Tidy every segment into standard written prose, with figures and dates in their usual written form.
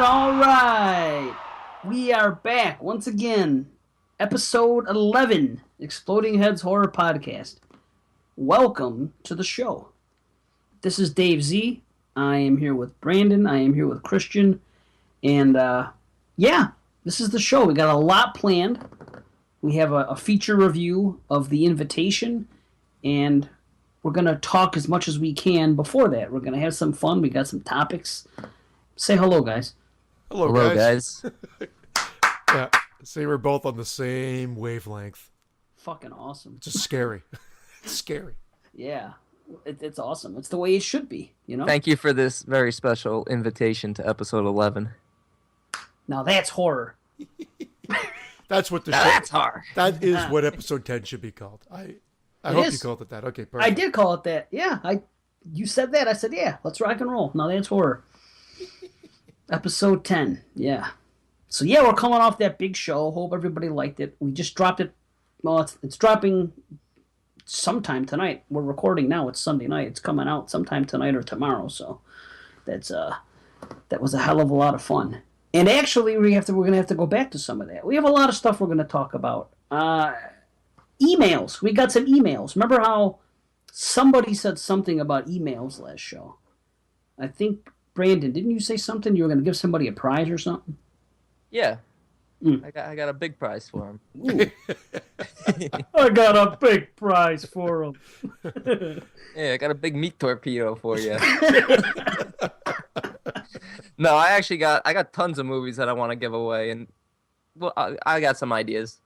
all right. We are back once again. Episode 11, Exploding Heads Horror Podcast. Welcome to the show. This is Dave Z. I am here with Brandon. I am here with Christian. And, this is the show. We got a lot planned. We have a feature review of The Invitation. And we're going to talk as much as we can before that. We're going to have some fun. We got some topics. Say hello, guys. Hello, guys. Yeah, see, we're both on the same wavelength. Fucking awesome. It's just scary. It's scary. Yeah, it's awesome. It's the way it should be, you know? Thank you for this very special invitation to episode 11. Now that's horror. That's what the Now show... that's horror. That is what episode 10 should be called. I hope you called it that. Okay, perfect. I did call it that. Yeah, you said that. I said, yeah, let's rock and roll. Now that's horror. Episode 10, yeah. So, yeah, we're coming off that big show. Hope everybody liked it. We just dropped it. Well, it's dropping sometime tonight. We're recording now. It's Sunday night. It's coming out sometime tonight or tomorrow. So, that was a hell of a lot of fun. And actually, we're going to have to go back to some of that. We have a lot of stuff we're going to talk about. Emails. We got some emails. Remember how somebody said something about emails last show? I think, Brandon, didn't you say something? You were going to give somebody a prize or something? Yeah. I got a big prize for him. I got a big prize for him. Yeah, I got a big meat torpedo for you. No, I got tons of movies that I want to give away, and well, I got some ideas.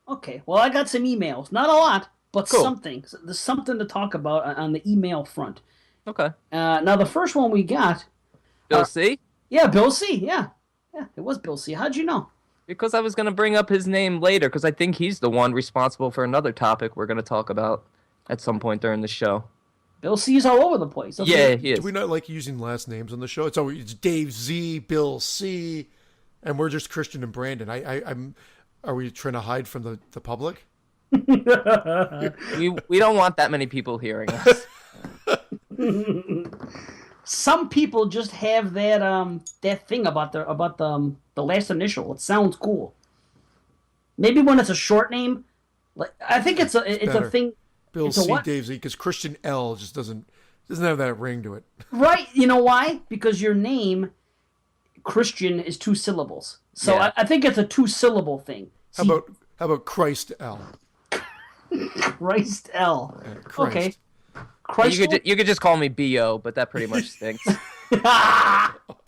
Okay, well, I got some emails. Not a lot, but Cool. something. There's something to talk about on the email front. Okay. Now, the first one we got... Bill C? Yeah, Bill C, yeah. Yeah, it was Bill C. How'd you know? Because I was going to bring up his name later, because I think he's the one responsible for another topic we're going to talk about at some point during the show. Bill C's all over the place. Yeah, he is. Do we not like using last names on the show? It's Dave Z, Bill C, and we're just Christian and Brandon. Are we trying to hide from the public? We don't want that many people hearing us. Some people just have that thing about the last initial. It sounds cool. Maybe when it's a short name, like I think it's a thing. Bill it's a C, what? Dave Z, because Christian L just doesn't have that ring to it. Right? You know why? Because your name, Christian, is 2 syllables. So Yeah. I think it's a 2-syllable thing. How about Christ L? Christ L? Christ. Okay. Christ. You could just call me B.O., but that pretty much stinks.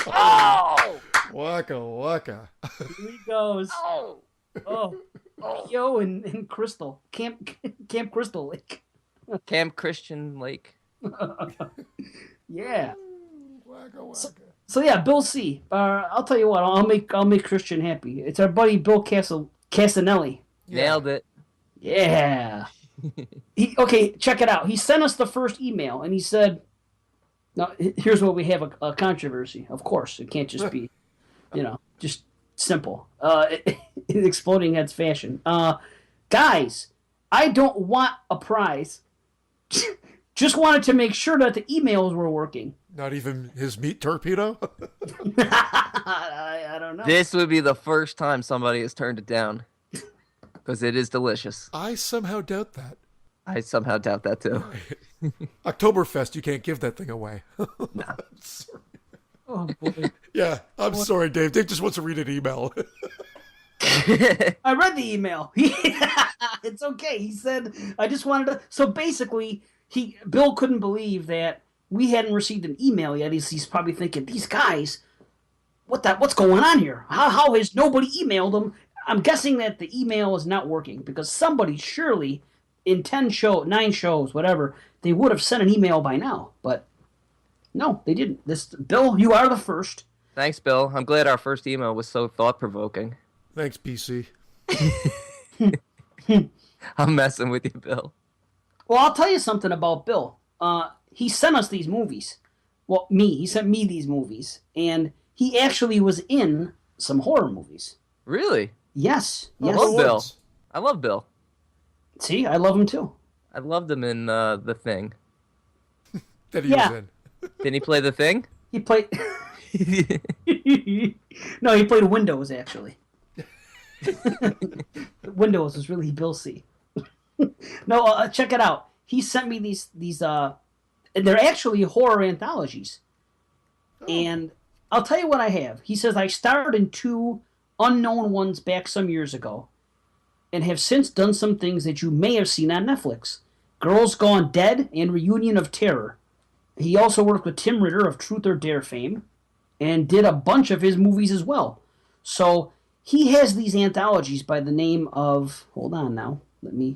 Oh! Waka waka. Here he goes. Oh. Yo and Crystal. Camp Crystal Lake. Camp Christian Lake. Yeah. Waka waka. So yeah, Bill C. I'll tell you what. I'll make Christian happy. It's our buddy Bill Casanelli. Nailed it. Yeah. Okay, check it out. He sent us the first email, and he said, "Now here's what we have a controversy. Of course, it can't just be, just simple. In exploding heads fashion. Guys, I don't want a prize. Just wanted to make sure that the emails were working." Not even his meat torpedo? I don't know. This would be the first time somebody has turned it down. Because it is delicious. I somehow doubt that. I somehow doubt that too. Oktoberfest, you can't give that thing away. No. Sorry. Oh boy. Yeah, I'm sorry, Dave. Dave just wants to read an email. I read the email. It's okay. He said, I just wanted to... So basically, Bill couldn't believe that we hadn't received an email yet. He's probably thinking, these guys, what's going on here? How has nobody emailed them? I'm guessing that the email is not working because somebody surely in 9 shows, whatever, they would have sent an email by now. But no, they didn't. Bill, you are the first. Thanks, Bill. I'm glad our first email was so thought-provoking. Thanks, BC. I'm messing with you, Bill. Well, I'll tell you something about Bill. He sent us these movies. Well, he sent me these movies. And he actually was in some horror movies. Really? Yes. I Yes. love Bill. Once. I love Bill. See, I love him too. I loved him in The Thing. That he Yeah. was in. Didn't he play The Thing? He played... No, he played Windows, actually. Windows was really Bill C. No, check it out. He sent me these and they're actually horror anthologies. And I'll tell you what I have. He says I starred in 2 unknown ones back some years ago and have since done some things that you may have seen on Netflix. Girls Gone Dead and Reunion of Terror. He also worked with Tim Ritter of Truth or Dare fame and did a bunch of his movies as well. So he has these anthologies by the name of, hold on now, I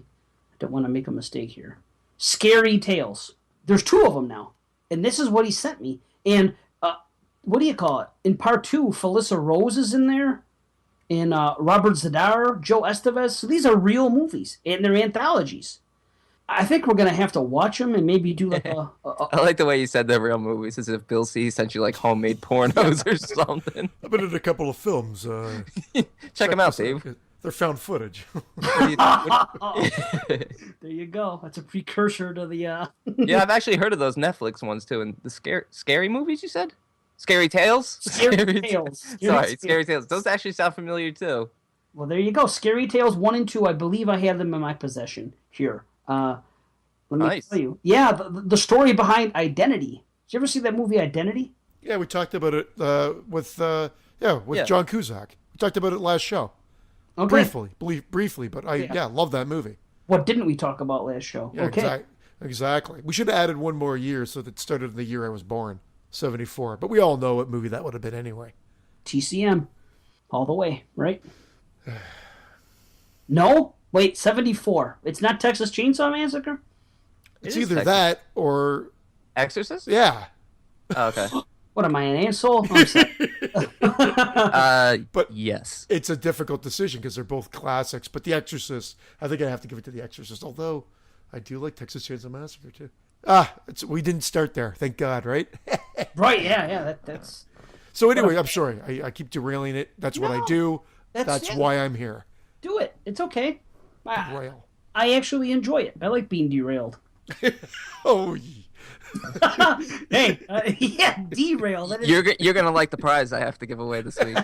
don't want to make a mistake here. Scary Tales. There's 2 of them now. And this is what he sent me. And what do you call it? In part 2, Felissa Rose is in there. And Robert Zadar, Joe Estevez. So these are real movies. And they're anthologies. I think we're going to have to watch them and maybe do like a I like the way you said they're real movies, as if Bill C sent you like homemade pornos or something. I've been in a couple of films. Check them out, Dave. They're found footage. There you go. That's a precursor to the... Yeah, I've actually heard of those Netflix ones too. And the scary movies, you said? Scary Tales? Scary Tales. Scary Tales. Those actually sound familiar too. Well, there you go. Scary Tales 1 and 2. I believe I have them in my possession here. Let me tell you. Yeah, the story behind Identity. Did you ever see that movie Identity? Yeah, we talked about it with John Cusack. We talked about it last show. Okay. Briefly, but I love that movie. What didn't we talk about last show? Yeah, okay. Exactly. We should have added one more year so that it started in the year I was born, 74. But we all know what movie that would have been anyway. TCM. All the way, right? No? Wait, 74. It's not Texas Chainsaw Massacre? It's either that or... Exorcist? Yeah. Oh, okay. What, am I an asshole? I'm sorry. But yes. It's a difficult decision because they're both classics. But The Exorcist, I think I have to give it to The Exorcist. Although, I do like Texas Chainsaw Massacre, too. We didn't start there. Thank God, right? Right, yeah. That's... So anyway, I'm sorry. I keep derailing it. That's what I do. That's why I'm here. Do it. It's okay. Derail. I actually enjoy it. I like being derailed. Oh, hey, yeah, derailed. You're gonna like the prize I have to give away this week.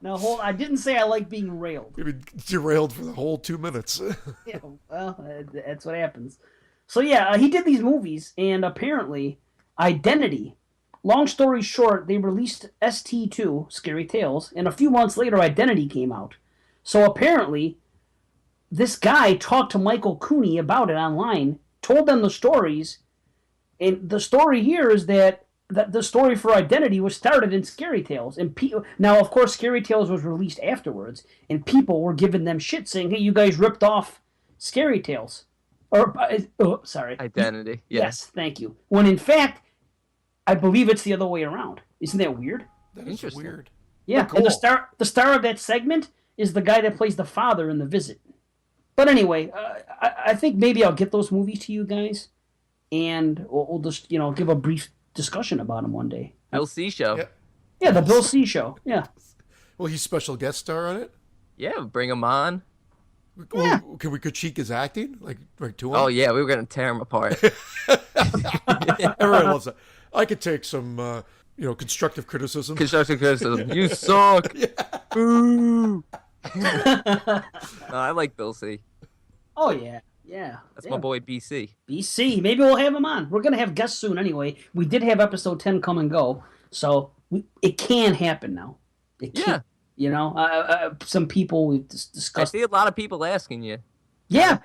Now, I didn't say I like being railed. You've been derailed for the whole 2 minutes. Yeah, well, that's what happens. So yeah, he did these movies, and apparently, Identity. Long story short, they released ST2, Scary Tales, and a few months later, Identity came out. So apparently, this guy talked to Michael Cooney about it online, told them the stories, and the story here is that the story for Identity was started in Scary Tales. And now, of course, Scary Tales was released afterwards, and people were giving them shit, saying, hey, you guys ripped off Scary Tales. Sorry. Identity. Yes, thank you. When in fact, I believe it's the other way around. Isn't that weird? That is weird. Yeah, cool. And the star of that segment is the guy that plays the father in The Visit. But anyway, I think maybe I'll get those movies to you guys, and we'll just give a brief discussion about them one day. Bill C. Show. Yeah, the Bill C. Show. Yeah. Will he special guest star on it? Yeah, bring him on. Yeah. Can we critique his acting? Like to him? Oh yeah, we were gonna tear him apart. Everyone loves that. I could take some, constructive criticism. Constructive criticism. You suck. Boo. No, I like Bill C. Oh yeah. Yeah. That's my boy BC. BC. Maybe we'll have him on. We're going to have guests soon anyway. We did have episode 10 come and go. So it can happen now. It can. Yeah. Some people we've discussed. I see a lot of people asking you. Yeah.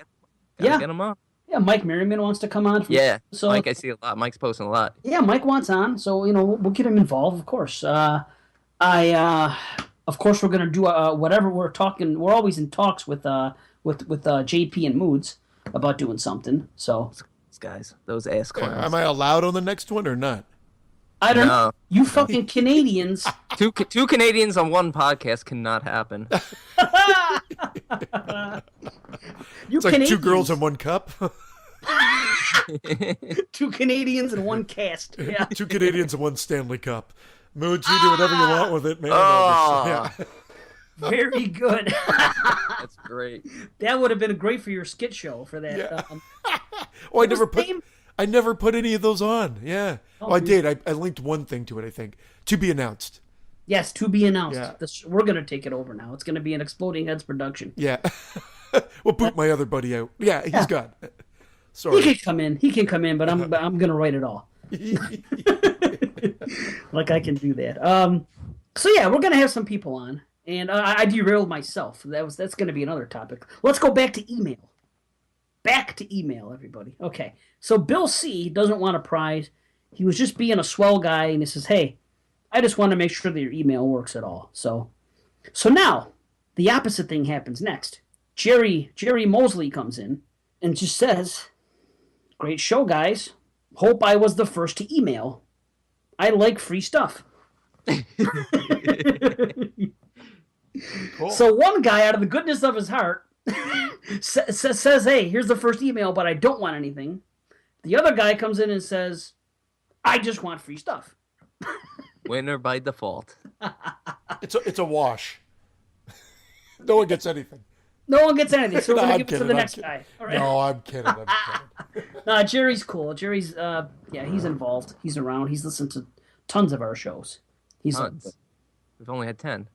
Gotta get them on. Yeah, Mike Merriman wants to come on. So Mike, I see a lot. Mike's posting a lot. Yeah, Mike wants on. So, we'll get him involved, of course. Of course, we're going to do whatever we're talking. We're always in talks with JP and Moods about doing something. So these guys, those ass clowns. Am I allowed on the next one or not? I don't know. You fucking Canadians. Two Canadians on one podcast cannot happen. It's like two girls in one cup. Two Canadians and one cast. Yeah. Two Canadians and one Stanley Cup. Moods, you do whatever you want with it, man. Oh. Yeah. Very good. That's great. That would have been great for your skit show for that. Yeah. I never put any of those on. Yeah. Oh, Oh, I did. I linked one thing to it, I think. To be announced. Yes, to be announced. Yeah. We're going to take it over now. It's going to be an Exploding Heads production. Yeah. We'll boot my other buddy out. Yeah, he's gone. He Sorry. can come in. He can come in, but I'm going to write it all. Like I can do that. So yeah, we're going to have some people on. And I derailed myself. That's going to be another topic. Let's go back to email. Back to email, everybody. Okay. So Bill C. doesn't want a prize. He was just being a swell guy, and he says, hey, I just want to make sure that your email works at all. So now, the opposite thing happens next. Jerry Mosley comes in and just says, great show, guys. Hope I was the first to email. I like free stuff. Cool. So one guy, out of the goodness of his heart, says, hey, here's the first email, but I don't want anything. The other guy comes in and says, I just want free stuff. Winner by default. It's a wash. No one gets anything. No one gets anything, so we're No, going I'm to give it to kidding, the I'm next kidding. guy. All right. No, I'm kidding. No, Jerry's cool. Jerry's, he's involved. He's around. He's listened to tons of our shows. He's Tons. We've only had 10.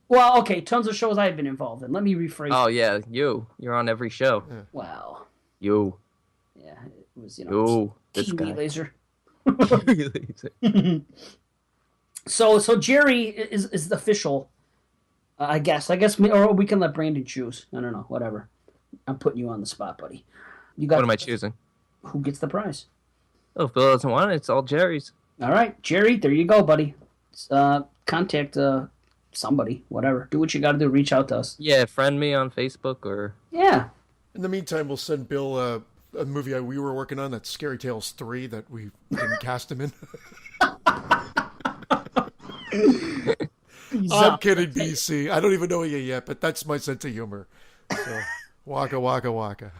Well, okay, tons of shows I've been involved in. Let me rephrase. Oh, yeah, you're on every show. Yeah. Wow. You. Yeah, it was, This Kiwi guy. laser. So Jerry is the official, I guess, or we can let Brandon choose. I don't know, whatever. I'm putting you on the spot, buddy. You got. What am I choosing? Who gets the prize? Oh, if Bill doesn't want it, it's all Jerry's. All right, Jerry, there you go, buddy. Contact somebody, whatever. Do what you got to do. Reach out to us. Yeah, friend me on Facebook or... Yeah. In the meantime, we'll send Bill a movie we were working on, that's Scary Tales 3, that we didn't cast him in. I'm kidding, BC. I don't even know you yet, but that's my sense of humor. So, waka, waka, waka.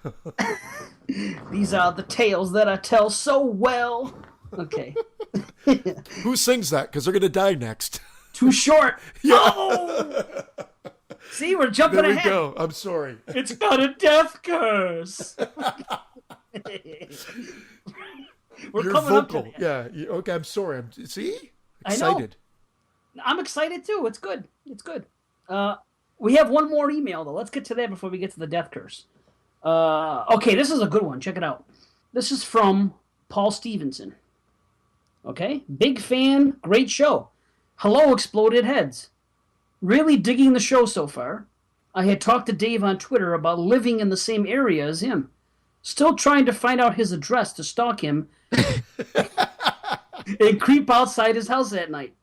These are the tales that I tell so well. Okay. Who sings that? Because they're going to die next. Too short. Yeah. Oh! See, we're jumping There we ahead. go. I'm sorry. It's got a death curse. We're You're coming vocal. up to that. Yeah. Okay, I'm sorry. See? I know. Excited. I'm excited too. It's good. It's good. We have one more email though. Let's get to that before we get to the death curse. Okay, this is a good one. Check it out. This is from Paul Stevenson. Okay, big fan, great show. Hello, Exploded Heads. Really digging the show so far. I had talked to Dave on Twitter about living in the same area as him. Still trying to find out his address to stalk him and creep outside his house at night.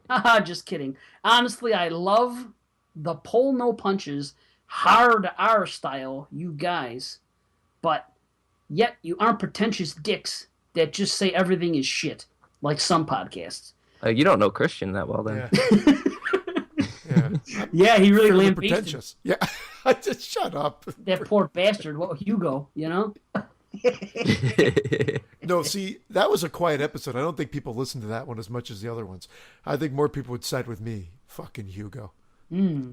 Haha, just kidding. Honestly, I love the pull no punches, hard R style, you guys. But yet you aren't pretentious dicks that just say everything is shit, like some podcasts. You don't know Christian that well, then. Yeah. Yeah, he really Fairly lambasted pretentious. Yeah. I just shut up. that poor bastard. Well, Hugo, you know? No, see, that was a quiet episode. I don't think people listened to that one as much as the other ones. I think more people would side with me. Fucking Hugo. Hugo.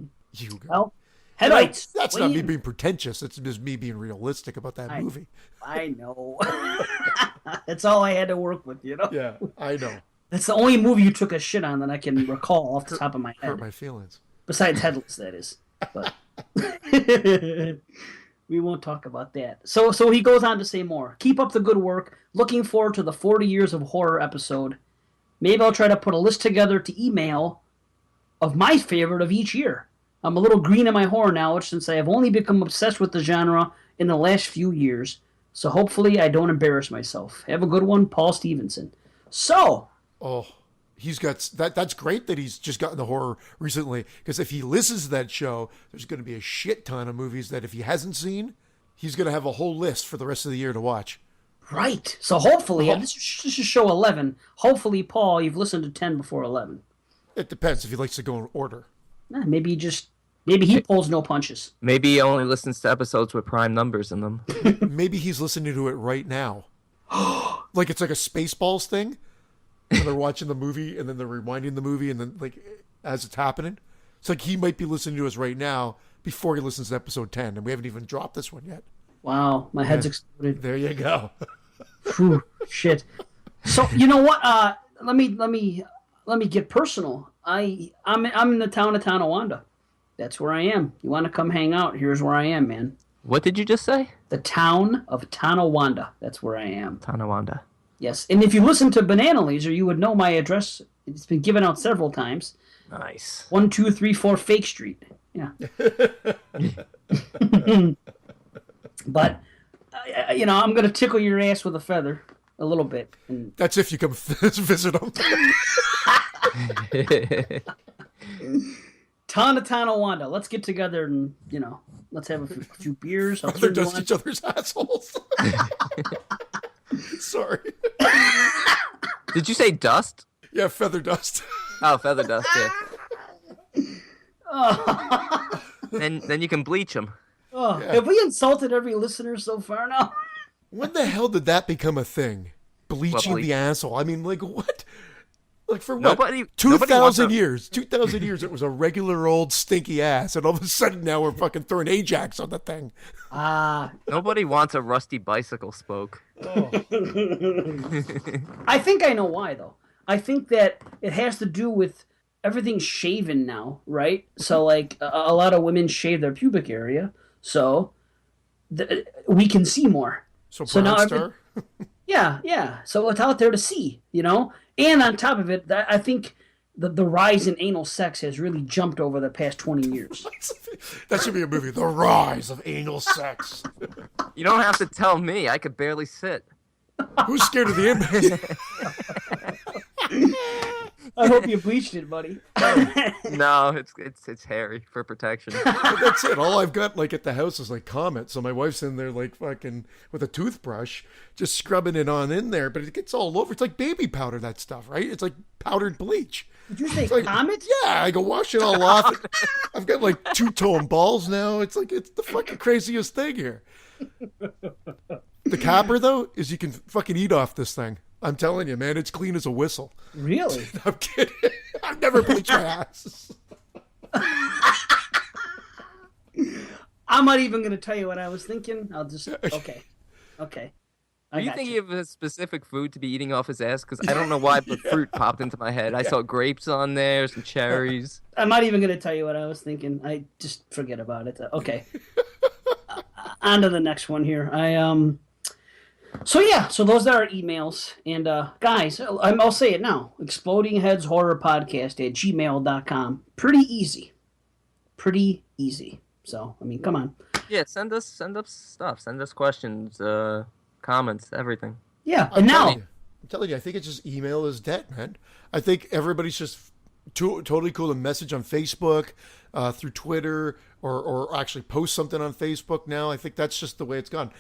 Well, You know, headlights. that's weigh not me in. being pretentious. It's just me being realistic about that movie. I know. That's all I had to work with, you know? Yeah, I know. That's the only movie you took a shit on that I can recall off the top of my head. Hurt my feelings. Besides Headless, that is. But we won't talk about that. So he goes on to say more. Keep up the good work. Looking forward to the 40 Years of Horror episode. Maybe I'll try to put a list together to email of my favorite of each year. I'm a little green in my horror knowledge since I have only become obsessed with the genre in the last few years. So hopefully I don't embarrass myself. Have a good one, Paul Stevenson. So... Oh, he's got that. That's great that he's just gotten the horror recently. Because if he listens to that show, there's going to be a shit ton of movies that if he hasn't seen, he's going to have a whole list for the rest of the year to watch. Right. So hopefully, this is show 11. Hopefully, Paul, you've listened to 10 before 11. It depends if he likes to go in order. Maybe he pulls no punches. Maybe he only listens to episodes with prime numbers in them. Maybe he's listening to it right now. Like it's like a Spaceballs thing. And they're watching the movie and then they're rewinding the movie and then like as it's happening. It's like he might be listening to us right now before he listens to episode 10 and we haven't even dropped this one yet. Wow, my head's exploded. There you go. Phew, shit. So you know what? Let me get personal. I'm in the town of Tonawanda. That's where I am. You want to come hang out? Here's where I am, man. What did you just say? The town of Tonawanda. That's where I am. Tonawanda. Yes, and if you listen to Banana Laser, you would know my address. It's been given out several times. Nice. 1234 Fake Street. Yeah. But I'm gonna tickle your ass with a feather a little bit. And That's if you come visit them. Tonawanda. Let's get together and let's have a few beers. I'll They're turn you just on. each other's assholes. Sorry. Did you say dust? Yeah, feather dust. Oh, feather dust. Yeah. Then you can bleach them. Oh, Yeah. have we insulted every listener so far now? When the hell did that become a thing? Bleaching bleach? the asshole. I mean, like what? Like for what? Nobody 2,000 wants a- years. 2,000 years it was a regular old stinky ass, and all of a sudden now we're fucking throwing Ajax on the thing. Nobody wants a rusty bicycle spoke. I think I know why, though. I think that it has to do with everything's shaven now, right? So, like, a lot of women shave their pubic area, so we can see more. So now Brown Star? Yeah. So it's out there to see, And on top of it, I think the rise in anal sex has really jumped over the past 20 years. That should be a movie. The Rise of Anal Sex. You don't have to tell me. I could barely sit. Who's scared of the inmates? I hope you bleached it, buddy. No, it's hairy for protection. But that's it. All I've got like at the house is like comments. So my wife's in there like fucking with a toothbrush, just scrubbing it on in there. But it gets all over. It's like baby powder, that stuff, right? It's like powdered bleach. Did you say Like, Comet? yeah, I go wash it all off. I've got like 2-tone balls now. It's like it's the fucking craziest thing here. The capper though is you can fucking eat off this thing. I'm telling you, man, it's clean as a whistle. Really? I'm kidding. I've never bleached my ass. I'm not even going to tell you what I was thinking. I'll just... Okay. Do you think he has a specific food to be eating off his ass? Because I don't know why, but fruit popped into my head. I saw grapes on there, some cherries. I'm not even going to tell you what I was thinking. I just forget about it. Okay. On to the next one here. So those are our emails. And guys, I'll say it now. explodingheadshorrorpodcast@gmail.com. Pretty easy. So, I mean, come on. Yeah, send us stuff. Send us questions, comments, everything. Yeah, I'm and now... telling you, I think it's just email is dead, man. I think everybody's just totally cool to message on Facebook, through Twitter, or actually post something on Facebook now. I think that's just the way it's gone.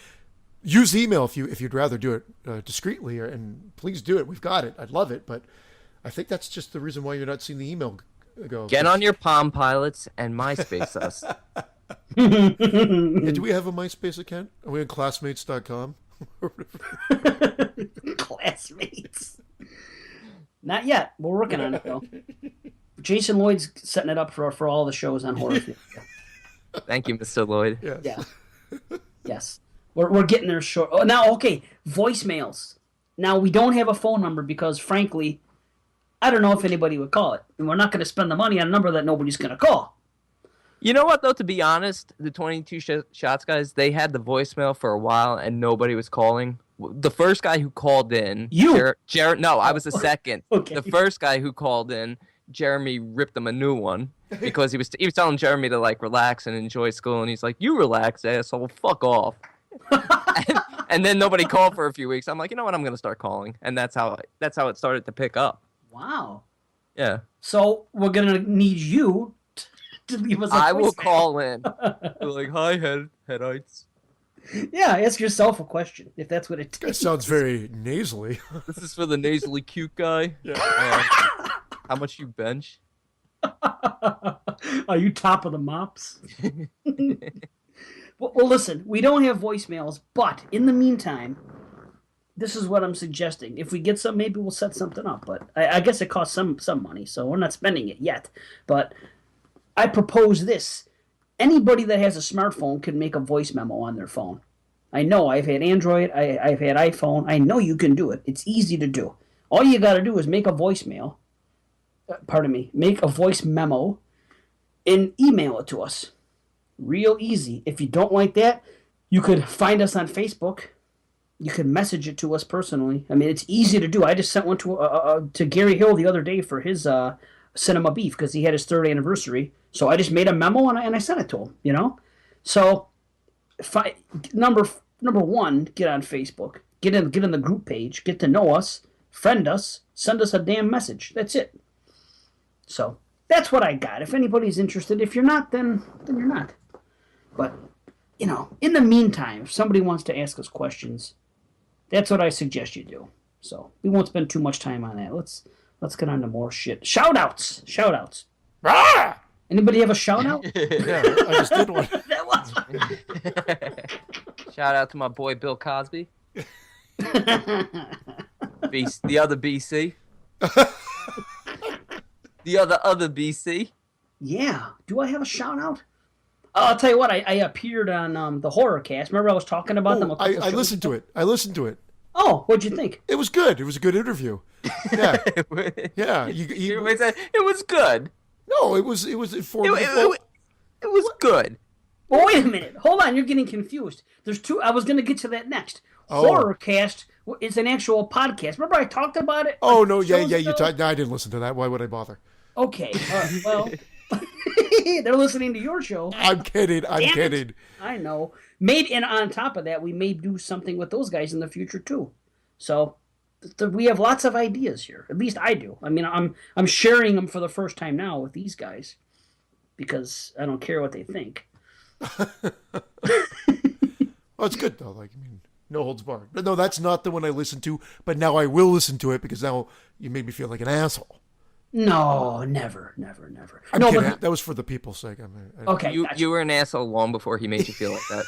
Use email if you'd rather do it discreetly, and please do it. We've got it. I'd love it, but I think that's just the reason why you're not seeing the email go. Get on your Palm Pilots and MySpace us. Yeah, do we have a MySpace account? Are we on classmates.com? Classmates. Not yet. We're working on it, though. Jason Lloyd's setting it up for all the shows on Horror Theater. Thank you, Mr. Lloyd. Yes. Yeah. Yes. We're getting there short. Oh, now, okay, voicemails. Now, we don't have a phone number because, frankly, I don't know if anybody would call it. And we're not going to spend the money on a number that nobody's going to call. You know what, though, to be honest, the 22 Shots guys, they had the voicemail for a while and nobody was calling. The first guy who called in... You? No, I was the second. Okay. The first guy who called in, Jeremy ripped him a new one because he was telling Jeremy to, like, relax and enjoy school, and he's like, you relax, asshole, fuck off. and then nobody called for a few weeks. I'm like, you know what, I'm going to start calling. And that's how it started to pick up. Wow. Yeah. So we're going to need you to leave us a I will voicemail. call in. Be like, hi, headites. Yeah, ask yourself a question, if that's what it That takes. sounds very nasally. This is for the nasally cute guy. Yeah. How much you bench? Are you top of the mops? Well, listen, we don't have voicemails, but in the meantime, this is what I'm suggesting. If we get some, maybe we'll set something up. But I guess it costs some money, so we're not spending it yet. But I propose this. Anybody that has a smartphone can make a voice memo on their phone. I know. I've had Android. I've had iPhone. I know you can do it. It's easy to do. All you got to do is make a voicemail. Pardon me. Make a voice memo and email it to us. Real easy. If you don't like that, you could find us on Facebook. You could message it to us personally. I mean, it's easy to do. I just sent one to Gary Hill the other day for his Cinema Beef because he had his third anniversary. So I just made a memo and I sent it to him. You know, so number one, get on Facebook, get in the group page, get to know us, friend us, send us a damn message. That's it. So that's what I got. If anybody's interested, if you're not, then you're not. But you know, in the meantime, if somebody wants to ask us questions, that's what I suggest you do. So we won't spend too much time on that. Let's get on to more shit. Shout outs. Ah! Anybody have a shout out? Yeah, I just did one. That was Shout out to my boy Bill Cosby. The other BC. The other BC. Yeah. Do I have a shout out? I'll tell you what. I appeared on the horror cast. Remember I was talking about them. I listened to it. Oh, what'd you think? It was good. It was a good interview. Yeah, yeah. It was good. No, it was informative. It was good. Well, wait a minute. Hold on. You're getting confused. There's two. I was going to get to that next. Oh. Horror cast is an actual podcast. Remember I talked about it? Oh no, yeah. You talked. No, I didn't listen to that. Why would I bother? Okay. Well, they're listening to your show. I'm kidding. Damn it. I know. And on top of that, we may do something with those guys in the future too. So we have lots of ideas here. At least I do. I mean, I'm sharing them for the first time now with these guys because I don't care what they think. Well, it's good though. Like, I mean, no holds barred. But no, that's not the one I listened to. But now I will listen to it because now you made me feel like an asshole. No, never. I'm No, kidding. but that was for the people's sake. okay. You Gotcha. were an asshole long before he made you feel like that.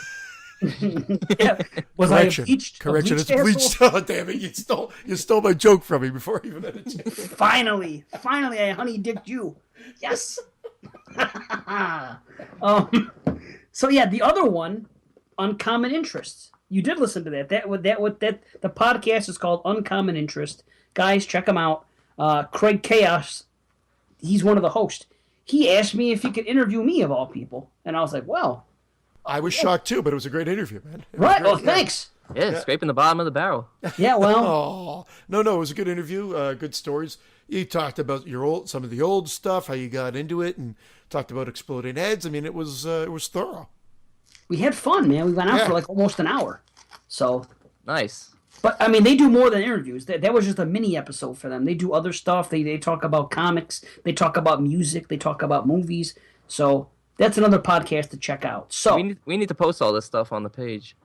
Yeah. Was Correction. I a bleached, Correction. a bleached It's bleached. asshole? Oh, damn it! You stole my joke from me before I even had a chance. Finally, I honey dicked you. Yes. So yeah, the other one, Uncommon Interests. You did listen to that. The podcast is called Uncommon Interest. Guys, check him out. Craig Chaos, he's one of the hosts. He asked me if he could interview me of all people, and I was like, well. I was shocked too, but it was a great interview, man. Right? Oh, thanks. Yeah, scraping the bottom of the barrel. Yeah, well. Oh no, it was a good interview. Good stories. You talked about some of the old stuff, how you got into it, and talked about exploding heads. I mean, it was thorough. We had fun, man. We went out for like almost an hour. So. Nice. But, I mean, they do more than interviews. That was just a mini episode for them. They do other stuff. They talk about comics. They talk about music. They talk about movies. So that's another podcast to check out. So we need to post all this stuff on the page.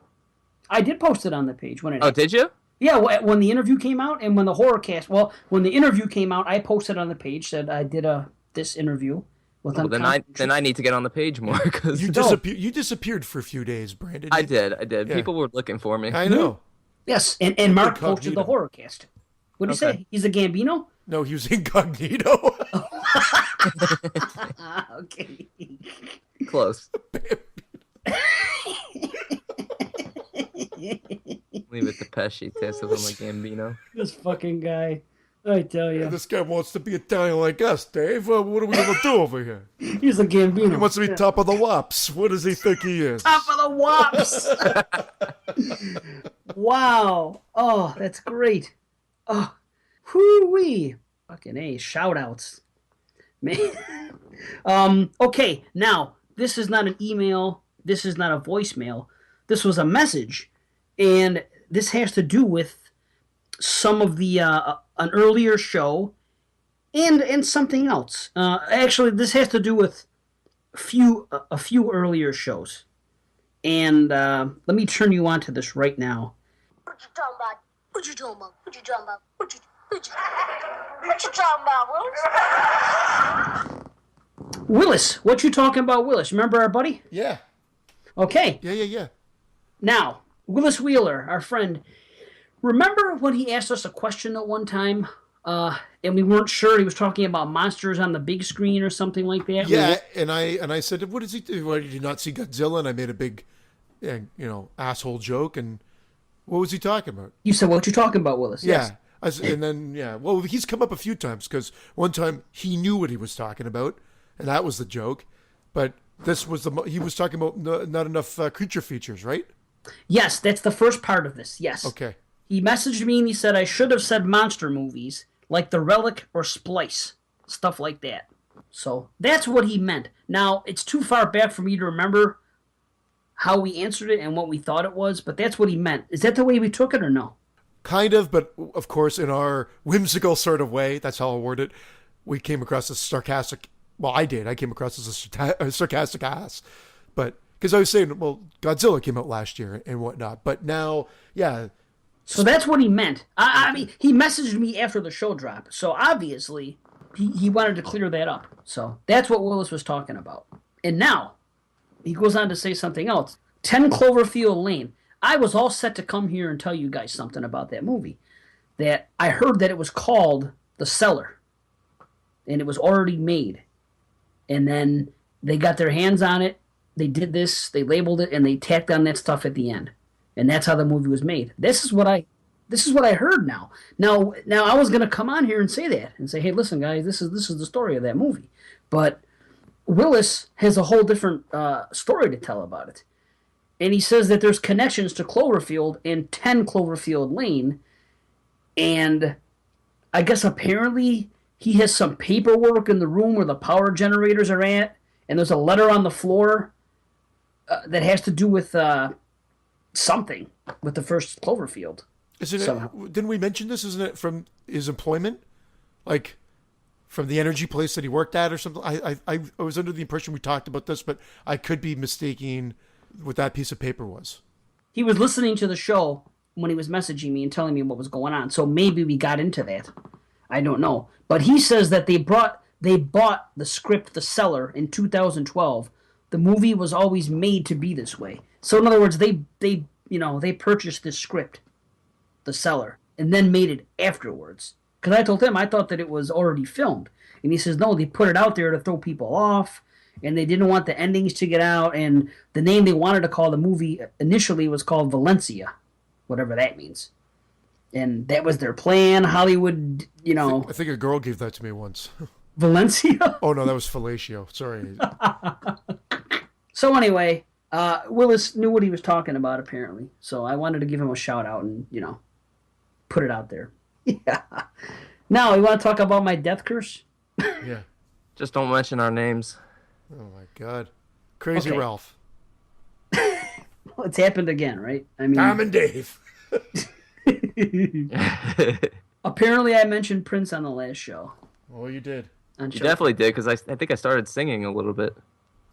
I did post it on the page. Did you? Yeah, when the interview came out and when the horror cast. Well, when the interview came out, I posted on the page, said I did this interview. Well, then I need to get on the page more because you disappeared for a few days, Brandon. I did. Yeah. People were looking for me. I know. Yes, and Mark Incognito. posted the horror cast. What did he say? He's a Gambino? No, he was incognito. Okay. Close. Leave it to Pesci. Test of him like Gambino. This fucking guy. I tell you. This guy wants to be Italian like us, Dave. What are we going to do over here? He's a Gambino. He wants to be top of the wops. What does he think he is? Top of the wops. Wow. Oh, that's great. Oh, whoo-wee. Fucking A. Shout-outs. Man. Okay, now, this is not an email. This is not a voicemail. This was a message. And this has to do with some of the an earlier show and something else. Actually, this has to do with a few earlier shows. And let me turn you on to this right now. What you talking about? What you talking about? What you talking about? What you talking about, Willis? Willis, what you talking about, Willis? Remember our buddy? Yeah. Okay. Yeah. Now, Willis Wheeler, our friend, remember when he asked us a question at one time, and we weren't sure he was talking about monsters on the big screen or something like that? Yeah, and I said, what does he do? Why did you not see Godzilla? And I made a big yeah, asshole joke. And what was he talking about? You said, what you talking about, Willis? Yeah. And then, well, he's come up a few times because one time he knew what he was talking about, and that was the joke. But he was talking about not enough creature features, right? Yes, that's the first part of this. Yes. Okay. He messaged me and he said I should have said monster movies like The Relic or Splice, stuff like that. So that's what he meant. Now, it's too far back for me to remember how we answered it and what we thought it was, but that's what he meant. Is that the way we took it or no? Kind of, but of course, in our whimsical sort of way, that's how I'll word it, we came across as sarcastic. Well, I did. I came across as a sarcastic ass. But, because I was saying, well, Godzilla came out last year and whatnot. But now, yeah. So that's what he meant. I mean, he messaged me after the show dropped. So obviously, he wanted to clear that up. So that's what Willis was talking about. And now, he goes on to say something else. 10 Cloverfield Lane. I was all set to come here and tell you guys something about that movie. That I heard that it was called The Cellar. And it was already made. And then they got their hands on it. They did this. They labeled it. And they tacked on that stuff at the end. And that's how the movie was made. This is what I heard now. Now I was going to come on here and say that. And say, hey, listen, guys, this is the story of that movie. But Willis has a whole different story to tell about it. And he says that there's connections to Cloverfield in 10 Cloverfield Lane. And I guess apparently he has some paperwork in the room where the power generators are at. And there's a letter on the floor that has to do with something with the first Cloverfield. Didn't we mention this? Isn't it from his employment? Like from the energy place that he worked at or something? I was under the impression we talked about this, but I could be mistaking what that piece of paper was. He was listening to the show when he was messaging me and telling me what was going on. So maybe we got into that. I don't know. But he says that they bought the script, The Cellar, in 2012. The movie was always made to be this way. So in other words, they purchased this script, The Cellar, and then made it afterwards. Because I told him I thought that it was already filmed. And he says, no, they put it out there to throw people off. And they didn't want the endings to get out. And the name they wanted to call the movie initially was called Valencia, whatever that means. And that was their plan. Hollywood, I think a girl gave that to me once. Valencia? Oh, no, that was fellatio. Sorry. So anyway, Willis knew what he was talking about, apparently. So I wanted to give him a shout out and, put it out there. Yeah. Now, you want to talk about my death curse? Yeah. Just don't mention our names. Oh, my God. Crazy Okay. Ralph. Well, it's happened again, right? I mean, Tom and Dave. Apparently, I mentioned Prince on the last show. Oh, you did. You definitely did, because I think I started singing a little bit.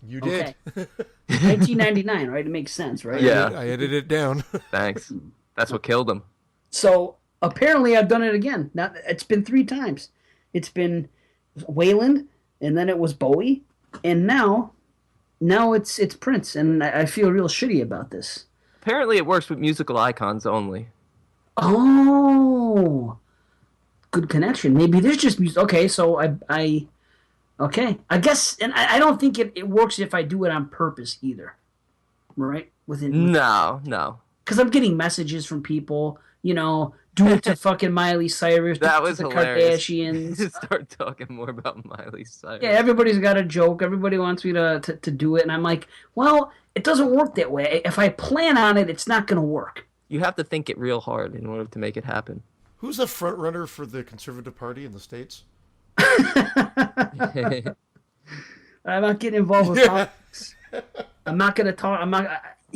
You did. Okay. 1999, right? It makes sense, right? Yeah. I edited it down. Thanks. That's what killed him. So apparently I've done it again. Now it's been 3 times. It's been Wayland, and then it was Bowie, and now it's Prince, and I feel real shitty about this. Apparently it works with musical icons only. Oh, good connection. Maybe there's just music. Okay, so I guess, and I don't think it works if I do it on purpose either. Right? No. Because I'm getting messages from people, do it to fucking Miley Cyrus, That do it was to the hilarious. Kardashians. Start talking more about Miley Cyrus. Yeah, everybody's got a joke. Everybody wants me to do it. And I'm like, well, it doesn't work that way. If I plan on it, it's not going to work. You have to think it real hard in order to make it happen. Who's the front runner for the Conservative Party in the States? I'm not getting involved with politics. I'm not going to talk.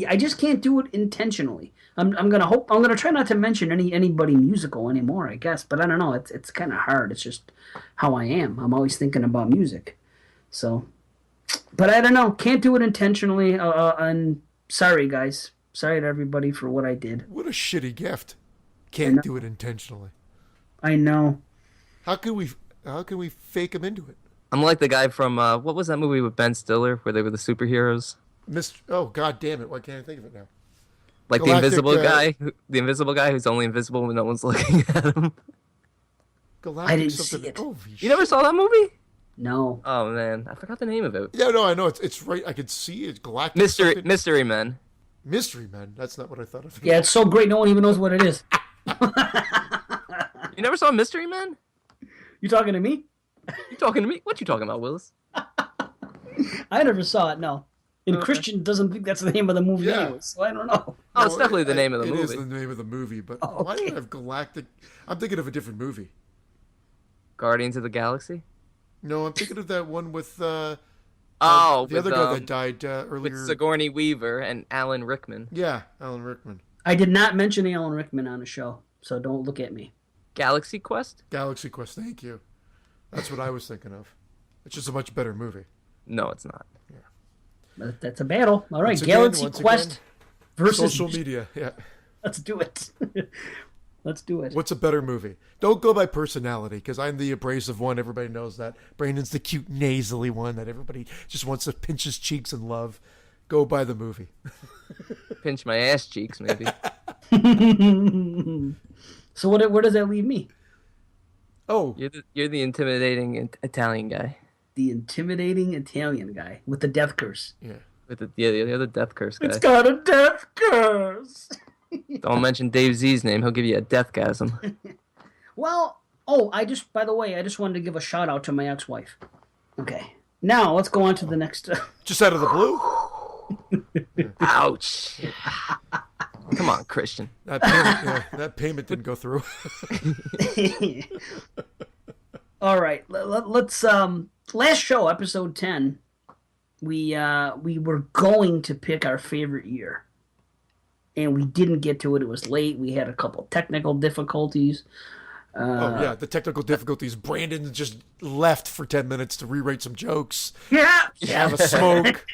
I just can't do it intentionally. I'm going to try not to mention anybody musical anymore, I guess. But I don't know. It's kind of hard. It's just how I am. I'm always thinking about music. So, but I don't know. Can't do it intentionally. And sorry, guys. Sorry to everybody for what I did. What a shitty gift. Can't do it intentionally. I know. How can we fake him into it? I'm like the guy from, what was that movie with Ben Stiller where they were the superheroes? Oh, God damn it. Why can't I think of it now? Like Galactic, the invisible guy who's only invisible when no one's looking at him. Galactic I didn't something. see it. Oh, You never saw that movie? No. Oh, man. I forgot the name of it. Yeah, no, I know. It's right. I could see it. Galactic Mystery something. Men. Mystery Men. That's not what I thought of. Yeah, it's so great, no one even knows what it is. You never saw Mystery Men? You talking to me? You talking to me? What you talking about, Willis? I never saw it, no. And Okay. Christian doesn't think that's the name of the movie Yeah. anyway, so I don't know. Oh, it's definitely the name of the It movie. is the name of the movie, but Oh, why do okay. I have Galactic? I'm thinking of a different movie. Guardians of the Galaxy? No, I'm thinking of that one with Oh, the with, other guy that died with earlier. Sigourney Weaver and Alan Rickman. Yeah, Alan Rickman. I did not mention Alan Rickman on the show, so don't look at me. Galaxy Quest? Galaxy Quest. Thank you. That's what I was thinking of. It's just a much better movie. No, it's not. But that's a battle. All right, Once again, Galaxy once Quest again, versus... Social media. Yeah. Let's do it. Let's do it. What's a better movie? Don't go by personality, because I'm the abrasive one. Everybody knows that. Brandon's the cute, nasally one that everybody just wants to pinch his cheeks and love. Go by the movie. Pinch my ass cheeks, maybe. So where does that leave me? Oh, You're the intimidating Italian guy. The intimidating Italian guy with the death curse. yeah. With the other death curse guy. It's got a death curse. Don't mention Dave Z's name; he'll give you a deathgasm. Well, by the way, I just wanted to give a shout out to my ex-wife. Okay. Now, let's go on to the next... Just out of the blue? Ouch! Come on, Christian. That payment didn't go through. All right. Let's... Last show, episode 10, we were going to pick our favorite year. And we didn't get to it. It was late. We had a couple technical difficulties. The technical difficulties. Brandon just left for 10 minutes to rewrite some jokes, Yeah. have a smoke,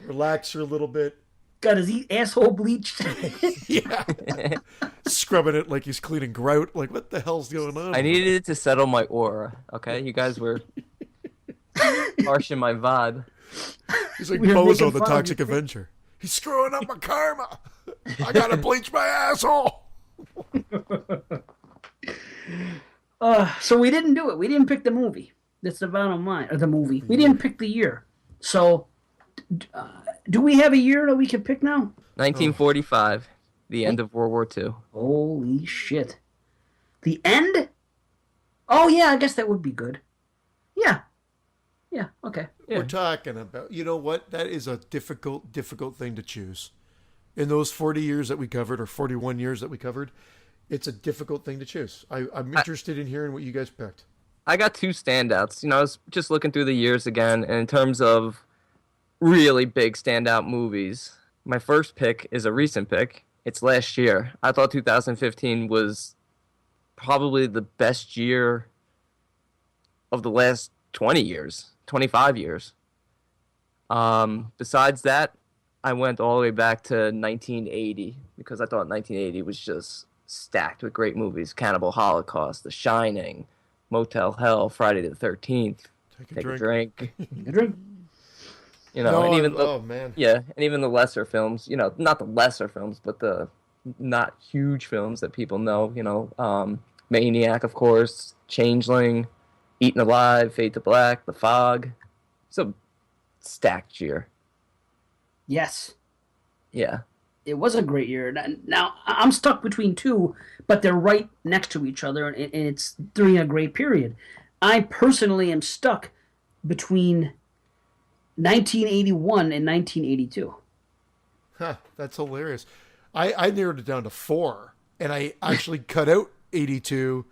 relax for a little bit. Got his asshole bleached. Yeah. Scrubbing it like he's cleaning grout. Like, what the hell's going on? I needed it to settle my aura. Okay, you guys were harshing my vibe. He's like We were Bozo, making the fun of Toxic you. Avenger. He's screwing up my karma. I gotta bleach my asshole. So we didn't do it. We didn't pick the movie. That's the bottom line. Or the movie. We didn't pick the year. So, do we have a year that we can pick now? 1945, the end of World War II. Holy shit. The end? Oh, yeah, I guess that would be good. Yeah. Yeah, okay. Yeah. We're talking about, you know what? That is a difficult thing to choose. In those 40 years that we covered, or 41 years that we covered, it's a difficult thing to choose. I'm interested in hearing what you guys picked. I got two standouts. I was just looking through the years again, and in terms of really big standout movies, my first pick is a recent pick. It's last year. I thought 2015 was probably the best year of the last 20 years, 25 years. Besides that, I went all the way back to 1980 because I thought 1980 was just stacked with great movies. Cannibal Holocaust, The Shining, Motel Hell, Friday the 13th. Take a drink. Good drink. And even oh man. yeah, and even the lesser films, not the lesser films, but the not huge films that people know, Maniac, of course, Changeling, Eaten Alive, Fade to Black, The Fog. It's a stacked year. Yes. Yeah. It was a great year. Now, I'm stuck between two, but they're right next to each other, and it's during a great period. I personally am stuck between 1981 and 1982. Huh, that's hilarious. I narrowed it down to 4, and I actually cut out 82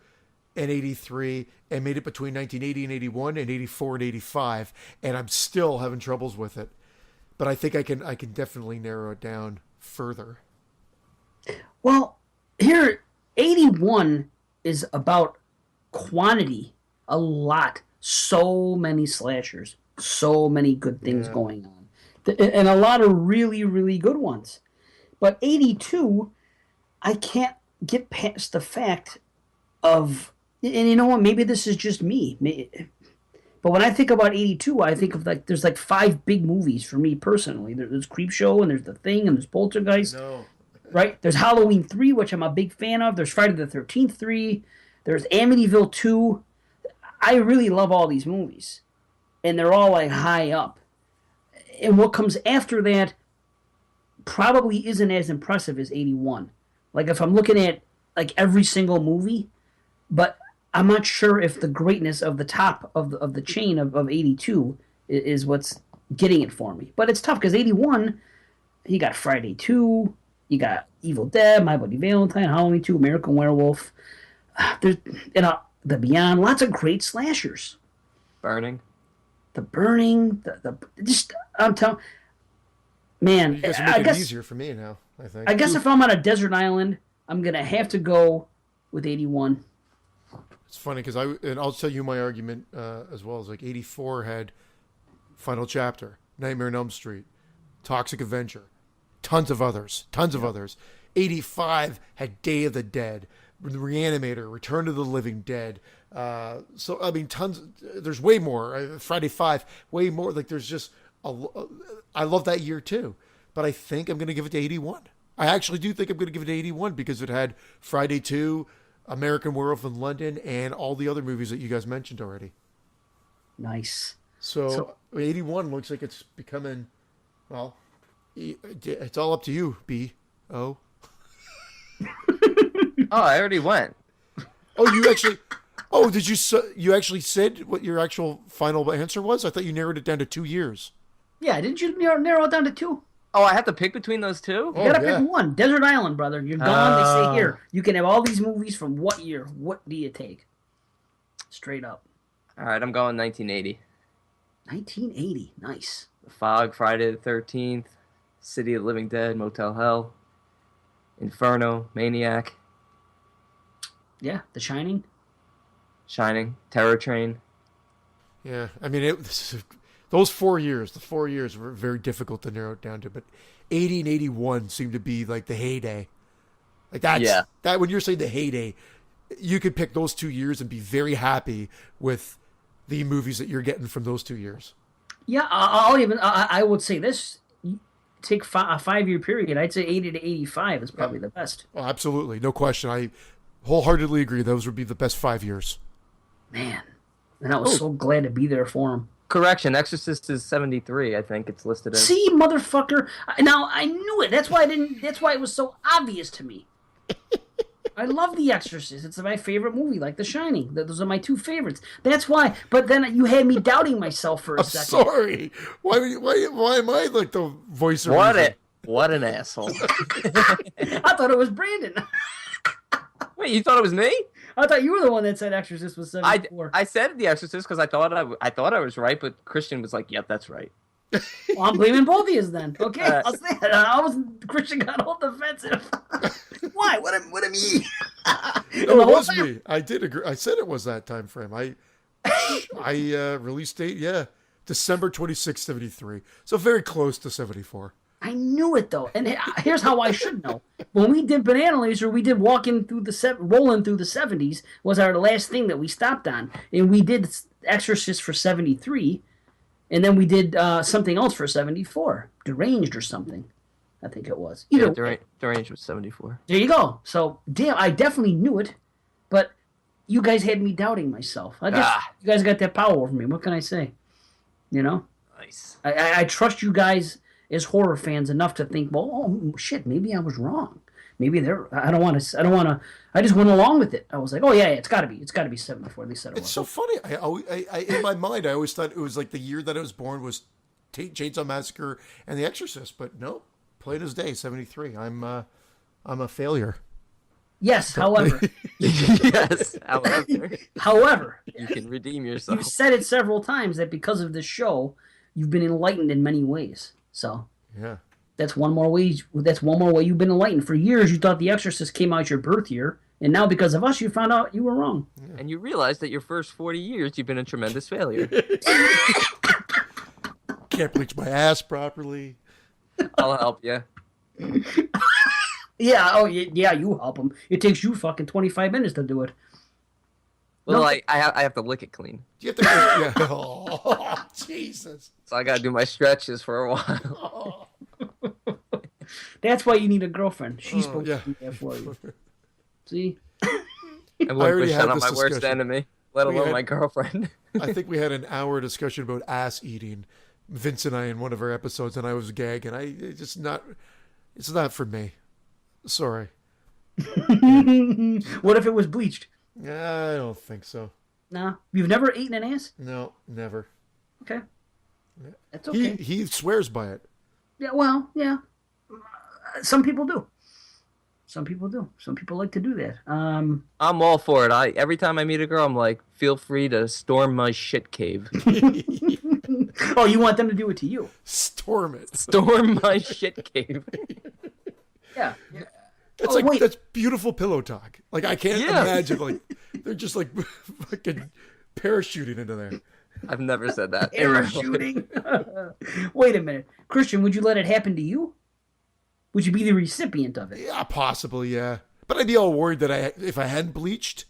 and 83 and made it between 1980 and 81 and 84 and 85, and I'm still having troubles with it. But I think I can definitely narrow it down further. Well, here, 81 is about quantity, a lot. So many slashers, so many good things going on, and a lot of really, really good ones. But 82, I can't get past the fact of, and you know what, maybe this is just me, but when I think about 82, I think of there's 5 big movies for me personally. There's Creepshow, and there's The Thing, and there's Poltergeist. No. Right? There's Halloween 3, which I'm a big fan of. There's Friday the 13th 3. There's Amityville 2. I really love all these movies. And they're all high up. And what comes after that probably isn't as impressive as 81. Like if I'm looking at like every single movie, but I'm not sure if the greatness of the top of the chain of 82 is what's getting it for me. But it's tough because 81, you got Friday 2, you got Evil Dead, My Bloody Valentine, Halloween 2, American Werewolf. There's The Beyond, lots of great slashers. Burning. The Burning, the just I'm telling, man. You guys are I making guess it easier for me now, I think. I guess if I'm on a desert island, I'm gonna have to go with 81. It's funny because I'll tell you my argument as well. As like 84 had Final Chapter, Nightmare on Elm Street, Toxic Avenger, tons of others. 85 had Day of the Dead, The Reanimator, Return of the Living Dead. So I mean, tons. There's way more. Friday 5, way more. Like there's just I love that year too, but I think I'm going to give it to 81. I actually do think I'm going to give it to 81 because it had Friday 2, American Werewolf in London, and all the other movies that you guys mentioned already. Nice. So 81 looks like it's becoming, well, it's all up to you, B.O. Oh, I already went. Oh, you actually, oh, you actually said what your actual final answer was? I thought you narrowed it down to 2 years. Yeah, didn't you narrow it down to 2? Oh, I have to pick between those two? You gotta pick one. Desert Island, brother. You're gone. They say here. You can have all these movies from what year? What do you take? Straight up. All right, I'm going 1980. 1980. Nice. The Fog, Friday the 13th, City of the Living Dead, Motel Hell, Inferno, Maniac, Yeah, The Shining. Shining, Terror Train. Yeah, I mean, those 4 years, the 4 years were very difficult to narrow it down to, but 80 and 81 seemed to be like the heyday. Like that when you're saying the heyday, you could pick those 2 years and be very happy with the movies that you're getting from those 2 years. Yeah, I would say this. Take a 5-year period. I'd say 80 to 85 is probably the best. Oh, absolutely, no question. I wholeheartedly agree. Those would be the best 5 years. Man, and I was so glad to be there for him. Correction, Exorcist is 73, I think it's listed as. See, motherfucker. Now I knew it. That's why I didn't. That's why it was so obvious to me. I love The Exorcist. It's my favorite movie, like The Shining. Those are my 2 favorites. That's why. But then you had me doubting myself for a second. Sorry. Why am I like the voice of reason? What an asshole. I thought it was Brandon. Wait, you thought it was me? I thought you were the one that said Exorcist was 74. I said The Exorcist because I thought I was right, but Christian was like, "Yep, that's right." Well, I'm blaming both of you then. Okay, All right. I'll say it. I was Christian got all defensive. Why? What am me? No, it was me. I did agree. I said it was that time frame. I release date, December 26, 73. So very close to 74. I knew it though, and here's how I should know. When we did Banana Laser, we did rolling through the 70s was our last thing that we stopped on, and we did Exorcist for 73, and then we did something else for 74, Deranged or something, I think it was. Deranged was 74. There you go. So damn, I definitely knew it, but you guys had me doubting myself. I guess you guys got that power over me. What can I say? You know, Nice. I trust you guys as horror fans enough to think, well, oh shit, maybe I was wrong. Maybe I just went along with it. I was like, oh yeah, it's got to be 74. They said it was. It's so funny. I in my mind, I always thought it was like the year that I was born was Chainsaw Massacre and The Exorcist, but no, plain as day, 73. I'm a failure. Yes, however. Yes, However. You can redeem yourself. You've said it several times that because of this show, you've been enlightened in many ways. So yeah, that's one more way. That's one more way you've been enlightened. For years, you thought The Exorcist came out your birth year, and now because of us, you found out you were wrong. Yeah. And you realized that your first 40 years, you've been a tremendous failure. Can't bleach my ass properly. I'll help you. Yeah. Oh, yeah. You help him. It takes you fucking 25 minutes to do it. Well, no. I have to lick it clean. You have to. Yeah. Oh, Jesus. So I gotta do my stretches for a while. That's why you need a girlfriend. She's supposed to do that for you. See? I wouldn't wish that on my worst discussion. enemy, let alone my girlfriend. I think we had an hour discussion about ass eating, Vince and I, in one of our episodes, and I was gagging. I just not. It's not for me. Sorry. What if it was bleached? I don't think so. Nah. You've never eaten an ass? No, never. Okay. That's okay. He swears by it. Yeah, well, yeah. Some people do. Some people do. Some people like to do that. I'm all for it. Every time I meet a girl, I'm like, feel free to storm my shit cave. Oh, you want them to do it to you? Storm it. Storm my shit cave. Yeah. That's beautiful pillow talk. Like I can't imagine like they're just like fucking parachuting into there. I've never said that. in my life. Parachuting. Wait a minute, Christian. Would you let it happen to you? Would you be the recipient of it? Yeah, possibly, yeah. But I'd be all worried that if I hadn't bleached,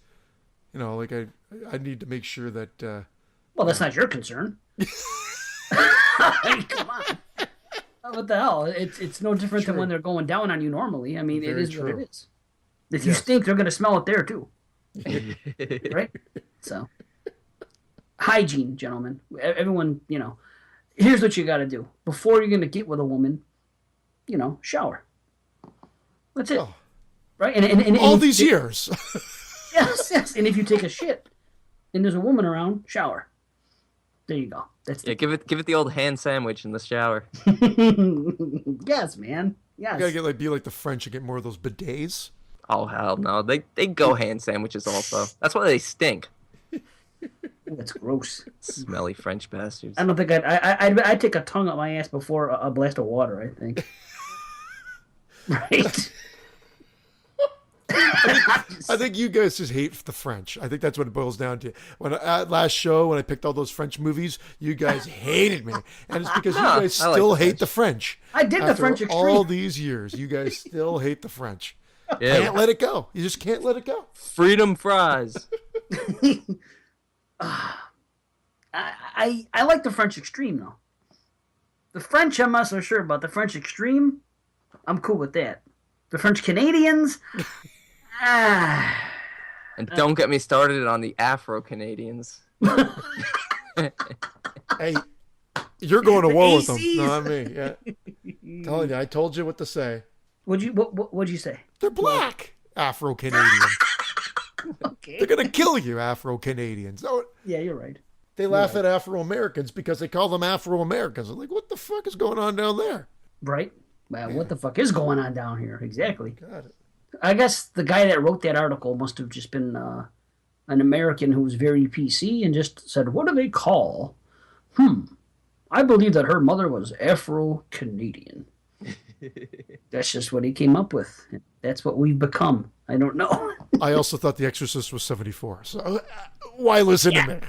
like I need to make sure that. Well, that's not your concern. I mean, come on. What the hell? It's no different than when they're going down on you normally. I mean, it is what it is. If you stink, they're going to smell it there too. Right? So, hygiene, gentlemen. Everyone, here's what you got to do. Before you're going to get with a woman, shower. That's it. Oh. Right? And all these years. Yes. And if you take a shit and there's a woman around, shower. There you go. Give it the old hand sandwich in the shower. Yes, man. Yes. You gotta be like the French and get more of those bidets. Oh hell no! They go hand sandwiches also. That's why they stink. That's gross. Smelly French bastards. I don't think I'd take a tongue up my ass before a blast of water. I think. Right. I think you guys just hate the French. I think that's what it boils down to. Last show, when I picked all those French movies, you guys hated me, and it's because you guys still hate the French. I did the French extreme. All these years, you guys still hate the French. Yeah. Can't let it go. You just can't let it go. Freedom fries. I like the French extreme though. The French, I'm not so sure about. The French extreme, I'm cool with that. The French Canadians. And don't get me started on the Afro-Canadians. Hey, you're going to war with them, ACs. not me. Yeah, telling you, I told you what to say. What'd you say? They're black, Afro-Canadian. Okay. They're gonna kill you, Afro-Canadians. No, Yeah, you're right. they laugh at Afro-Americans because they call them Afro-Americans. I'm like, what the fuck is going on down there? Right. Well, what the fuck is going on down here? Exactly. Got it. I guess the guy that wrote that article must have just been an American who was very PC and just said, "What do they call?" I believe that her mother was Afro-Canadian. That's just what he came up with. That's what we've become. I don't know. I also thought The Exorcist was 74. So why listen to me?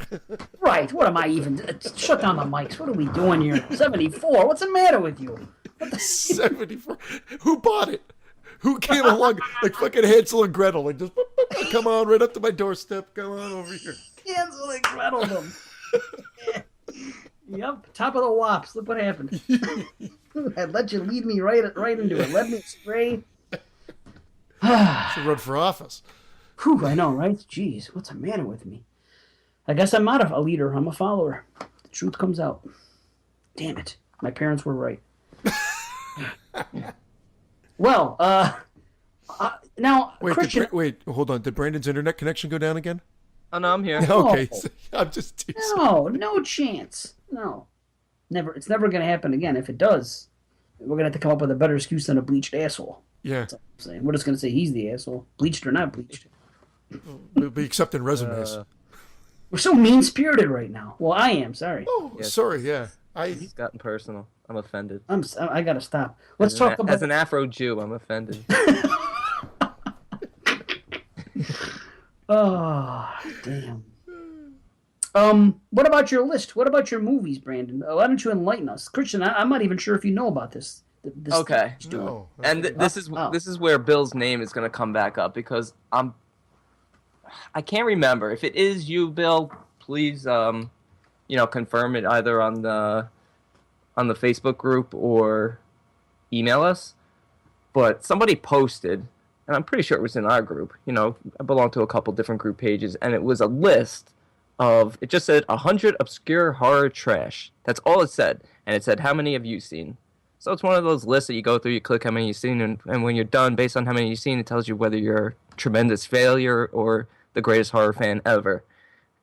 Right. What am I even? Shut down the mics. What are we doing here? 74. What's the matter with you? 74. Who bought it? Who came along like fucking Hansel and Gretel? Like just come on right up to my doorstep. Come on over here. Hansel and Gretel them. Yep. Top of the wops. Look what happened. I let you lead me right into it. Let me stray. Should run for office. Whew, I know, right? Jeez, what's the matter with me? I guess I'm not a leader. I'm a follower. The truth comes out. Damn it. My parents were right. Well, now, Wait, Christian... Hold on. Did Brandon's internet connection go down again? Oh no, I'm here. Okay, No. I'm just teasing. No chance. No. Never. It's never going to happen again. If it does, we're going to have to come up with a better excuse than a bleached asshole. Yeah, That's all I'm saying. We're just going to say he's the asshole. Bleached or not bleached. we'll be accepting resumes. We're so mean-spirited right now. Well, I am. Sorry. Oh, Yes. sorry. Yeah, It's gotten personal. I'm offended. I got to stop. Let's As talk about... as an Afro Jew, I'm offended. Oh, damn. What about your list? What about your movies, Brandon? Why don't you enlighten us? Christian, I'm not even sure if you know about this. Okay. no. And this is where Bill's name is going to come back up because I can't remember if it is you, Bill. Please, confirm it either on the Facebook group or email us. But somebody posted, and I'm pretty sure it was in our group. I belong to a couple different group pages, and it was a list of. It just said 100 obscure horror trash. That's all it said, and it said how many have you seen? So it's one of those lists that you go through, you click how many you've seen, and when you're done, based on how many you've seen, it tells you whether you're a tremendous failure or the greatest horror fan ever.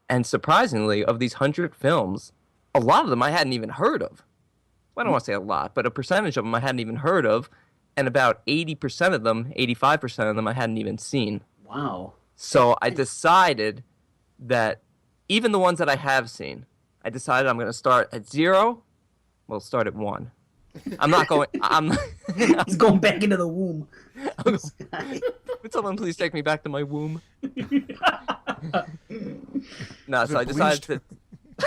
And surprisingly, of these 100 films, a lot of them I hadn't even heard of. Well, I don't want to say a lot, but a percentage of them I hadn't even heard of, and about 80% of them, 85% of them I hadn't even seen. Wow. So I decided that even the ones that I have seen, I decided I'm going to start at 0. Well, start at 1. I'm not going. He's going back into the womb. Would someone please take me back to my womb? No, so I decided to.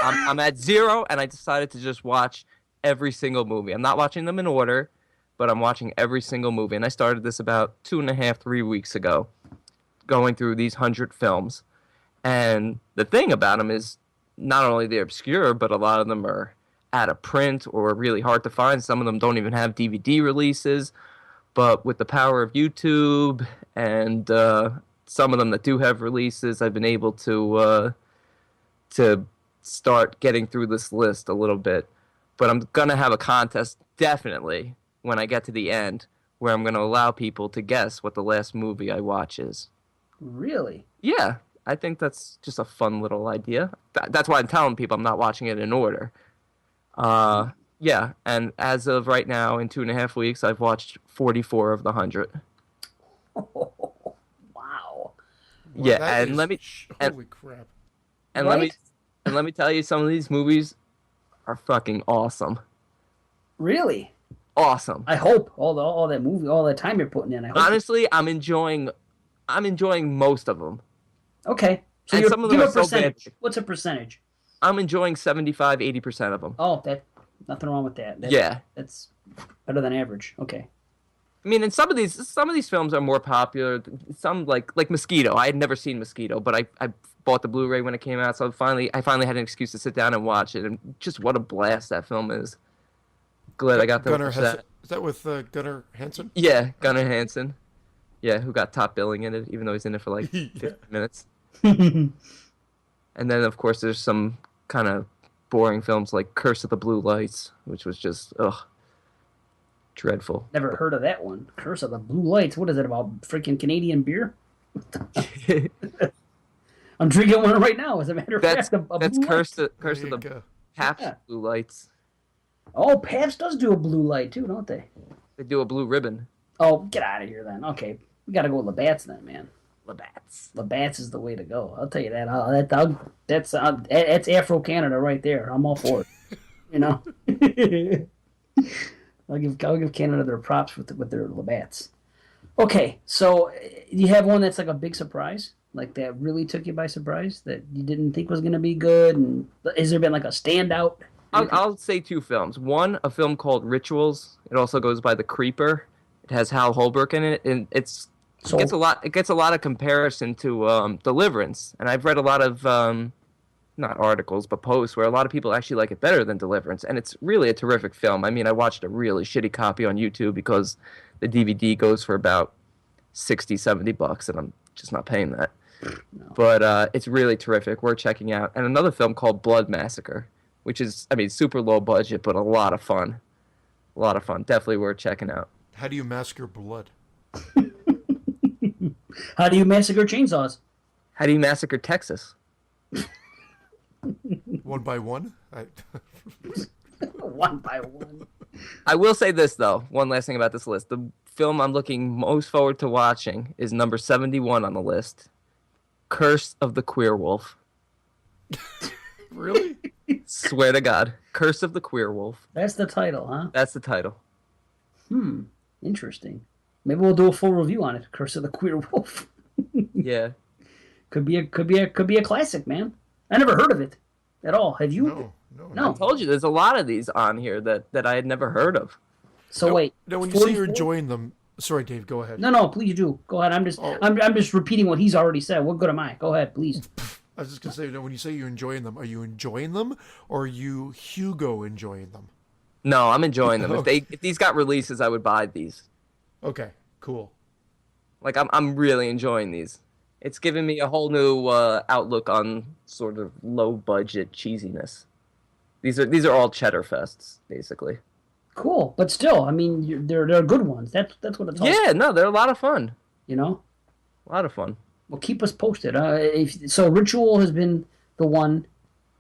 I'm at 0, and I decided to just watch every single movie. I'm not watching them in order, but I'm watching every single movie. And I started this about 2.5, 3 weeks ago, going through these 100 films. And the thing about them is, not only they're obscure, but a lot of them are out of print or really hard to find. Some of them don't even have DVD releases. But with the power of YouTube and some of them that do have releases, I've been able to start getting through this list a little bit. But I'm going to have a contest, definitely, when I get to the end, where I'm going to allow people to guess what the last movie I watch is. Really? Yeah, I think that's just a fun little idea. That's why I'm telling people I'm not watching it in order. Yeah, and as of right now, in 2.5 weeks, I've watched 44 of the 100. Wow. Yeah, and let me holy crap. and Right? let me tell you, some of these movies are fucking awesome. Really? Awesome. I hope all that movie, all that time you're putting in. I hope. Honestly, I'm enjoying most of them. Okay. So And some of them give are a so percentage. bad. What's a percentage? I'm enjoying 75, 80% of them. Oh, nothing wrong with that. Yeah. That's better than average. Okay. I mean, and some of these films are more popular. Some like Mosquito. I had never seen Mosquito, but I bought the Blu-ray when it came out, so I finally had an excuse to sit down and watch it. And just what a blast that film is. Glad I got to watch that. Is that with Gunnar Hansen? Yeah, Gunnar Hansen. Yeah, who got top billing in it, even though he's in it for like 15 minutes. And then, of course, there's some kind of boring films like Curse of the Blue Lights, which was just, dreadful. Never heard of that one. Curse of the Blue Lights. What is it about? Freaking Canadian beer? I'm drinking one right now, as a matter of That's fact. that's Blue Curse Light. of the go. Pabst Yeah. Blue Lights. Oh, Pabst does do a blue light, too, don't they? They do a blue ribbon. Oh, get out of here, then. Okay. We got to go with Labatt's, then, man. Labatt's. Labatt's is the way to go. I'll tell you that. That's Afro Canada right there. I'm all for it. You know, I'll give Canada their props with their Labatt's. Okay, so you have one that's like a big surprise, like that really took you by surprise that you didn't think was going to be good, and has there been like a standout? I'll say 2 films. One, a film called Rituals. It also goes by The Creeper. It has Hal Holbrook in it, and it gets a lot of comparison to Deliverance. And I've read a lot of not articles but posts where a lot of people actually like it better than Deliverance, and it's really a terrific film. I mean, I watched a really shitty copy on YouTube because the DVD goes for about $60-$70, and I'm just not paying that. No. But it's really terrific. Worth checking out. And another film called Blood Massacre, which is, I mean, super low budget, but a lot of fun. A lot of fun. Definitely worth checking out. How do you massacre blood? How do you massacre chainsaws? How do you massacre Texas? One by one? One by one. I will say this, though. One last thing about this list. The film I'm looking most forward to watching is number 71 on the list. Curse of the Queer Wolf. Really? Swear to God. Curse of the Queer Wolf. That's the title, huh? That's the title. Interesting. Maybe we'll do a full review on it. Curse of the Queer Wolf. Yeah. Could be a classic, man. I never heard of it at all. Have you? No. I told you, there's a lot of these on here that I had never heard of. So wait. No, when you say you're enjoying them, sorry, Dave, go ahead. No, please do. Go ahead. I'm just repeating what he's already said. What good am I? Go ahead, please. I was just gonna say, no, when you say you're enjoying them, are you enjoying them, or are you Hugo enjoying them? No, I'm enjoying them. Okay. If these got releases, I would buy these. Okay, cool. Like I'm really enjoying these. It's given me a whole new outlook on sort of low budget cheesiness. These are all cheddar fests, basically. Cool, but still, I mean, they're good ones. That's what it's all. Yeah, no, they're a lot of fun. You know. A lot of fun. Well, keep us posted. So Ritual has been the one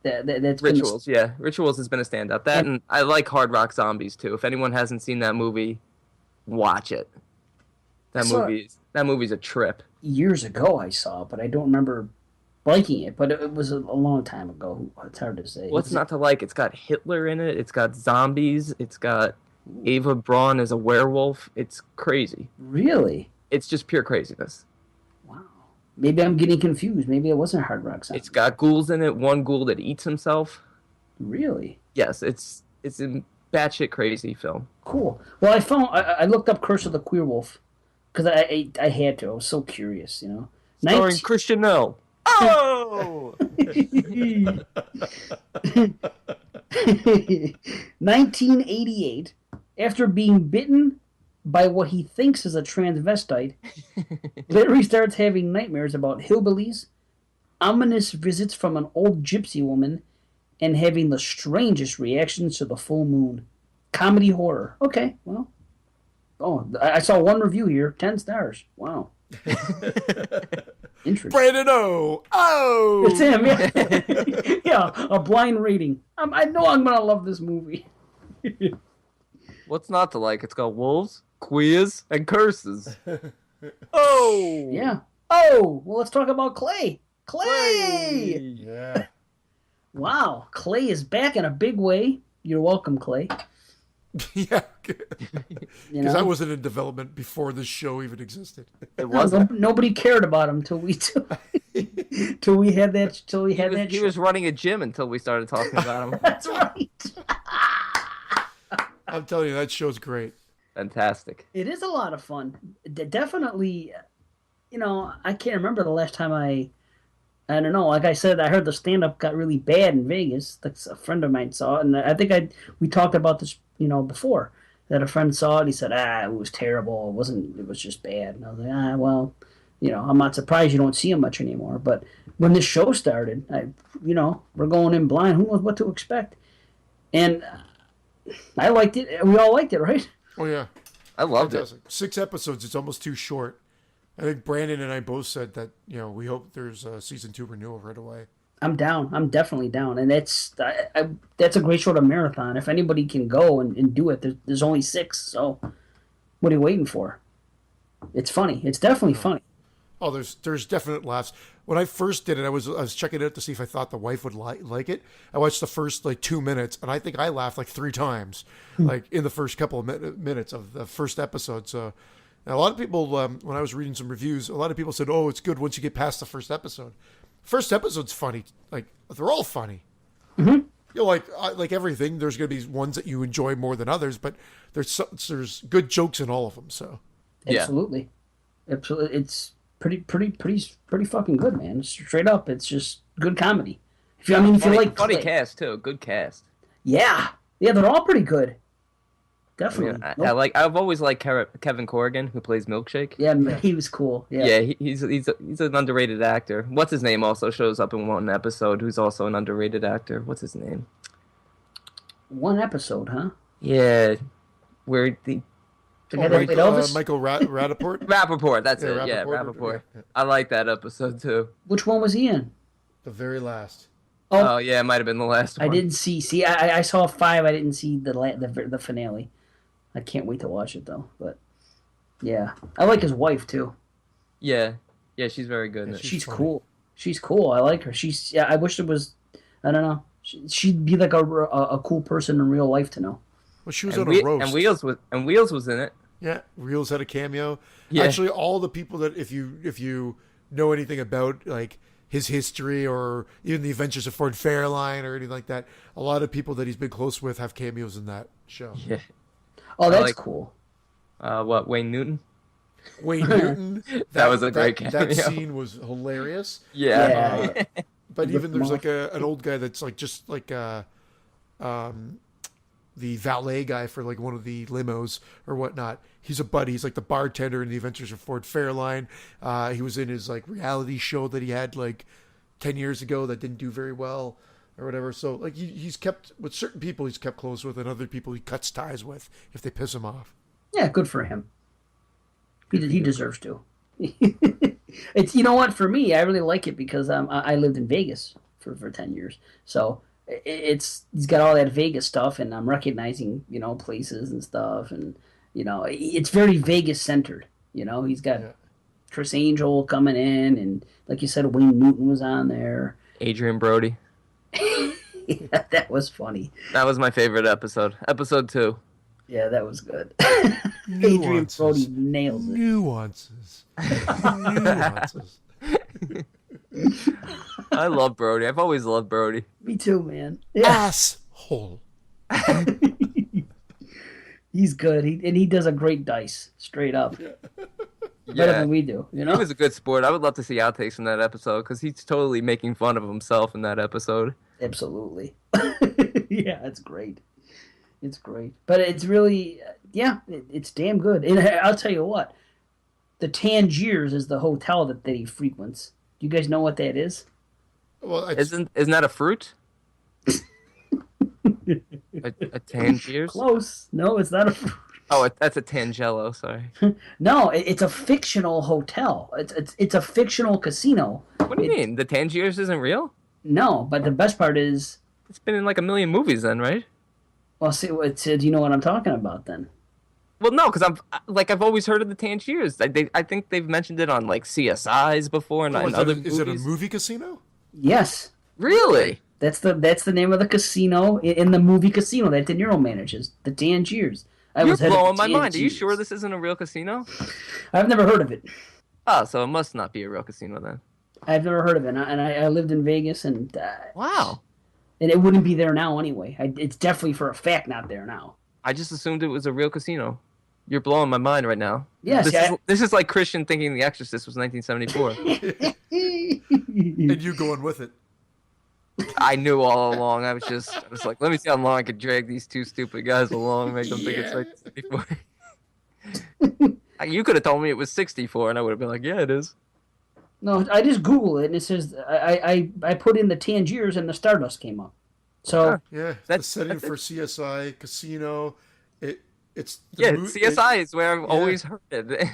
that's been Rituals, yeah. Rituals has been a standout. That and I like Hard Rock Zombies too. If anyone hasn't seen that movie, watch it. That movie's a trip. Years ago I saw it, but I don't remember liking it. But it was a long time ago. It's hard to say. What's not to like? It's got Hitler in it. It's got zombies. It's got Ava Braun as a werewolf. It's crazy. Really? It's just pure craziness. Wow. Maybe I'm getting confused. Maybe it wasn't Hard Rock Zombies. It's got ghouls in it. One ghoul that eats himself. Really? Yes, it's a batshit crazy film. Cool. Well, I looked up Curse of the Queer Wolf because I had to. I was so curious, you know. Starring Christian Bale. Oh! 1988, after being bitten by what he thinks is a transvestite, Larry starts having nightmares about hillbillies, ominous visits from an old gypsy woman, and having the strangest reactions to the full moon. Comedy horror. Okay, well. Oh, I saw one review here, 10 stars. Wow. Interesting. Brandon O. Oh, It's him, yeah. Yeah, a blind rating. I know I'm gonna love this movie. What's not to like? It's got wolves, queers, and curses. Oh! Yeah. Oh, well, let's talk about Clay. Clay! yeah. Wow, Clay is back in a big way. You're welcome, Clay. Yeah, You because know? I wasn't in development before this show even existed. It wasn't. Nobody cared about him till we had that. He was running a gym until we started talking about him. That's right. I'm telling you, that show's great. Fantastic. It is a lot of fun. Definitely, you know, I can't remember the last time I don't know. Like I said, I heard the stand-up got really bad in Vegas. That's a friend of mine saw it, and I think we talked about this, you know, before that a friend saw it. He said, it was terrible. It was just bad. And I was like, well, you know, I'm not surprised you don't see him much anymore. But when this show started, we're going in blind. Who knows what to expect? And I liked it. We all liked it, right? Oh yeah, I loved it. fantastic. 6 episodes. It's almost too short. I think Brandon and I both said that, you know, we hope there's a season 2 renewal right away. I'm down. I'm definitely down, and that's a great sort of marathon. If anybody can go and do it, there's only 6, so what are you waiting for? It's funny. It's definitely funny. Oh, there's definite laughs. When I first did it, I was checking it out to see if I thought the wife would like it. I watched the first 2 minutes, and I think I laughed 3 times, in the first couple of minutes of the first episode. So, and a lot of people, when I was reading some reviews, a lot of people said, "Oh, it's good once you get past the first episode." First episode's funny. They're all funny. Mm-hmm. You know, like everything, there's going to be ones that you enjoy more than others, but there's good jokes in all of them. So, Yeah. Absolutely. It's pretty fucking good, man. Straight up, it's just good comedy. If you like funny Clay. cast too, good cast. Yeah, they're all pretty good. Definitely. I've always liked Kevin Corrigan, who plays Milkshake. Yeah, he was cool. Yeah. Yeah, he's an underrated actor. What's his name also shows up in one episode, who's also an underrated actor. What's his name? One episode, huh? Yeah, where the The guy that played Elvis? Michael Rappaport. Rappaport. That's Yeah, it. Yeah, Rappaport. Rappaport. Yeah. I like that episode too. Which one was he in? The very last. Oh yeah, it might have been the last one. I didn't see. See, I saw 5. I didn't see the finale. I can't wait to watch it though. But yeah, I like his wife too. Yeah, she's very good. In it. She's funny. cool. She's cool. I like her. I wish it was. I don't know. She'd be like a cool person in real life to know. Well, she was And, on a roast. and Wheels was in it. Yeah, Reels had a cameo. Yeah. Actually, all the people that if you know anything about his history or even the adventures of Ford Fairline or anything like that, a lot of people that he's been close with have cameos in that show. Yeah. Oh, that's like- cool. What, Wayne Newton? Wayne Newton. That was a great That cameo. scene was hilarious. Yeah. Yeah. But even there's Ripped an old guy that's the valet guy for one of the limos or whatnot. He's a buddy. He's the bartender in the Adventures of Ford Fairline. He was in his reality show that he had 10 years ago that didn't do very well. or whatever. So like he's kept with certain people he's kept close with, and other people he cuts ties with if they piss him off. Yeah, good for him. He deserves to. It's, you know what, for me, I really like it because I lived in Vegas for 10 years, so he's got all that Vegas stuff, and I'm recognizing, you know, places and stuff, and you know, it's very Vegas centered. You know, he's got Chris Angel coming in, and like you said, Wayne Newton was on there. Adrian Brody. Yeah, that was funny. That was my favorite episode. Episode 2. Yeah, that was good. Nuances. Adrian Brody nails it. Nuances. Nuances. I love Brody. I've always loved Brody. Me too, man. Yeah, Asshole. he's good. He does a great dice, straight up. Better Yeah. than we do, you He know? was a good sport. I would love to see outtakes from that episode because he's totally making fun of himself in that episode. Absolutely. Yeah, it's great. It's great. But it's really, it's damn good. And I'll tell you what, the Tangiers is the hotel that he frequents. Do you guys know what that is? Well, Isn't that a fruit? a Tangiers? Close. No, it's not a. Oh, that's a Tangelo. Sorry. No, it's a fictional hotel. It's a fictional casino. What do you mean? The Tangiers isn't real? No, but the best part is, It's been in like a million movies then, right? well, see, do you know what I'm talking about then? Well, no, because I've always heard of the Tangiers. I think they've mentioned it on like CSIs before and oh, in other movies. is it a movie casino? Yes. Really? That's the name of the casino in the movie Casino that De Niro manages, the Tangiers. You're blowing my mind. Are you sure this isn't a real casino? I've never heard of it. Oh, so it must not be a real casino then. I've never heard of it, and I lived in Vegas, and Wow. and it wouldn't be there now anyway. It's definitely for a fact not there now. I just assumed it was a real casino. You're blowing my mind right now. Yes, This is like Christian thinking The Exorcist was 1974. And you going with it? I knew all along. I was like, let me see how long I could drag these two stupid guys along, make them think it's like 64. You could have told me it was 64, and I would have been like, yeah, it is. No, I just Google it, and it says I put in the Tangiers, and the Stardust came up. So Yeah, the setting for CSI Casino. It's the Yeah, CSI is where I've always heard it.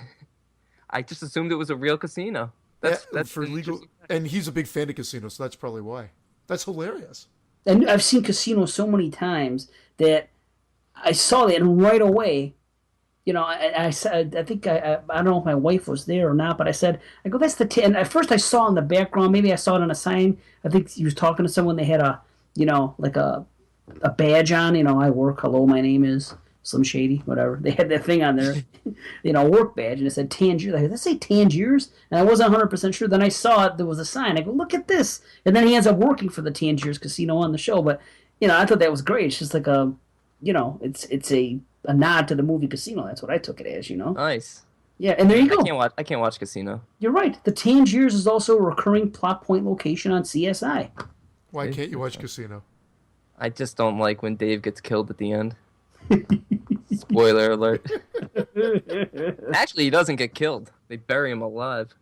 I just assumed it was a real casino. That's for legal, and he's a big fan of casinos, so that's probably why. That's hilarious. and I've seen Casino so many times that I saw that, and right away, you know, I said, I think I don't know if my wife was there or not, but I go, that's the and at first I saw in the background, maybe I saw it on a sign. I think he was talking to someone. They had a, you know, like a badge on. You know, I work. Hello, my name is Slim Shady. Whatever. They had that thing on there, you know, work badge, and it said Tangiers. I go, let's say Tangiers, and I wasn't 100% sure. Then I saw it. There was a sign. I go, look at this, and then he ends up working for the Tangiers Casino on the show. But you know, I thought that was great. It's just like a, you know, it's a nod to the movie Casino. That's what I took it as, you know. Nice. Yeah, and there you go. I can't watch Casino. You're right. The Tangiers is also a recurring plot point location on CSI. Why can't you watch Casino? I just don't like when Dave gets killed at the end. Spoiler alert. Actually, he doesn't get killed. They bury him alive.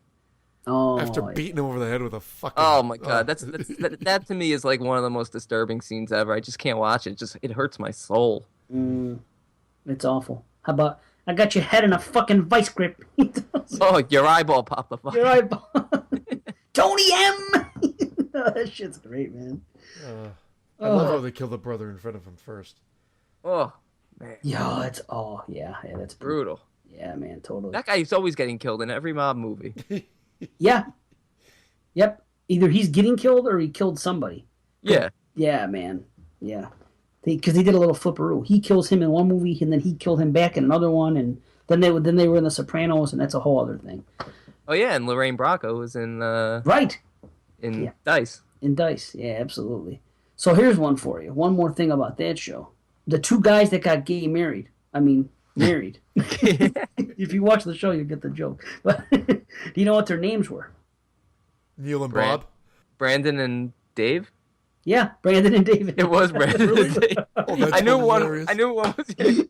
Oh, After beating him over the head with a fucking... Oh my god, that to me is like one of the most disturbing scenes ever. I just can't watch it. It hurts my soul. it's awful. How about I got your head in a fucking vice grip? Oh, your eyeball popped up. Your eyeball. Tony M. That shit's great, man. I love how they kill the brother in front of him first. Oh man. Yeah, that's that's Brutal. Yeah, man, totally. That guy is always getting killed in every mob movie. Yeah. Yep. Either he's getting killed or he killed somebody. Yeah. Yeah, man. Yeah. Because he did a little flipperoo. He kills him in one movie, and then he killed him back in another one, and then they were in The Sopranos, and that's a whole other thing. Oh yeah, and Lorraine Bracco was in Right. in Dice. In Dice. Yeah, absolutely. So here's one for you. One more thing about that show. The two guys that got married. If you watch the show, you'll get the joke. But do you know what their names were? Neil and Bob? Brandon and Dave? Yeah, Brandon and David. It was Brandon and Dave. Oh, that's I knew hilarious. one was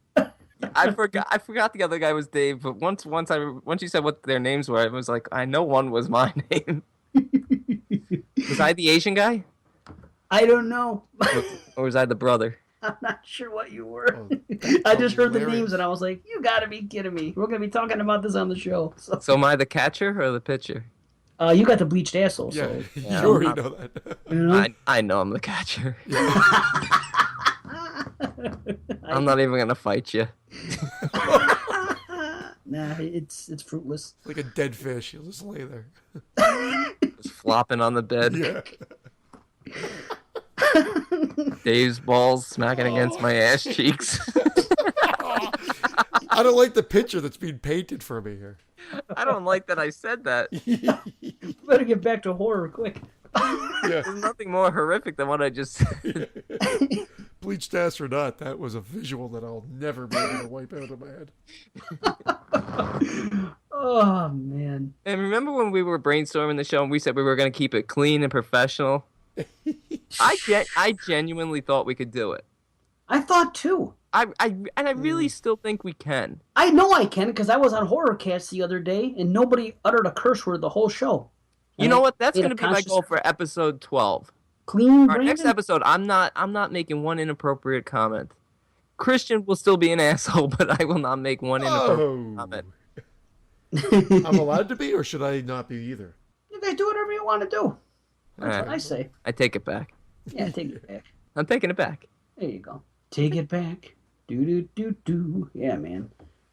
I forgot the other guy was Dave, but once you said what their names were, I was like, I know one was my name. Was I the Asian guy? I don't know. Or was I the brother? I'm not sure what you were. Oh, I just heard the hilarious. names and I was like, you gotta be kidding me. We're gonna be talking about this on the show. So am I the catcher or the pitcher? You got the bleached asshole, Yeah, so you Yeah, already I'm know that. you know. I know I'm the catcher. I'm not even gonna fight you. Nah, it's fruitless. Like a dead fish. You'll just lay there. Just flopping on the bed. Yeah. Dave's balls smacking against my ass cheeks. I don't like the picture that's being painted for me here. I don't like that I said that. Better get back to horror quick. Yeah. There's nothing more horrific than what I just said. Bleached ass or not, that was a visual that I'll never be able to wipe out of my head. Oh man. And remember when we were brainstorming the show and we said we were going to keep it clean and professional? I genuinely thought we could do it. I thought too. I really still think we can. I know I can because I was on Horrorcast the other day and nobody uttered a curse word the whole show. You know what? That's Made a going to be my conscious- goal for episode 12. Clean, Our next Brandon? episode, I'm not making one inappropriate comment. Christian will still be an asshole, but I will not make one inappropriate comment. I'm allowed to be, or should I not be either? You guys do whatever you want to do. That's Alright. what I say. I take it back. Yeah, take it back. I'm taking it back. There you go. Take it back. Do do do do. Yeah, man.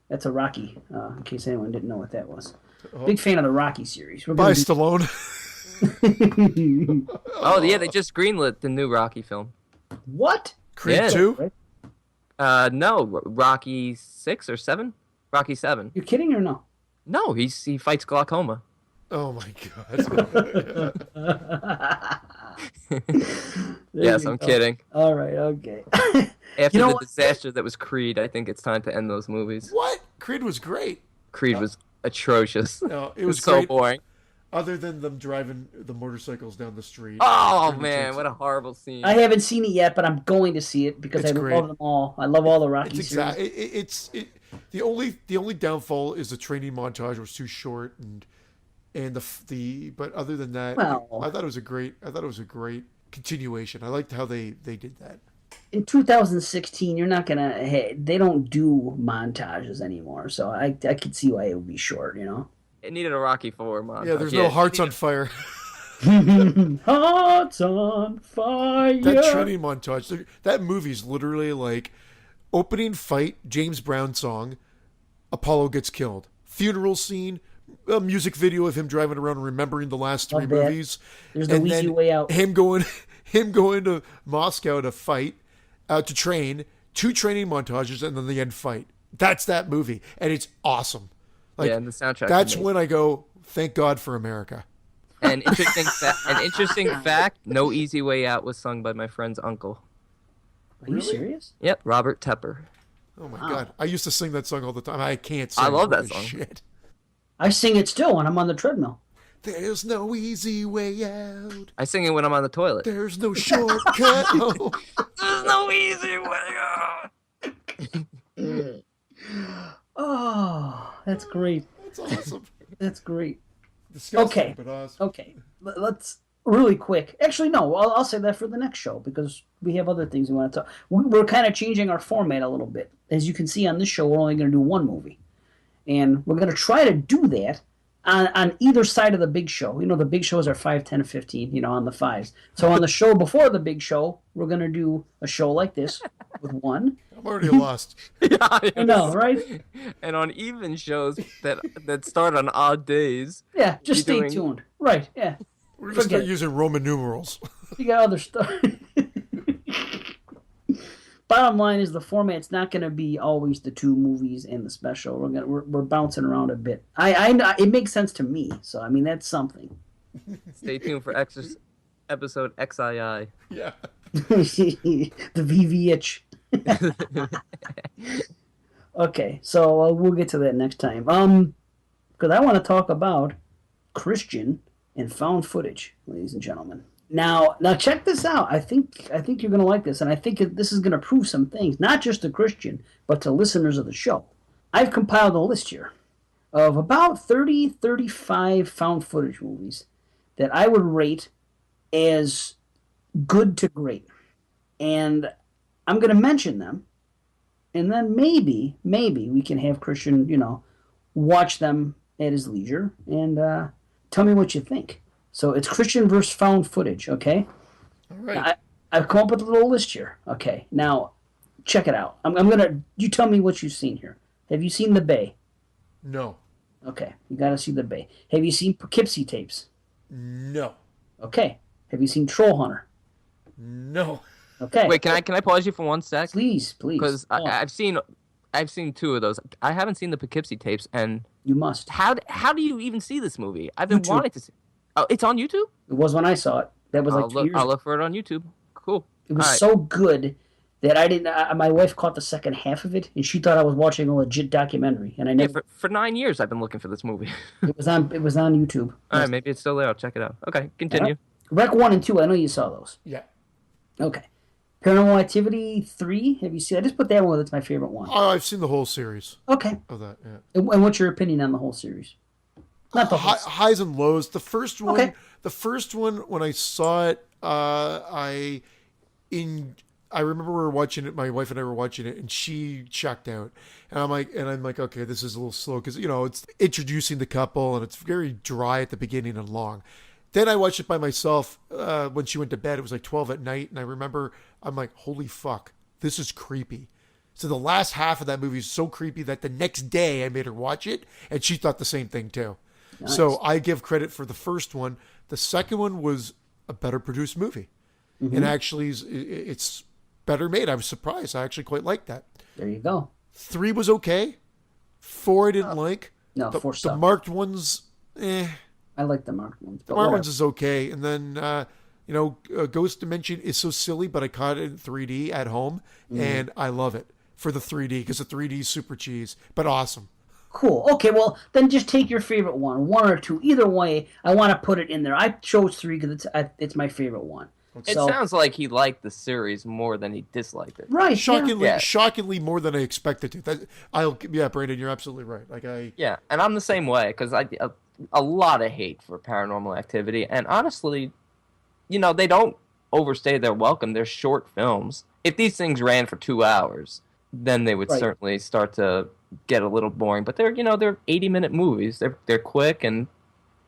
That's a Rocky. In case anyone didn't know what that was. Big fan of the Rocky series. We're Bye, gonna Stallone. Oh, yeah, they just greenlit the new Rocky film. What? Creed Yeah. 2? No, Rocky 6 or 7? Rocky 7. You kidding or no? No, he fights glaucoma. Oh my god. Yes, you I'm go. kidding. All right, okay. After You know the what? disaster that was Creed, I think it's time to end those movies. What? Creed was great. Creed was atrocious. No, it It was was so great. boring. Other than them driving the motorcycles down the street. Oh Pretty man, intense. what a horrible scene. I haven't seen it yet, but I'm going to see it because It's I great. love them all. I love all the Rocky It's series. exact. The only downfall is the training montage was too short and the but other than that, Well- I thought it was a great continuation. I liked how they did that. In 2016, you're not gonna. Hey, they don't do montages anymore, so I could see why it would be short. You know. It needed a Rocky 4 montage. Yeah, there's no hearts on fire. Hearts on fire. That training montage, that movie's literally like opening fight, James Brown song, Apollo gets killed, funeral scene, a music video of him driving around remembering the last three Love that. movies. There's no and easy then way out. Him going to Moscow to fight, to train, 2 training montages, and then the end fight. That's that movie, and it's awesome. Like, Yeah, and the soundtrack. that's when I go, thank God for America. An interesting fact: No Easy Way Out was sung by my friend's uncle. Are you serious? Yep, Robert Tepper. Oh my God, I used to sing that song all the time. I can't sing. I love that Holy song. Shit. I sing it still when I'm on the treadmill. There's no easy way out. I sing it when I'm on the toilet. There's no shortcut home. There's no easy way out. Oh, that's great. That's awesome. That's great. Disgusting, Okay. but awesome. Okay, let's really quick. Actually, no, I'll say that for the next show because we have other things we want to talk. We're kind of changing our format a little bit. As you can see on this show, we're only going to do one movie, and we're going to try to do that on either side of the big show. You know, the big shows are 5, 10, 15, you know, on the 5s. So on the show before the big show, we're going to do a show like this with one. I'm already lost. I know, right? And on even shows that start on odd days. Yeah, just stay doing- tuned. Right, yeah. We're gonna Forget start it. using Roman numerals. You got other stuff. Bottom line is the format's not going to be always the 2 movies and the special. We're bouncing around a bit. I know it makes sense to me. So I mean that's something. Stay tuned for episode XII. Yeah. The VVH. Okay, so we'll get to that next time. Because I want to talk about Christian and found footage, ladies and gentlemen. Now check this out. I think you're going to like this, and I think this is going to prove some things, not just to Christian, but to listeners of the show. I've compiled a list here of about 35 found footage movies that I would rate as good to great. And I'm going to mention them, and then maybe we can have Christian, watch them at his leisure and tell me what you think. So it's Christian versus found footage, okay? All right. I've come up with a little list here. Okay, now check it out. I'm gonna. You tell me what you've seen here. Have you seen The Bay? No. Okay, you gotta see The Bay. Have you seen Poughkeepsie tapes? No. Okay. Have you seen Troll Hunter? No. Okay. Wait, can I pause you for one sec? Please. Because Oh, I've seen two of those. I haven't seen the Poughkeepsie tapes, and you must. how do you even see this movie? I've been YouTube. wanting to see. Oh, it's on YouTube. It was when I saw it. That was like I'll 2 look. years I'll ago. look for it on YouTube. Cool. It was All right. so good that I didn't. My wife caught the second half of it, and she thought I was watching a legit documentary, and I Yeah, never. for 9 years I've been looking for this movie. It was on YouTube. All right, maybe it's still there. I'll check it out. Okay, continue. Rec 1 and 2. I know you saw those. Yeah. Okay. Paranormal Activity 3. Have you seen? I just put that one. That's my favorite one. Oh, I've seen the whole series Okay. of that. Yeah. And what's your opinion on the whole series? Not the whole. Highs and lows. The first one. Okay. The first one when I saw it, I remember we were watching it. My wife and I were watching it, and she checked out. And I'm like, okay, this is a little slow because it's introducing the couple, and it's very dry at the beginning and long. Then I watched it by myself when she went to bed. It was like 12 at night, and I remember I'm like, holy fuck, this is creepy. So the last half of that movie is so creepy that the next day I made her watch it, and she thought the same thing too. Nice. So I give credit for the first one. The second one was a better produced movie. And actually, it's better made. I was surprised. I actually quite liked that. There you go. 3 was okay. 4 I didn't like. No, The 4 the stuff. marked ones, I like the marked ones. The But marked whatever. ones is okay. And then, Ghost Dimension is so silly, but I caught it in 3D at home, and I love it for the 3D because the 3D is super cheese, but awesome. Cool. Okay, well, then just take your favorite one or two. Either way, I want to put it in there. I chose 3 because it's my favorite one. It sounds like he liked the series more than he disliked it. Right. Shockingly more than I expected to. Brandon, you're absolutely right. Yeah, and I'm the same way because a lot of hate for Paranormal Activity, and honestly, they don't overstay their welcome. They're short films. If these things ran for 2 hours, then they would certainly start to get a little boring. But they're 80-minute movies. They're quick and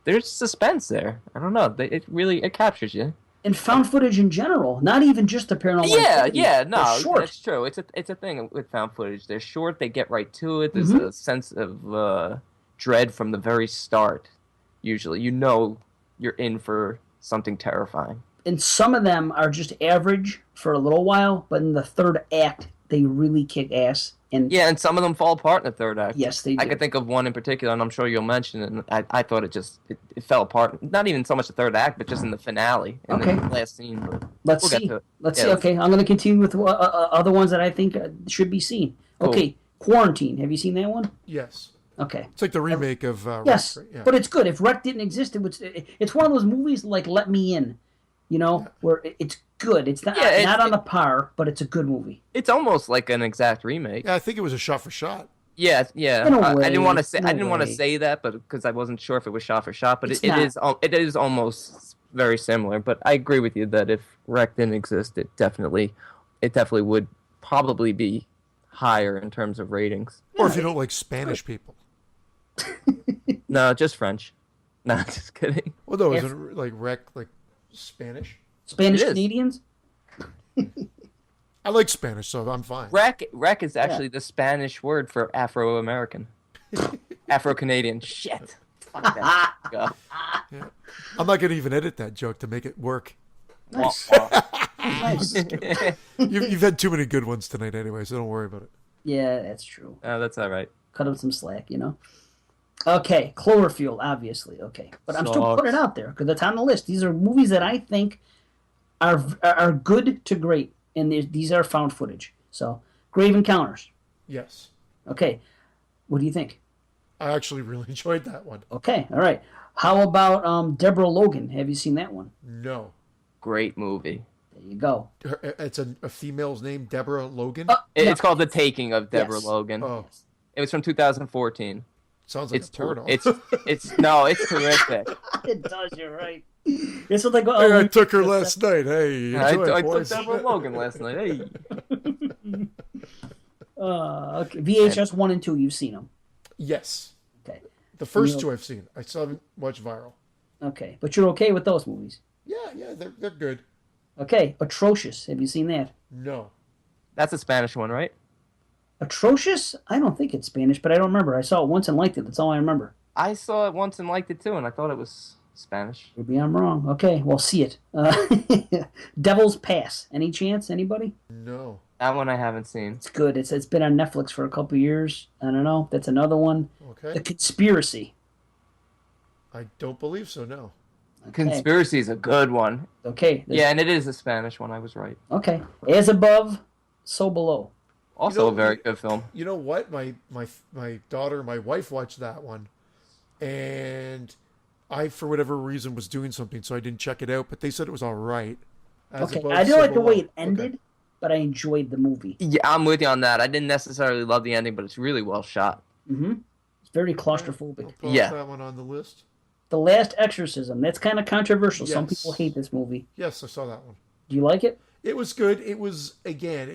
there's suspense there. I don't know. It captures you. And found footage in general, not even just the Paranormal Activity. No, They're short. that's true. It's a thing with found footage. They're short. They get right to it. There's a sense of dread from the very start. Usually, you're in for something terrifying. And some of them are just average for a little while, but in the third act, they really kick ass. And some of them fall apart in the third act. Yes, they do. I could think of one in particular, and I'm sure you'll mention it. And I thought it fell apart. Not even so much the third act, but just in the finale, in the last scene. But Let's see. Let's see. Okay, I'm going to continue with other ones that I think should be seen. Cool. Okay, Quarantine. Have you seen that one? Yes. Okay. It's like the remake of yes, Rec, yeah. But it's good. If Rec didn't exist, it's one of those movies like Let Me In, where it's good. It's not on the par, but it's a good movie. It's almost like an exact remake. Yeah, I think it was a shot for shot. Yeah. In a way, I didn't want to say in a I didn't want to way. say that, but because I wasn't sure if it was shot for shot. But It's it is almost very similar. But I agree with you that if Rec didn't exist, it definitely would probably be higher in terms of ratings. Or if you don't like Spanish people. No, just French. No, just kidding. Well, no, isn't like Rec like Spanish? Spanish It is. Canadians? I like Spanish, so I'm fine. Rec is actually the Spanish word for Afro-American. Afro-Canadian. Shit. Fuck that. Go. Yeah. I'm not going to even edit that joke to make it work. Nice. Nice. You've had too many good ones tonight anyway, so don't worry about it. Yeah, that's true. Oh, that's all right. Cut him some slack, Okay, Cloverfield, obviously. Okay, but I'm still putting it out there because it's on the list. These are movies that I think are good to great, and these are found footage. So, Grave Encounters. Yes. Okay, what do you think? I actually really enjoyed that one. Okay, all right. How about Deborah Logan? Have you seen that one? No. Great movie. There you go. It's a female's name, Deborah Logan? It's called The Taking of Deborah Yes. Logan. Oh, It was from 2014. sounds like It's a porno. It's terrific. It does. You're right. It's what they go. Hey, I we- took her last night. Hey, enjoy it, I took boys. that from Logan last night. Hey. Okay. VHS 1 and 2, you've seen them. Yes. Okay. The first You- two I've seen. I still haven't watched Viral. Okay. But you're okay with those movies. Yeah, they're good. Okay. Atrocious. Have you seen that? No. That's a Spanish one, right? Atrocious? I don't think it's Spanish, but I don't remember. I saw it once and liked it. That's all I remember. I saw it once and liked it too, and I thought it was Spanish. Maybe I'm wrong. Okay. Well, see it. Devil's Pass. Any chance? Anybody? No. That one I haven't seen. It's good. It's been on Netflix for a couple years. I don't know. That's another one. The Okay. Conspiracy. I don't believe so, no. Okay. Conspiracy is a good one. Okay. Yeah, and it is a Spanish one. I was right. Okay. As above, so below. Also You know, a very good film. You know what? My daughter, my wife watched that one. And I, for whatever reason, was doing something, so I didn't check it out. But they said it was all right. As Okay. above, I didn't so like the way below. it ended, but I enjoyed the movie. Yeah, I'm with you on that. I didn't necessarily love the ending, but it's really well shot. Mm-hmm. It's very Okay. claustrophobic. I'll post Yeah. that one on the list. The Last Exorcism. That's kind of controversial. Some Yes. people hate this movie. Yes, I saw that one. Do you like it? It was good. It was, again,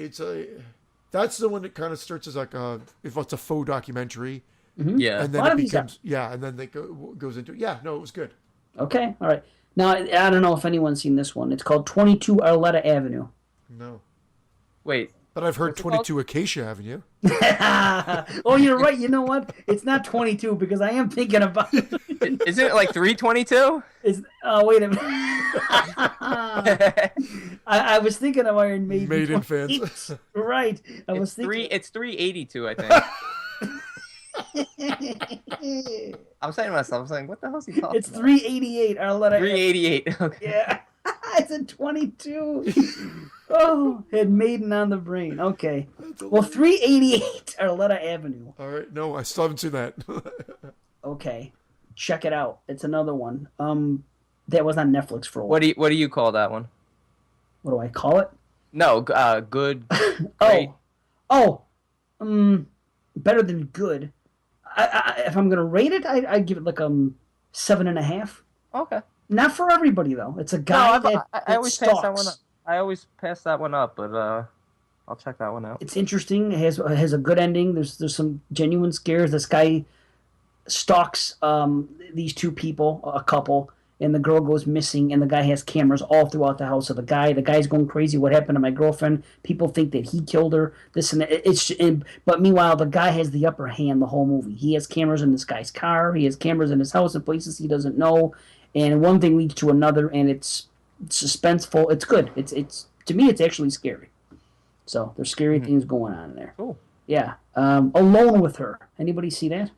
that's the one that kind of starts as like if it's a faux documentary, Yeah. and A lot then it of these becomes, and then they goes into, no, it was good. Okay. All right. Now, I don't know if anyone's seen this one. It's called 22 Arletta Avenue. No. Wait. But I've heard What's it called? 22 Acacia Avenue. Oh, you're right. You know what? It's not 22 because I am thinking about it. Isn't it like 322? Oh, wait a minute. I was thinking of Iron Maiden. Maiden 28. fans. Right. I was It's thinking. it's 382, I think. I'm saying to myself, I'm saying, what the hell is he talking It's about? 388 Arletta. 388. Okay. Yeah. It's a 22. Oh, had Maiden on the brain. Okay. Well, 388 Arletta Avenue. All right. No, I still haven't seen that. Okay. Check it out. It's another one. That was on Netflix for a while. What do you call that one? What do I call it? No, good. Great. Better than good. If I'm gonna rate it, I'd give it like 7.5. Okay. Not for everybody though. It's a guy No, that I always pass that one stalks. up. I always pass that one up, but I'll check that one out. It's interesting. It has a good ending. There's some genuine scares. This guy stalks these two people, a couple, and the girl goes missing, and the guy has cameras all throughout the house of the guy's going crazy. What happened to my girlfriend? People think that he killed her. This and that. But meanwhile, the guy has the upper hand the whole movie. He has cameras in this guy's car. He has cameras in his house in places he doesn't know, and one thing leads to another, and it's suspenseful. It's good. It's to me, it's actually scary. So there's scary things going on in there. Cool. Yeah. Alone with Her. Anybody see that?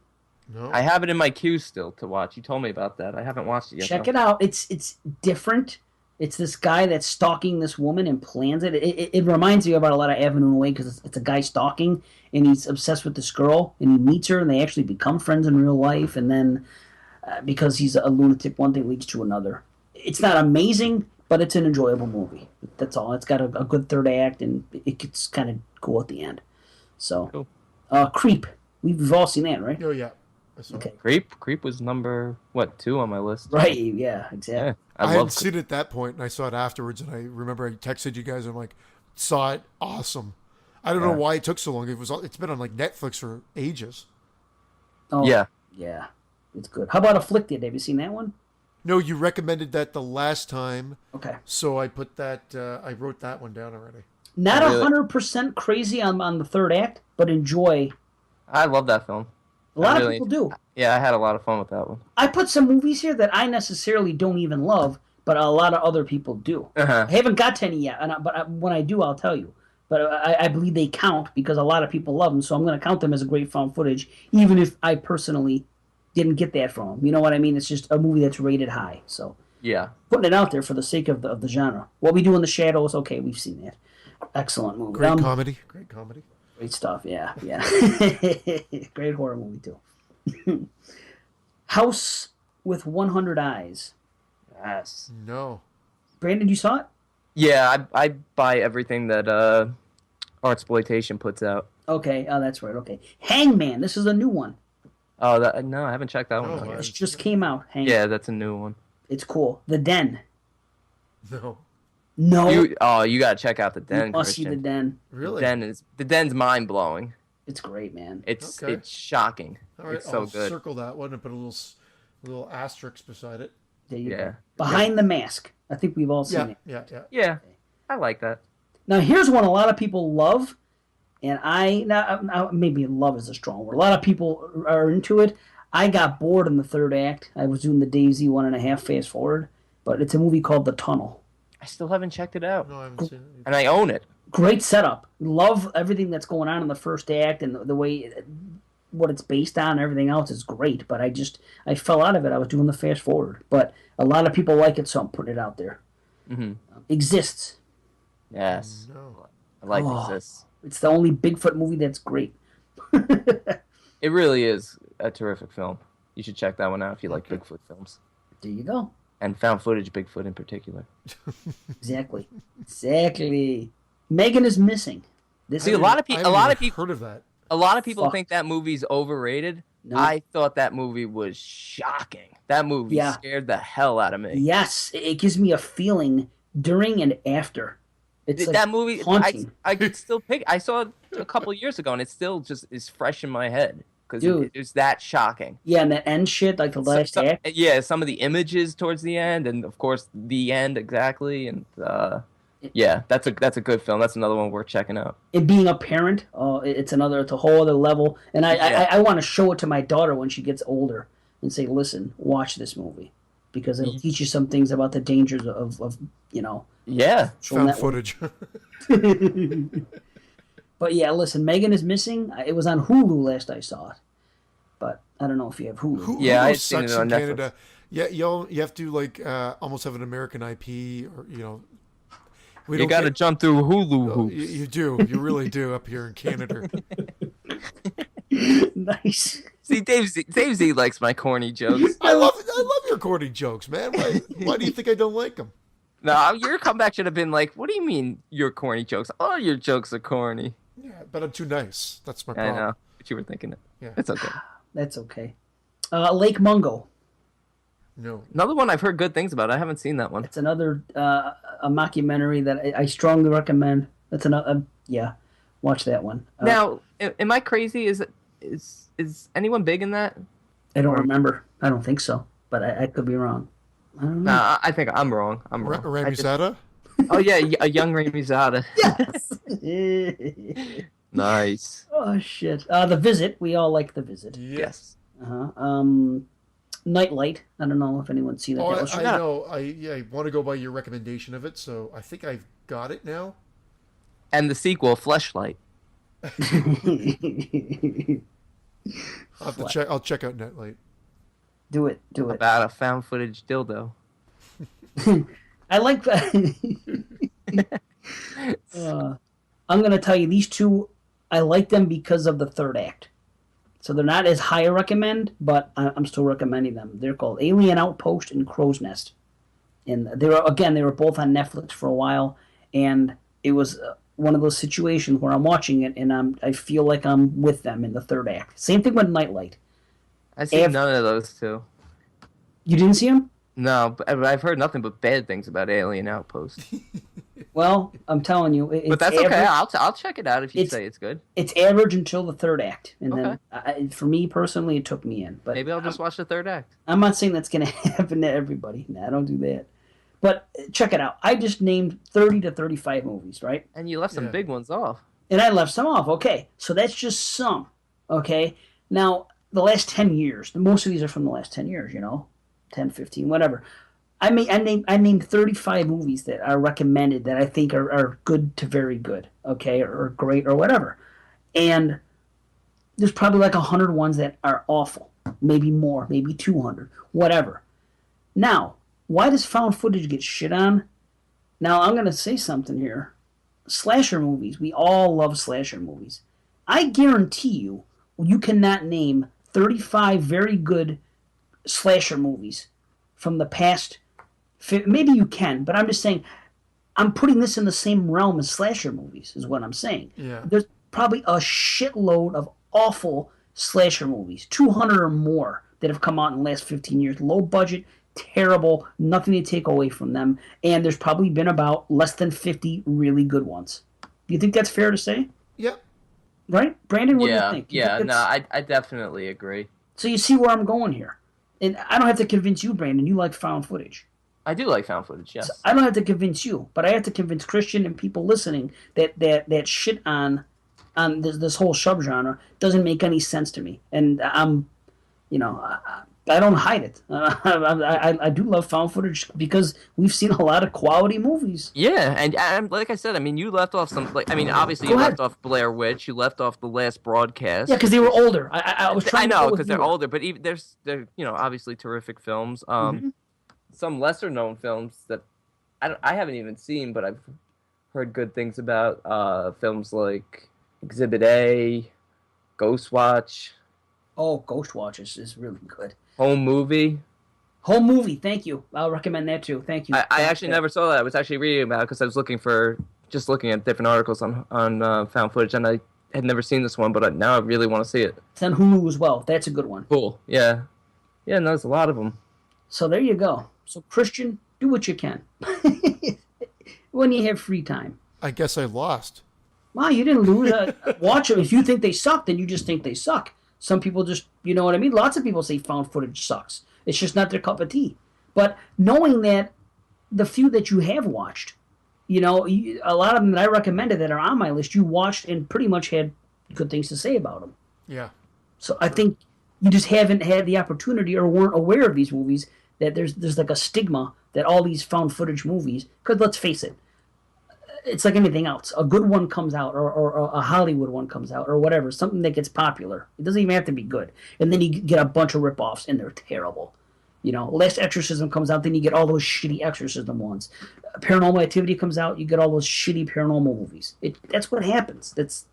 No. I have it in my queue still to watch. You told me about that. I haven't watched it yet. Check it out. It's different. It's this guy that's stalking this woman and plans it. It reminds me about a lot of Avenue in a way because it's a guy stalking and he's obsessed with this girl and he meets her and they actually become friends in real life. And then because he's a lunatic, one thing leads to another. It's not amazing, but it's an enjoyable movie. That's all. It's got a good third act and it gets kind of cool at the end. So, Cool. Creep. We've all seen that, right? Oh, yeah. I saw Okay. it. Creep was number 2 on my list. Right. Yeah. Exactly. Yeah, I I hadn't love. seen it at that point, and I saw it afterwards, and I remember I texted you guys, and I'm like, saw it, awesome. I don't know why it took so long. It's been on like Netflix for ages. Oh, Yeah. Yeah. It's good. How about Afflicted? Have you seen that one? No, you recommended that the last time, Okay. so I put that. I wrote that one down already. Not Really? 100% crazy on the third act, but enjoy. I love that film. A lot really- of people do. Yeah, I had a lot of fun with that one. I put some movies here that I necessarily don't even love, but a lot of other people do. Uh-huh. I haven't got to any yet, but when I do, I'll tell you. But I believe they count because a lot of people love them, so I'm going to count them as a great found footage, even if I personally didn't get that from them. You know what I mean? It's just a movie that's rated high. So Yeah. putting it out there for the sake of the genre. What We Do in the Shadows, okay, we've seen that. Excellent movie. Great comedy. Great comedy. Great stuff, yeah. Great horror movie, too. House with 100 Eyes. Yes. No. Brandon, you saw it? Yeah, I buy everything that Artsploitation puts out. Okay, oh, that's right, okay. Hangman, this is a new one. Oh, no, I haven't checked that one Oh, out wow. yet. This just came out. Hangman. Yeah, that's a new one. It's cool. The Den. No. No, You gotta check out the Den. you must see Christian. the Den. Really? The Den's mind blowing. It's great, man. It's Okay. it's shocking. All right, It's so I'll good. circle that one and put a little asterisk beside it. There you Yeah. go. Behind the Mask. I think we've all seen it. Yeah. Yeah, I like that. Now, here's one a lot of people love, and now maybe love is a strong word. A lot of people are into it. I got bored in the third act. I was doing the DayZ 1.5 fast forward, but it's a movie called The Tunnel. I still haven't checked it out, No, I haven't seen it. and I own it. Great setup. Love everything that's going on in the first act and the way what it's based on and everything else is great. But I fell out of it. I was doing the fast forward, but a lot of people like it, so I'm putting it out there. Mm-hmm. Exists. Yes, No. I like Oh. this. It's the only Bigfoot movie that's great. It really is a terrific film. You should check that one out if you like Bigfoot films There you go. and found footage Bigfoot in particular. Exactly. Megan is missing. See, a lot of I people, haven't even heard of that. a lot of people Fuck. think that movie's overrated. No. I thought that movie was shocking. That movie Yeah. scared the hell out of me. Yes, it gives me a feeling during and after. It's like That movie, haunting. I could still pick. I saw it a couple years ago, and it still just is fresh in my head because Dude. it was that shocking. Yeah, and that end shit, like the last act. Yeah, some of the images towards the end, and of course the end exactly, and yeah, that's a good film. That's another one worth checking out. And being a parent, it's a whole other level. And Yeah. I want to show it to my daughter when she gets older and say, listen, watch this movie. Because it'll teach you some things about the dangers of Yeah, showing Found that footage. But yeah, listen, Megan is missing. It was on Hulu last I saw it. But I don't know if you have Hulu. Yeah, Hulu I'd seen it sucks on in Netflix. Canada. Yeah, you have to like almost have an American IP, or we you got to jump through Hulu hoops. You do. You really do up here in Canada. Nice. See, Dave Z likes my corny jokes. I love your corny jokes, man. Why do you think I don't like them? No, your comeback should have been like, "What do you mean your corny jokes? All your jokes are corny." Yeah, but I'm too nice. That's my I problem. know, but you were thinking it. Yeah. It's okay. That's okay. Lake Mungo. No. Another one I've heard good things about. I haven't seen that one. It's another a mockumentary that I strongly recommend. That's another watch that one. Now, am I crazy? Is anyone big in that? I don't remember. I don't think so, but I could be wrong. I don't know. Nah, I think I'm wrong. I'm wrong. Rami I just- Zada? Oh yeah, a young Rami Zada. Yes. Nice. Oh shit. The Visit. We all like The Visit. Yes. Nightlight. I don't know if anyone's seen that. Oh, That was- I know. I want to go by your recommendation of it, so I think I've got it now. And the sequel, Fleshlight. I'll have to check. I'll check out Netlight. Do it. About a found footage dildo. I like that. I'm gonna tell you these two. I like them because of the third act. So they're not as high a recommend, but I'm still recommending them. They're called Alien Outpost and Crow's Nest, and they were both on Netflix for a while, and it was one of those situations where I'm watching it and I feel like I'm with them in the third act. Same thing with Nightlight. I've seen none of those two. You didn't see them? No, but I've heard nothing but bad things about Alien Outpost. Well, I'm telling you, But that's average. okay. I'll check it out if you say it's good. It's average until the third act, and Okay. then for me personally, it took me in. But Maybe I'll just watch the third act. I'm not saying that's going to happen to everybody. No, I don't do that. But check it out. I just named 30 to 35 movies, right? And you left some Yeah. big ones off. And I left some off. Okay, so that's just some. Okay, now the last 10 years. Most of these are from the last 10 years. 10, 15, whatever. I named 35 movies that are recommended that I think are good to very good, okay, or great or whatever. And there's probably like 100 ones that are awful, maybe more, maybe 200, whatever. Now, why does found footage get shit on? Now, I'm going to say something here. Slasher movies, we all love slasher movies. I guarantee you cannot name 35 very good slasher movies from the past. Maybe you can, but I'm just saying, I'm putting this in the same realm as slasher movies, is what I'm saying. Yeah. There's probably a shitload of awful slasher movies, 200 or more, that have come out in the last 15 years. Low budget, terrible, nothing to take away from them, and there's probably been about less than 50 really good ones. Do you think that's fair to say? Yep. Right? Brandon, what do you Yeah, think? You yeah, think no, I definitely agree. So you see where I'm going here. And I don't have to convince you, Brandon. You like found footage. I do like found footage, So yes. I don't have to convince you, but I have to convince Christian and people listening that shit on this whole subgenre doesn't make any sense to me. And I don't hide it. I do love found footage because we've seen a lot of quality movies. Yeah, and like I said, I mean, you left off some, like, I mean, obviously Go you ahead. left off Blair Witch, you left off The Last Broadcast. Yeah, because they were older. I was trying I to go know, with because they're you. older, but even they're obviously terrific films. Some lesser known films that I haven't even seen, but I've heard good things about. Films like Exhibit A, Ghost Watch, Oh, Ghost Watch is really good. Home Movie. Whole movie, thank you. I'll recommend that too. Thank you. I actually never saw that. I was actually reading about it because I was looking at different articles on found footage, and I had never seen this one, but now I really want to see it. It's on Hulu as well. That's a good one. Cool. Yeah. Yeah, no, there's a lot of them. So there you go. So Christian, do what you can when you have free time. I guess I lost. Wow, you didn't lose. Watch them. If you think they suck, then you just think they suck. Some people just, you know what I mean? Lots of people say found footage sucks. It's just not their cup of tea. But knowing that the few that you have watched, a lot of them that I recommended that are on my list, you watched and pretty much had good things to say about them. Yeah. So I think you just haven't had the opportunity or weren't aware of these movies, that there's like a stigma that all these found footage movies, because let's face it, it's like anything else. A good one comes out, or a Hollywood one comes out, or whatever, something that gets popular. It doesn't even have to be good. And then you get a bunch of ripoffs, and they're terrible. Last Exorcism comes out, then you get all those shitty Exorcism ones. Paranormal Activity comes out, you get all those shitty paranormal movies. That's what happens. It's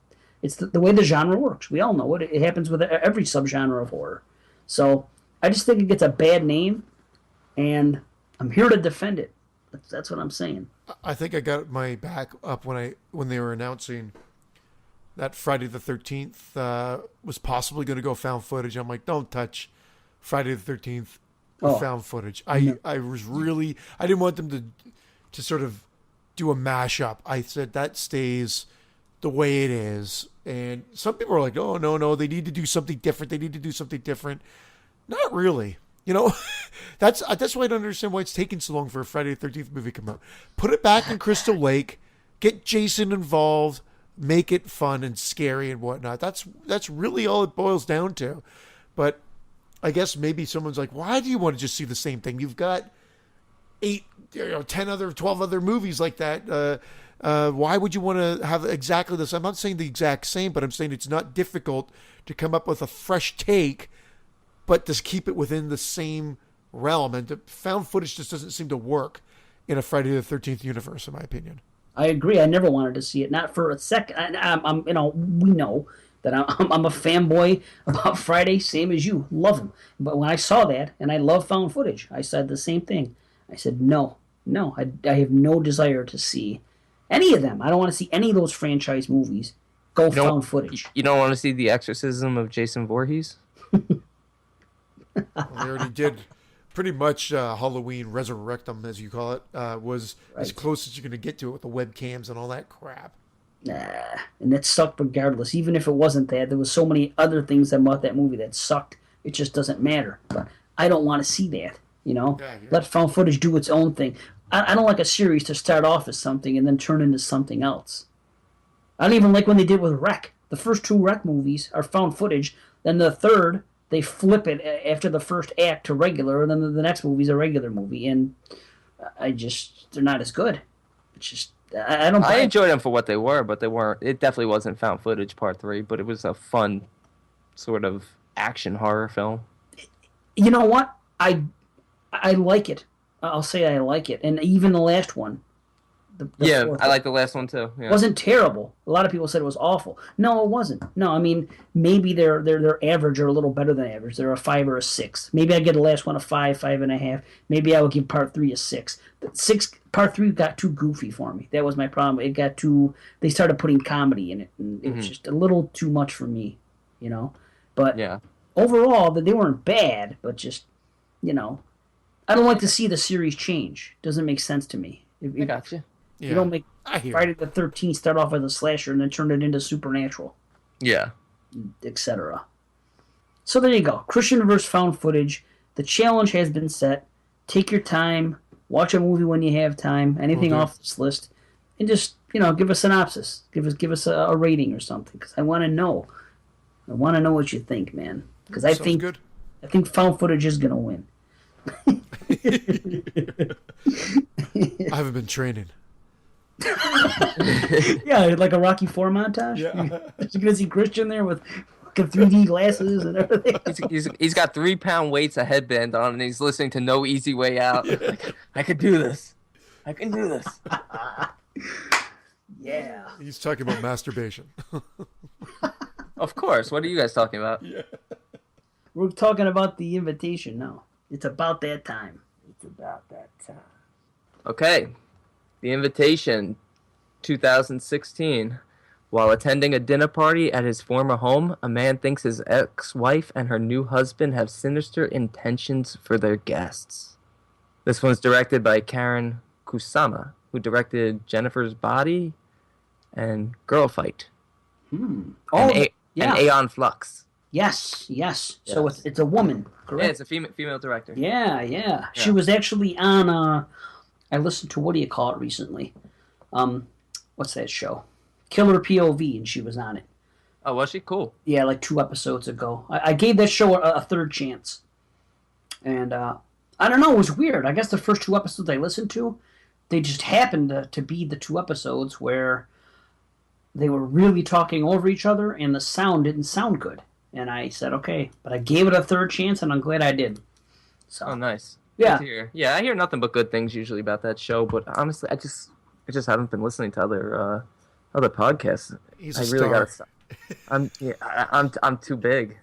the way the genre works. We all know it. It happens with every subgenre of horror. So I just think it gets a bad name, and I'm here to defend it. That's what I'm saying. I think I got my back up when they were announcing that Friday the 13th was possibly going to go found footage. I'm like, don't touch Friday the 13th with found footage. I didn't want them to sort of do a mashup. I said that stays the way it is. And some people are like, oh, no, they need to do something different. Not really. That's why I don't understand why it's taking so long for a Friday the 13th movie to come out. Put it back in Crystal Lake, get Jason involved, make it fun and scary and whatnot. That's really all it boils down to. But I guess maybe someone's like, why do you want to just see the same thing? You've got 12 other movies like that. Why would you want to have exactly this? I'm not saying the exact same, but I'm saying it's not difficult to come up with a fresh take, but just keep it within the same realm. And the found footage just doesn't seem to work in a Friday the 13th universe, in my opinion. I agree. I never wanted to see it, not for a second. I'm we know that I'm a fanboy about Friday, same as you. Love them. But when I saw that, and I love found footage, I said the same thing. I said, no, I have no desire to see any of them. I don't want to see any of those franchise movies go found footage. You don't want to see The Exorcism of Jason Voorhees? Well, they already did pretty much Halloween Resurrectum, as you call it, was as close as you're going to get to it with the webcams and all that crap. Nah, and that sucked regardless. Even if it wasn't that, there was so many other things about that movie that sucked. It just doesn't matter. But I don't want to see that. Let found footage do its own thing. I don't like a series to start off as something and then turn into something else. I don't even like when they did with Wreck. The first two Wreck movies are found footage. Then the third, they flip it after the first act to regular, and then the next movie's a regular movie. And they're not as good. It's just, I don't. I enjoyed them for what they were, but they weren't. It definitely wasn't found footage part 3, but it was a fun sort of action horror film. You know what? I like it. I'll say I like it, and even the last one. The I like the last one too. Yeah. Wasn't terrible. A lot of people said it was awful. No, it wasn't. No, I mean maybe they're average or a little better than average. They're a 5 or a 6. Maybe I give the last one a 5, 5.5. Maybe I would give part 3 a 6. But part 3 got too goofy for me. That was my problem. It got too. They started putting comedy in it, and it was just a little too much for me. But overall, they weren't bad, but just I don't like to see the series change. Doesn't make sense to me. I got you. Yeah. You don't make I hear Friday you. the 13th start off as a slasher and then turn it into Supernatural, Yeah. etc. So there you go. Christian versus found footage. The challenge has been set. Take your time. Watch a movie when you have time. Anything Will do. off this list, and just give a synopsis. Give us a rating or something, because I want to know. I want to know what you think, man. Because I Sounds good. think found footage is gonna win. I haven't been training. Yeah, like a Rocky Four montage. Yeah. You're gonna see Christian there with fucking 3D glasses and everything. He's got 3-pound weights, a headband on, and he's listening to No Easy Way Out. Like, I could do this. I can do this. Yeah. He's talking about masturbation. Of course. What are you guys talking about? We're talking about The Invitation now. It's about that time. It's about that time. Okay. The Invitation, 2016. While attending a dinner party at his former home, a man thinks his ex-wife and her new husband have sinister intentions for their guests. This one's directed by Karen Kusama, who directed Jennifer's Body and Girl Fight. Oh, and yeah. Aeon Flux. Yes. So it's a woman, correct? Yeah, it's a female director. Yeah. She was actually on. I listened to, what do you call it, recently? What's that show? Killer POV, and she was on it. Oh, was she? Cool. Yeah, like 2 episodes ago. I gave that show a third chance, and I don't know. It was weird. I guess the first 2 episodes I listened to, they just happened to be the 2 episodes where they were really talking over each other, and the sound didn't sound good. And I said, okay, but I gave it a third chance, and I'm glad I did. So, Oh, nice. Yeah. Good to hear. Yeah, I hear nothing but good things usually about that show, but honestly, I just haven't been listening to other podcasts. He's I a really star. gotta stop. I'm too big.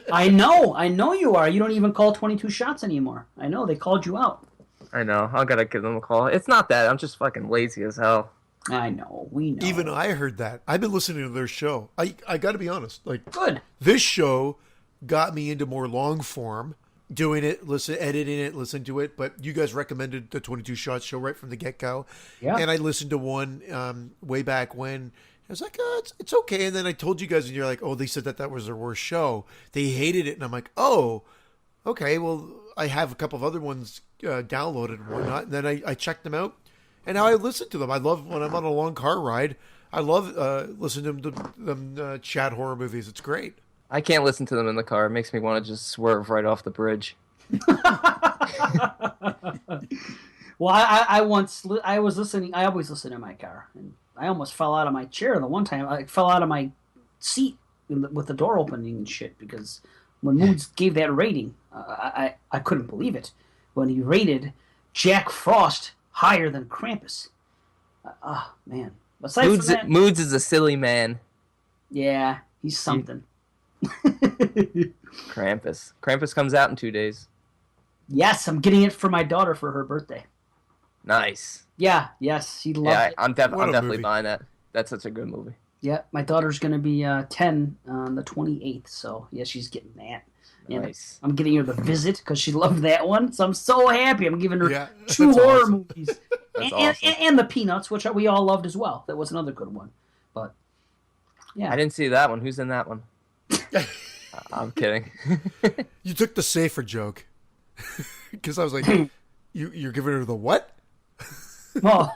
I know you are. You don't even call 22 shots anymore. I know, they called you out. I know. I gotta give them a call. It's not that. I'm just fucking lazy as hell. I know, we know. Even I heard that. I've been listening to their show. I got to be honest. Like, Good. this show got me into more long form, doing it, editing it, listen to it. But you guys recommended the 22 Shot show right from the get go. Yeah. And I listened to one way back when. I was like, oh, it's okay. And then I told you guys, and you're like, oh, they said that was their worst show. They hated it. And I'm like, oh, okay. Well, I have a couple of other ones downloaded and whatnot. And then I checked them out. And now I listen to them. I love when I'm on a long car ride. I love listening to them chat horror movies. It's great. I can't listen to them in the car. It makes me want to just swerve right off the bridge. Well, I was listening. I always listen in my car, and I almost fell out of my chair the one time. I fell out of my seat with the door opening and shit, because when Moods gave that rating, I couldn't believe it when he rated Jack Frost higher than Krampus. Man. Aside from that, Moods is a silly man. yeah, he's something. Krampus. Krampus comes out in 2 days. Yes, I'm getting it for my daughter for her birthday. Nice. Yeah, yes, she loves Yeah, it. I'm What a definitely movie. buying that. That's such a good movie. Yeah, my daughter's going to be 10 on the 28th, so yeah, she's getting that. And Nice. I'm getting her The Visit because she loved that one, so I'm so happy. I'm giving her Yeah, 2 that's horror awesome. movies. That's and, awesome. and The Peanuts, which we all loved as well. That was another good one. But, yeah. I didn't see that one. Who's in that one? I'm kidding. You took the safer joke. Because I was like, you're giving her the what? Oh,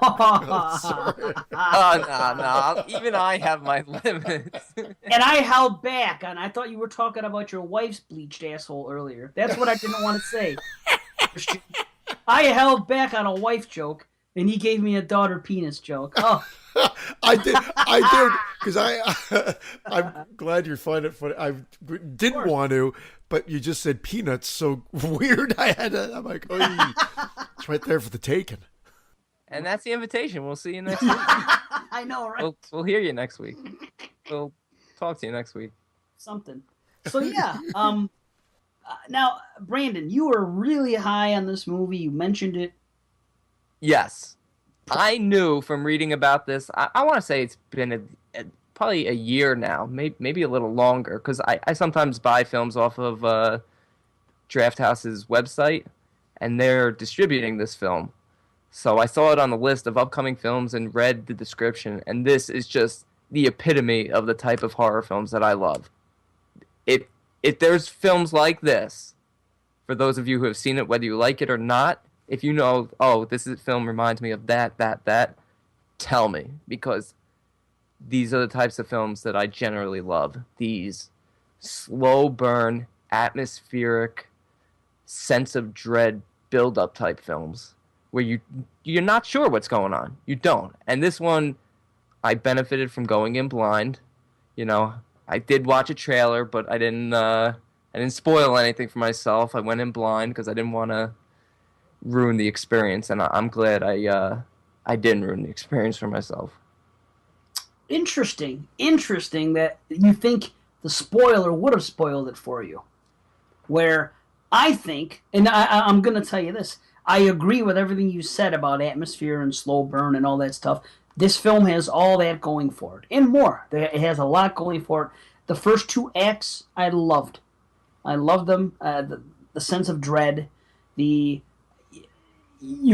Oh, no. Even I have my limits. and I held back, and I thought you were talking about your wife's bleached asshole earlier. That's what I didn't want to say. I held back on a wife joke, and he gave me a daughter penis joke. Oh, I did, because I'm glad you find it funny. I didn't want to, but you just said peanuts, so weird. I'm like, oh, it's right there for the taking. And that's the invitation. We'll see you next week. I know, right? We'll hear you next week. We'll talk to you next week. Something. So yeah. Now, Brandon, you were really high on this movie. You mentioned it. Yes. I knew from reading about this, I want to say it's been probably a year now, maybe a little longer, because I sometimes buy films off of Draft House's website, and they're distributing this film. So I saw it on the list of upcoming films and read the description, and this is just the epitome of the type of horror films that I love. If there's films like this, for those of you who have seen it, whether you like it or not, if you know, oh, film reminds me of that, tell me, because these are the types of films that I generally love. These slow burn, atmospheric, sense of dread build-up type films where you're not sure what's going on. You don't. And this one, I benefited from going in blind. You know, I did watch a trailer, but I didn't spoil anything for myself. I went in blind because I didn't want to ruin the experience, and I'm glad I didn't ruin the experience for myself. Interesting that you think the spoiler would have spoiled it for you. Where I think, and I'm going to tell you this, I agree with everything you said about atmosphere and slow burn and all that stuff. This film has all that going for it, and more. It has a lot going for it. The first 2 acts, I loved. I loved them. The sense of dread, you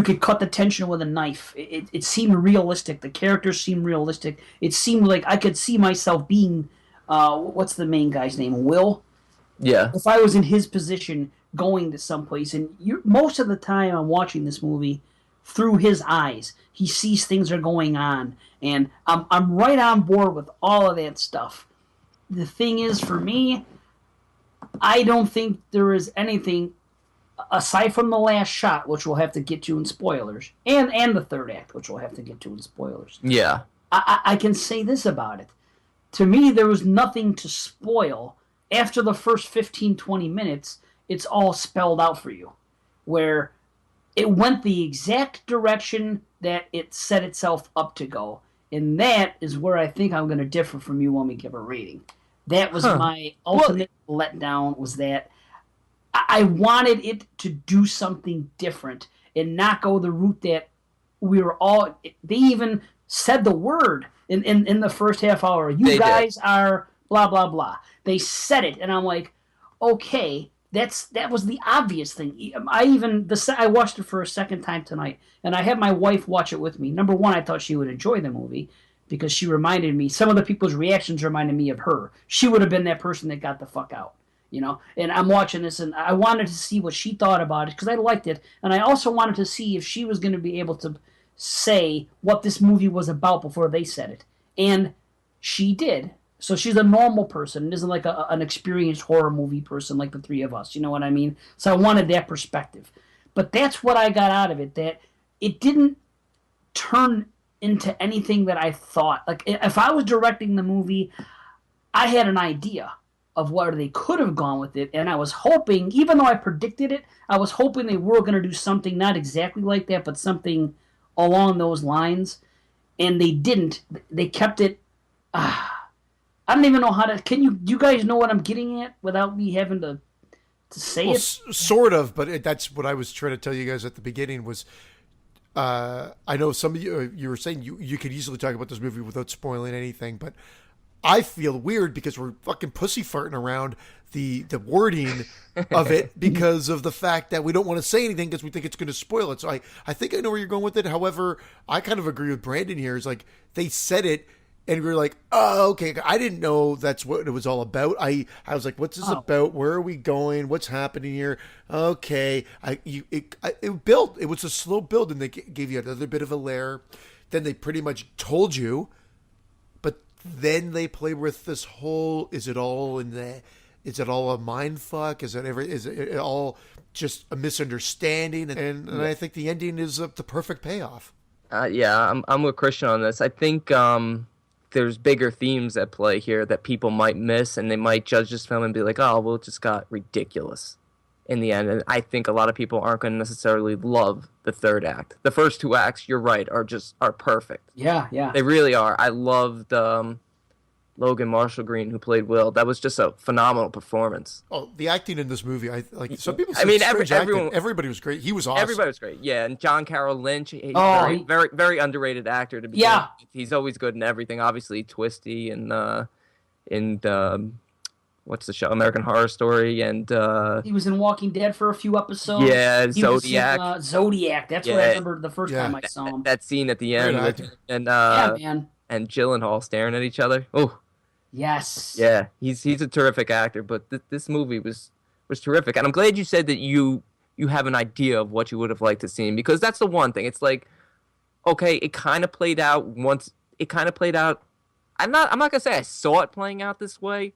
could cut the tension with a knife. It seemed realistic. The characters seemed realistic. It seemed like I could see myself being, what's the main guy's name? Will? Yeah. If I was in his position going to someplace, and most of the time I'm watching this movie through his eyes. He sees things are going on, and I'm right on board with all of that stuff. The thing is, for me, I don't think there is anything aside from the last shot, which we'll have to get to in spoilers, and the third act, which we'll have to get to in spoilers. Yeah. I can say this about it. To me, there was nothing to spoil. After the first 15, 20 minutes, it's all spelled out for you, where it went the exact direction that it set itself up to go. And that is where I think I'm going to differ from you when we give a rating. That was my ultimate letdown, was that I wanted it to do something different and not go the route that we were all... They even said the word in the first half hour. You guys are blah, blah, blah. They said it, and I'm like, okay, that was the obvious thing. I watched it for a second time tonight, and I had my wife watch it with me. Number one, I thought she would enjoy the movie because she reminded me, some of the people's reactions reminded me of her. She would have been that person that got the fuck out, you know? And I'm watching this, and I wanted to see what she thought about it because I liked it, and I also wanted to see if she was going to be able to say what this movie was about before they said it. And she did. So she's a normal person. It isn't like an experienced horror movie person like the three of us. You know what I mean? So I wanted that perspective. But that's what I got out of it, that it didn't turn into anything that I thought. Like, if I was directing the movie, I had an idea of where they could have gone with it, and I was hoping, even though I predicted it, I was hoping they were going to do something not exactly like that, but something along those lines, and they didn't. They kept it... I don't even know how to... do you guys know what I'm getting at without me having to say it? Sort of, but that's what I was trying to tell you guys at the beginning was... I know some of you were saying you could easily talk about this movie without spoiling anything, but I feel weird because we're fucking pussyfarting around the wording of it because of the fact that we don't want to say anything because we think it's going to spoil it. So I think I know where you're going with it. However, I kind of agree with Brandon here. It's like they said it, and we were like, oh, okay. I didn't know that's what it was all about. I was like, what's this about? Where are we going? What's happening here? Okay. It built. It was a slow build, and they gave you another bit of a layer. Then they pretty much told you, but then they play with this whole, is it all a mind fuck? Is it all just a misunderstanding? And I think the ending is the perfect payoff. Yeah, I'm with Christian on this. I think there's bigger themes at play here that people might miss, and they might judge this film and be like, oh, well, it just got ridiculous in the end. And I think a lot of people aren't going to necessarily love the third act. The first 2 acts, you're right, are perfect. Yeah. They really are. I loved Logan Marshall Green, who played Will. That was just a phenomenal performance. Oh, the acting in this movie, some people say everybody was great. He was awesome. Everybody was great. Yeah, and John Carroll Lynch, he's very, very underrated actor to be. Yeah. With. He's always good in everything. Obviously, Twisty and what's the show? American Horror Story and He was in Walking Dead for a few episodes. yeah, He was in, Zodiac. Zodiac. That's what I Yeah, remember the first Yeah. time I saw him. that scene at the Great end actor. Yeah, man. and Gyllenhaal staring at each other. Oh, Yes. yeah, he's a terrific actor, but this movie was terrific, and I'm glad you said that you have an idea of what you would have liked to see, because that's the one thing. It's like, okay, it kind of played out once. It kind of played out. I'm not gonna say I saw it playing out this way,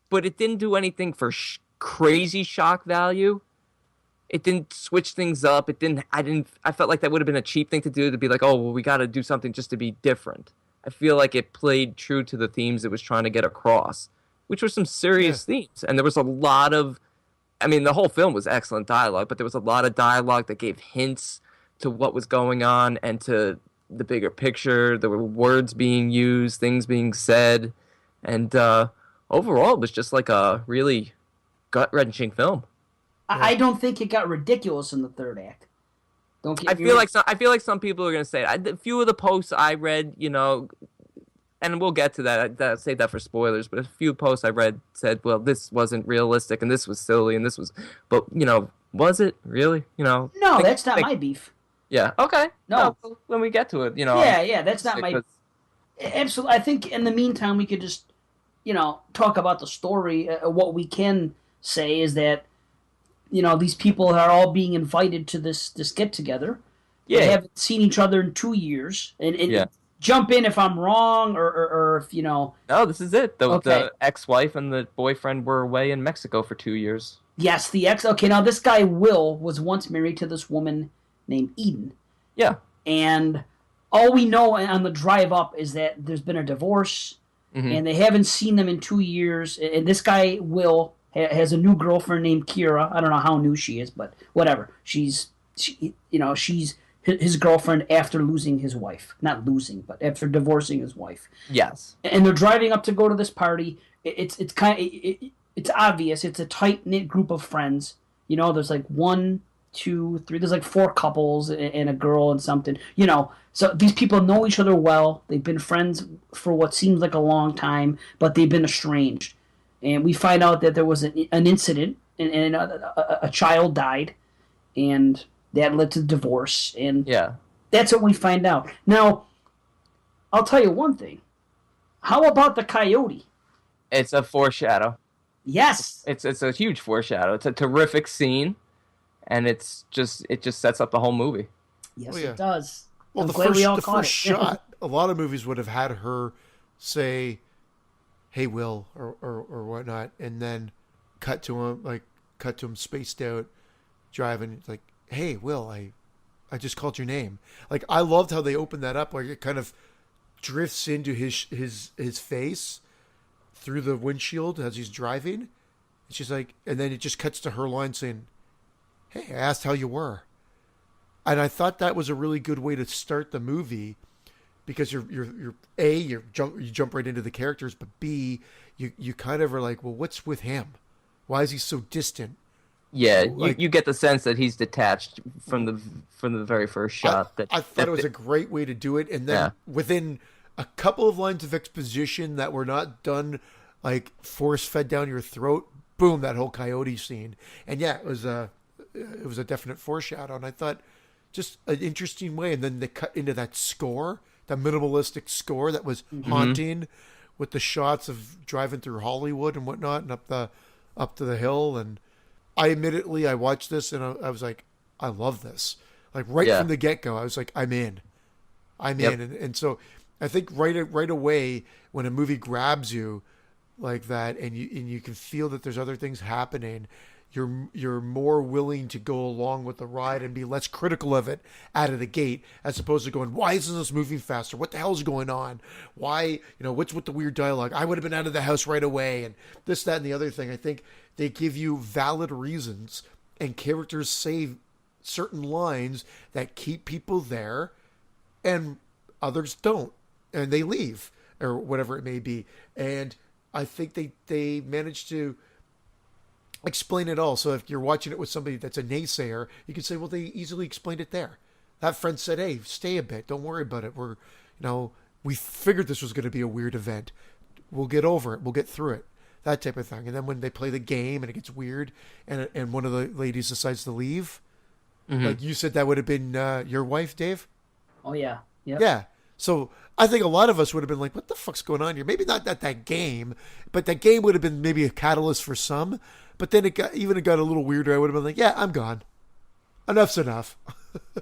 but it didn't do anything for crazy shock value. It didn't switch things up. It didn't. I felt like that would have been a cheap thing to do, to be like, oh, well, we got to do something just to be different. I feel like it played true to the themes it was trying to get across, which were some serious themes. And there was a lot of, I mean, the whole film was excellent dialogue, but there was a lot of dialogue that gave hints to what was going on and to the bigger picture. There were words being used, things being said. And overall, it was just like a really gut-wrenching film. I don't think it got ridiculous in the third act. Don't get I me feel wrong. like I feel like some people are gonna say it. A few of the posts I read, and we'll get to that. I'll save that for spoilers. But a few posts I read said, "Well, this wasn't realistic, and this was silly, and this was." But was it really? No, that's not my beef. Yeah. Okay. No. When we get to it, Yeah, that's not my. because- Absolutely. I think in the meantime we could just, talk about the story. What we can say is that, these people are all being invited to this get together. Yeah. They haven't seen each other in 2 years, and Yeah. jump in if I'm wrong or if No, this is it. Okay. The ex-wife and the boyfriend were away in Mexico for 2 years. Yes, the ex. Okay, now this guy Will was once married to this woman named Eden, Yeah. and all we know on the drive up is that there's been a divorce, Mhm. and they haven't seen them in 2 years. And this guy Will has a new girlfriend named Kira. I don't know how new she is, but whatever. She's his girlfriend after losing his wife. Not losing, but after divorcing his wife. Yes. And they're driving up to go to this party. It's obvious. It's a tight knit group of friends. There's like 1, 2, 3. There's like 4 couples and a girl and something. So these people know each other well. They've been friends for what seems like a long time, but they've been estranged. And we find out that there was an incident, and a child died, and that led to divorce. And Yeah. that's what we find out. Now, I'll tell you one thing. How about the coyote? It's a foreshadow. Yes. It's a huge foreshadow. It's a terrific scene, and it just sets up the whole movie. Yes, Oh, yeah. it does. Well, I'm the glad first, we all the caught first it. shot, a lot of movies would have had her say, "Hey, Will," or whatnot, and then cut to him spaced out, driving. It's like, "Hey, Will, I just called your name." Like, I loved how they opened that up, where it kind of drifts into his face through the windshield as he's driving. And she's like, and then it just cuts to her line saying, "Hey, I asked how you were." And I thought that was a really good way to start the movie, because you jump right into the characters, but B, you kind of are like, well, what's with him? Why is he so distant? Yeah, Like- you get the sense that he's detached from the very first shot. I thought it was a great way to do it, and then within a couple of lines of exposition that were not done like force fed down your throat, boom, that whole coyote scene. And yeah, it was a definite foreshadow, and I thought just an interesting way. And then they cut into that score, the minimalistic score that was haunting, with the shots of driving through Hollywood and whatnot, and up to the hill. And I watched this and I was like, I love this. Like right from the get go, I was like, I'm in. And so I think right away when a movie grabs you like that, and you can feel that there's other things happening, you're more willing to go along with the ride and be less critical of it out of the gate, as opposed to going, why isn't this moving faster? What the hell's going on? Why, what's with the weird dialogue? I would have been out of the house right away, and this, that, and the other thing. I think they give you valid reasons, and characters say certain lines that keep people there, and others don't, and they leave, or whatever it may be. And I think they managed to explain it all. So if you're watching it with somebody that's a naysayer, you can say, well, they easily explained it there. That friend said, hey, stay a bit. Don't worry about it. We figured this was going to be a weird event. We'll get over it. We'll get through it. that type of thing. And then when they play the game and it gets weird, and one of the ladies decides to leave, like you said, that would have been your wife, Dave. Oh yeah, yep. Yeah. So I think a lot of us would have been like, "What the fuck's going on here?" Maybe not that game, but that game would have been maybe a catalyst for some. But then it got a little weirder. I would have been like, "Yeah, I'm gone. Enough's enough."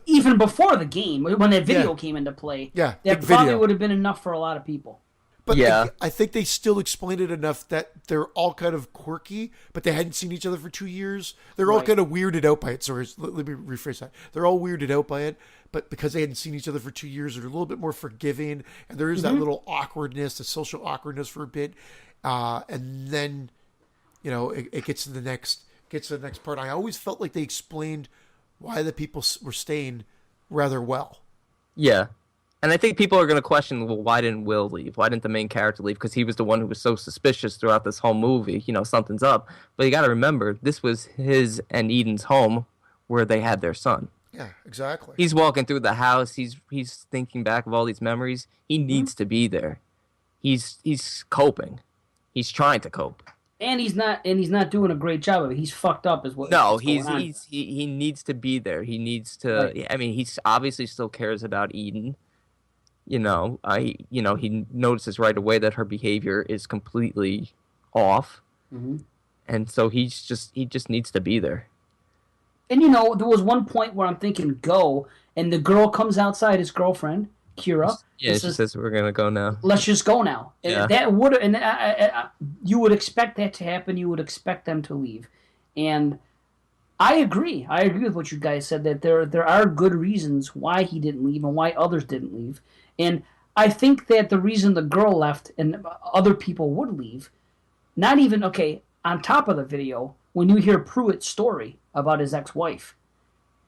Even before the game, when that video came into play, Yeah, that big probably video. would have been enough for a lot of people. But Yeah. I think they still explained it enough that they're all kind of quirky, but they hadn't seen each other for 2 years. They're all Right. kind of weirded out by it. Sorry, let me rephrase that. They're all weirded out by it, but because they hadn't seen each other for 2 years, they're a little bit more forgiving, and there is that little awkwardness, the social awkwardness for a bit, and then, it gets to the next part. I always felt like they explained why the people were staying rather well. Yeah. And I think people are going to question, well, why didn't Will leave? Why didn't the main character leave? Because he was the one who was so suspicious throughout this whole movie. Something's up. But you got to remember, this was his and Eden's home where they had their son. Yeah, exactly. He's walking through the house. He's thinking back of all these memories. He needs to be there. He's coping. He's trying to cope. And he's not doing a great job of it. He's fucked up, is what. No, what's going on. he needs to be there. He needs to. Right. I mean, he obviously still cares about Eden. He notices right away that her behavior is completely off, and so he just needs to be there. And there was one point where I'm thinking go, and the girl comes outside, his girlfriend Kira. Yeah, she says we're gonna go now. Let's just go now. And Yeah. that would, and you would expect that to happen. You would expect them to leave, and I agree. I agree with what you guys said, that there are good reasons why he didn't leave and why others didn't leave. And I think that the reason the girl left and other people would leave, not even, on top of the video, when you hear Pruitt's story about his ex-wife,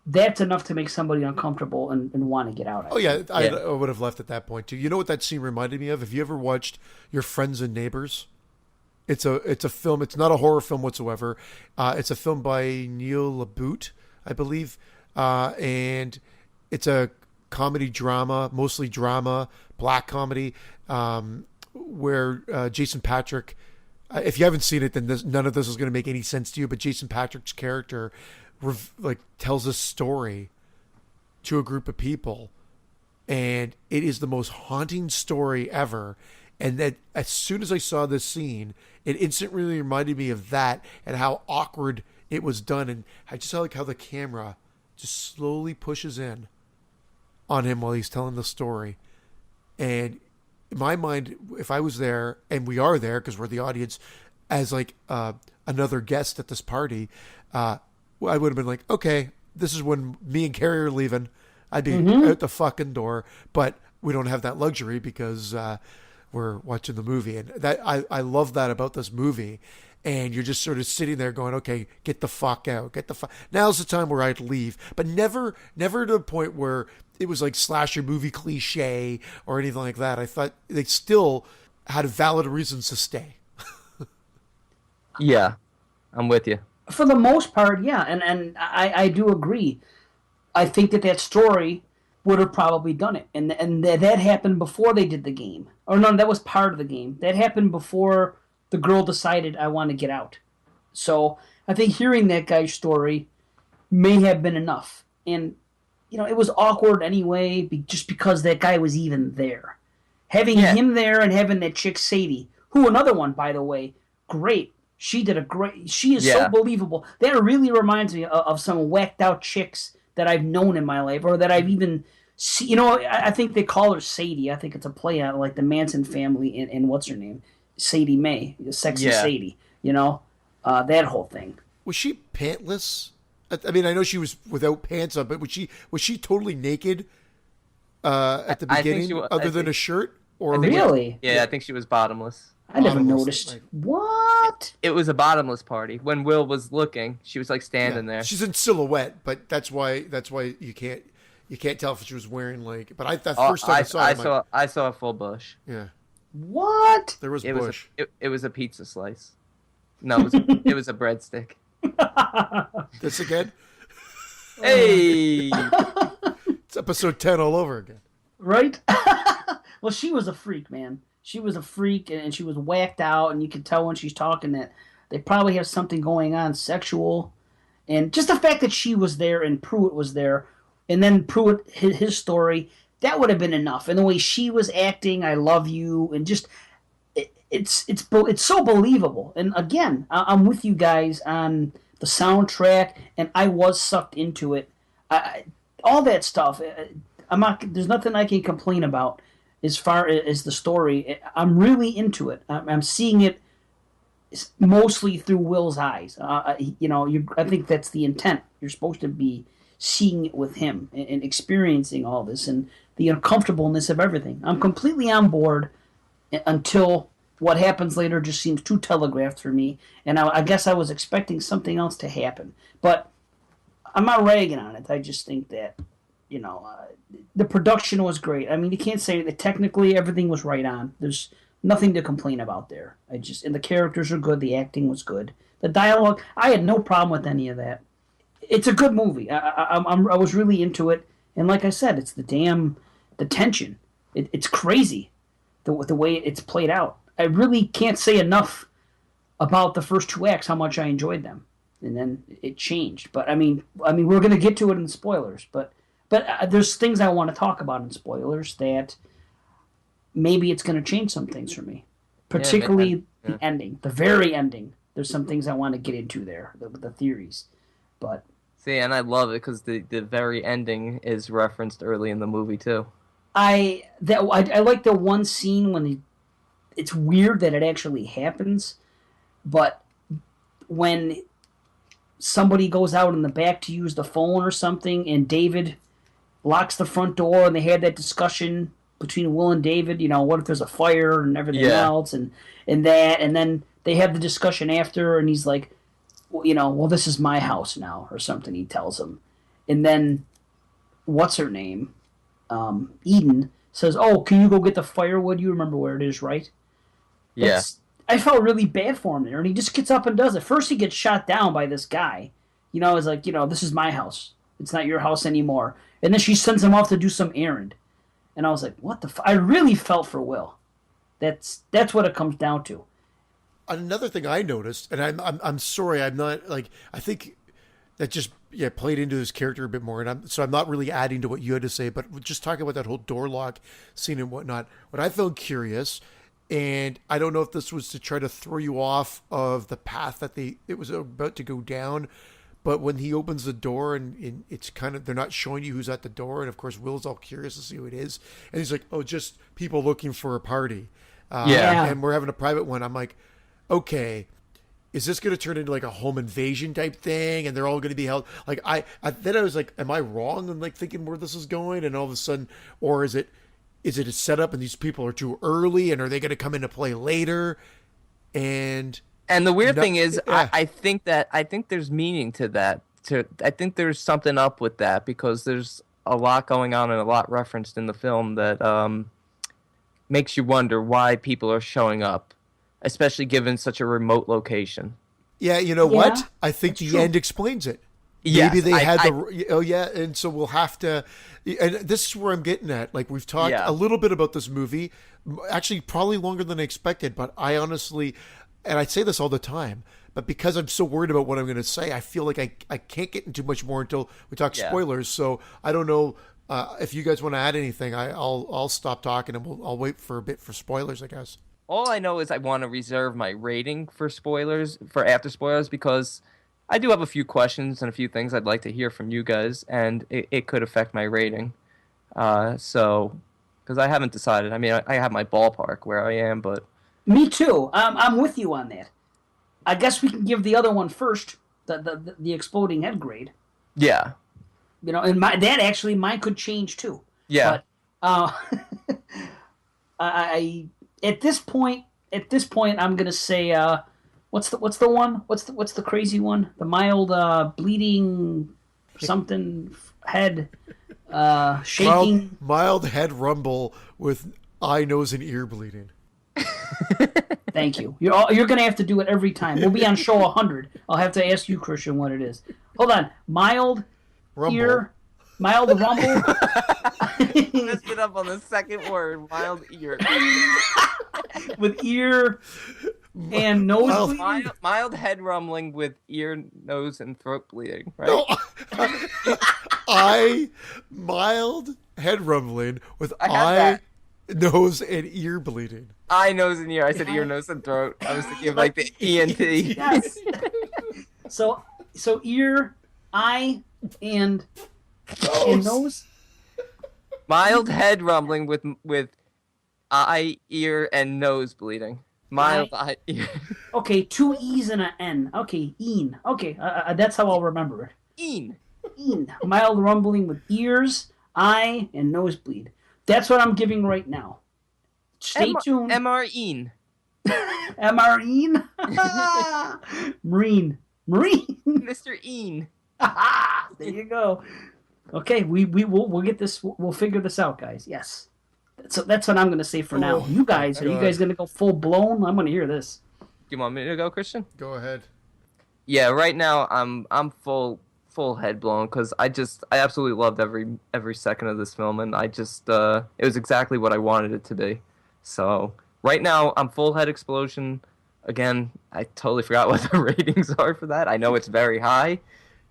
that's enough to make somebody uncomfortable and want to get out. Oh, yeah, I would have left at that point, too. You know what that scene reminded me of? Have you ever watched Your Friends and Neighbors? It's a film. It's not a horror film whatsoever. It's a film by Neil LaBute, I believe. And it's a comedy drama, mostly drama, black comedy, where Jason Patrick, if you haven't seen it, then none of this is going to make any sense to you, but Jason Patrick's character tells a story to a group of people, and it is the most haunting story ever. And that as soon as I saw this scene, it instantly reminded me of that and how awkward it was done. And I just like how the camera just slowly pushes in on him while he's telling the story. And in my mind, if I was there, and we are there because we're the audience, as like another guest at this party, I would have been like, okay, this is when me and Carrie are leaving. I'd be out the fucking door, but we don't have that luxury because we're watching the movie. And that I love that about this movie. And you're just sort of sitting there going, okay, get the fuck out. Now's the time where I'd leave. But never to the point where it was like slasher movie cliche or anything like that. I thought they still had valid reasons to stay. Yeah, I'm with you. For the most part, yeah, and I do agree. I think that story would have probably done it, and that happened before they did the game. Or no, that was part of the game. That happened before the girl decided, I want to get out. So I think hearing that guy's story may have been enough. And, it was awkward anyway, just because that guy was even there. Having him there and having that chick Sadie, who, another one, by the way, great. She is so believable. That really reminds me of some whacked out chicks that I've known in my life, or that I've even seen. I think they call her Sadie. I think it's a play on like the Manson family and what's her name? Sadie Mae, Sexy Sadie, that whole thing. Was she pantless? I mean, I know she was without pants on, but was she totally naked at the beginning, other than a shirt? Or really? I think she was bottomless. I never noticed. What? It was a bottomless party. When Will was looking, she was like standing there. She's in silhouette, but that's why you can't tell if she was wearing like. But first time I saw a full bush. Yeah. What? There was bush. It was a pizza slice. No, it was a breadstick. This again? Hey! It's episode 10 all over again. Right? Well, she was a freak, man. She was a freak, and she was whacked out, and you can tell when she's talking that they probably have something going on sexual. And just the fact that she was there and Pruitt was there, and then Pruitt, his story, that would have been enough. And the way she was acting, I love you, and just it's so believable. And again, I'm with you guys on the soundtrack, and I was sucked into it. All that stuff. I'm not. There's nothing I can complain about as far as the story. I'm really into it. I'm seeing it mostly through Will's eyes. I think that's the intent. You're supposed to be seeing it with him and experiencing all this and the uncomfortableness of everything. I'm completely on board until what happens later just seems too telegraphed for me. And I guess I was expecting something else to happen. But I'm not ragging on it. I just think that, the production was great. I mean, you can't say that technically everything was right on. There's nothing to complain about there. And the characters are good. The acting was good. The dialogue, I had no problem with any of that. It's a good movie. I was really into it. And like I said, it's the tension. It's crazy the way it's played out. I really can't say enough about the first two acts, how much I enjoyed them. And then it changed. But I mean, we're going to get to it in spoilers. But there's things I want to talk about in spoilers that maybe it's going to change some things for me. Particularly the ending, the very ending. There's some things I want to get into there, the theories. But see, and I love it because the very ending is referenced early in the movie too. I like the one scene when it's weird that it actually happens, but when somebody goes out in the back to use the phone or something, and David locks the front door, and they had that discussion between Will and David, what if there's a fire and everything else, and then they have the discussion after, and he's like, well, this is my house now, or something, he tells him. And then, what's her name? Eden says, oh, can you go get the firewood? You remember where it is, right? Yeah. I felt really bad for him there, and he just gets up and does it. First, he gets shot down by this guy. It's like, this is my house. It's not your house anymore. And then she sends him off to do some errand. And I was like, what the I really felt for Will. That's what it comes down to. Another thing I noticed, and I'm sorry, I'm not like, I think that just played into his character a bit more, and I'm not really adding to what you had to say, but just talking about that whole door lock scene and whatnot. What I found curious, and I don't know if this was to try to throw you off of the path that it was about to go down, but when he opens the door and it's kind of, they're not showing you who's at the door, and of course Will's all curious to see who it is, and he's like, oh, just people looking for a party, and we're having a private one. I'm like, okay, is this going to turn into like a home invasion type thing, and they're all going to be held? Like then I was like, am I wrong in like thinking where this is going? And all of a sudden, or is it a setup and these people are too early, and are they going to come into play later? And the weird thing is, I think there's meaning to that. I think there's something up with that, because there's a lot going on and a lot referenced in the film that makes you wonder why people are showing up, especially given such a remote location. Yeah, what? I think the end explains it. Yes, maybe they and so we'll have to, and this is where I'm getting at. Like, we've talked a little bit about this movie, actually probably longer than I expected, but I honestly, and I say this all the time, but because I'm so worried about what I'm going to say, I feel like I can't get into much more until we talk spoilers. So I don't know if you guys want to add anything. I'll stop talking, and I'll wait for a bit for spoilers, I guess. All I know is I want to reserve my rating for spoilers, for after spoilers, because I do have a few questions and a few things I'd like to hear from you guys, and it could affect my rating. So, because I haven't decided. I mean, I have my ballpark where I am, but... Me too. I'm with you on that. I guess we can give the other one first, the exploding head grade. Yeah. And mine could change too. Yeah. But I at this point I'm gonna say what's the one? What's the crazy one? The mild bleeding something head shaking. Mild head rumble with eye, nose, and ear bleeding. Thank you. You're gonna have to do it every time. We'll be on show 100. I'll have to ask you, Christian, what it is. Hold on. Mild rumble. ear Mild rumble. Messed it up on the second word. Mild ear. With ear and nose Mild- bleeding. Mild head rumbling with ear, nose, and throat bleeding. Right? No, mild head rumbling with I had eye, that. nose, and ear bleeding. Eye, nose, and ear. I said ear, nose, and throat. I was thinking of like the ENT. Yes. So ear, eye, and nose. Mild head rumbling with eye, ear, and nose bleeding. Mild eye, ear. Okay, 2 E's and an N. Okay, een. Okay, that's how I'll remember it. Een. Een. Mild rumbling with ears, eye, and nosebleed. That's what I'm giving right now. Stay tuned. MR een. MR een. Marine. Mr. Een. There you go. Okay, we'll get this. We'll figure this out, guys. Yes. That's what I'm gonna say for now. You guys, are you guys gonna go full blown? I'm gonna hear this. You want me to go, Christian? Go ahead. Yeah, right now I'm full head blown because I absolutely loved every second of this film, and it was exactly what I wanted it to be. So right now I'm full head explosion. Again, I totally forgot what the ratings are for that. I know it's very high,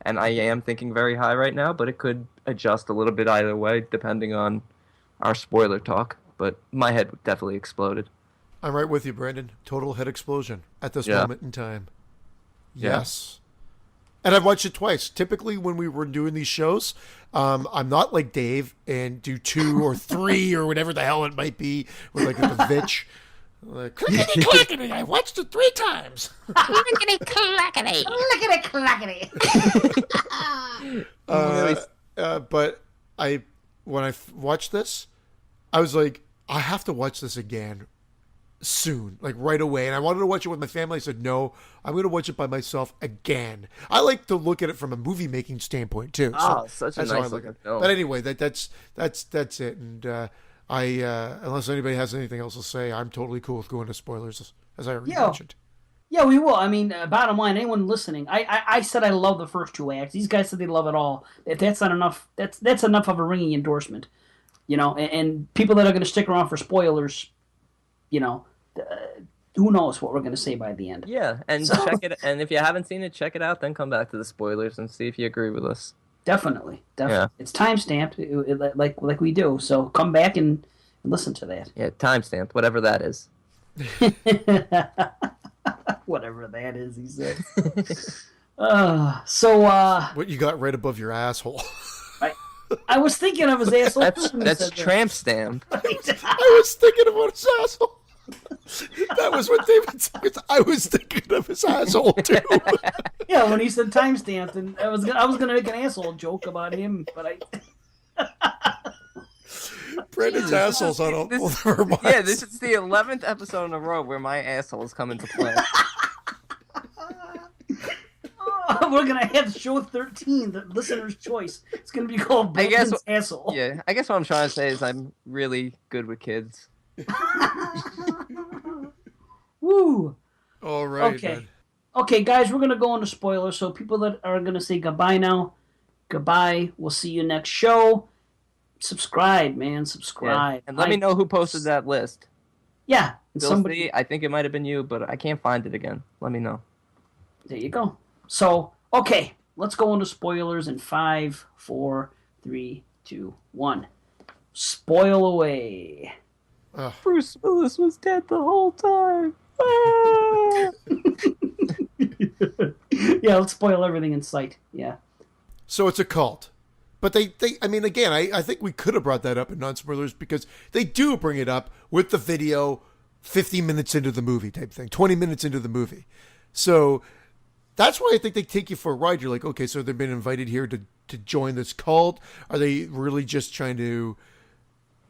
and I am thinking very high right now, but it could adjust a little bit either way depending on our spoiler talk. But my head definitely exploded. I'm right with you, Brandon. Total head explosion at this moment in time. Yeah. Yes. And I've watched it twice. Typically, when we were doing these shows, I'm not like Dave and do 2 or 3 or whatever the hell it might be, with like the Vitch. Like, clickety clackety, I watched it 3 times. Clickety clackety. Clickety clackety. But when I watched this, I was like, I have to watch this again soon, like right away. And I wanted to watch it with my family. I said, no, I'm going to watch it by myself again. I like to look at it from a movie making standpoint too. Oh, such a that's how I nice look looking at it. film. But anyway, that's it. And unless anybody has anything else to say, I'm totally cool with going to spoilers, as I already mentioned. Yeah, we will. I mean, bottom line, anyone listening, I said I love the first 2 acts. These guys said they love it all. If that's not enough, that's enough of a ringing endorsement, you know. And people that are going to stick around for spoilers, you know, who knows what we're going to say by the end. Yeah, and check it. And if you haven't seen it, check it out. Then come back to the spoilers and see if you agree with us. Definitely. Yeah. It's timestamped, like we do. So come back and listen to that. Yeah, timestamped, whatever that is. Whatever that is, he said. What you got right above your asshole? I was thinking of his asshole. That's tramp stamp. I was thinking about his asshole. That was what David said. I was thinking of his asshole too. Yeah, when he said timestamped, and I was gonna make an asshole joke about him, but Brandon's asshole's on all over my. Yeah, this is the 11th episode in a row where my asshole has come into play. we're gonna have show 13, the listener's choice. It's gonna be called Brandon's asshole. Yeah, I guess what I'm trying to say is I'm really good with kids. Woo! All right. Okay. Man. Okay, guys, we're gonna go into spoilers. So people that are gonna say goodbye now, goodbye. We'll see you next show. Subscribe, man. Subscribe. Yeah. And let me know who posted that list. Yeah. And Somebody, I think it might have been you, but I can't find it again. Let me know. There you go. So, okay, let's go into spoilers in 5, 4, 3, 2, 1. Spoil away. Bruce Willis was dead the whole time. Yeah, let's spoil everything in sight. Yeah. So it's a cult. But I mean, again, I think we could have brought that up in non-spoilers because they do bring it up with the video 50 minutes into the movie type thing, 20 minutes into the movie. So that's why I think they take you for a ride. You're like, okay, so they've been invited here to join this cult. Are they really just trying to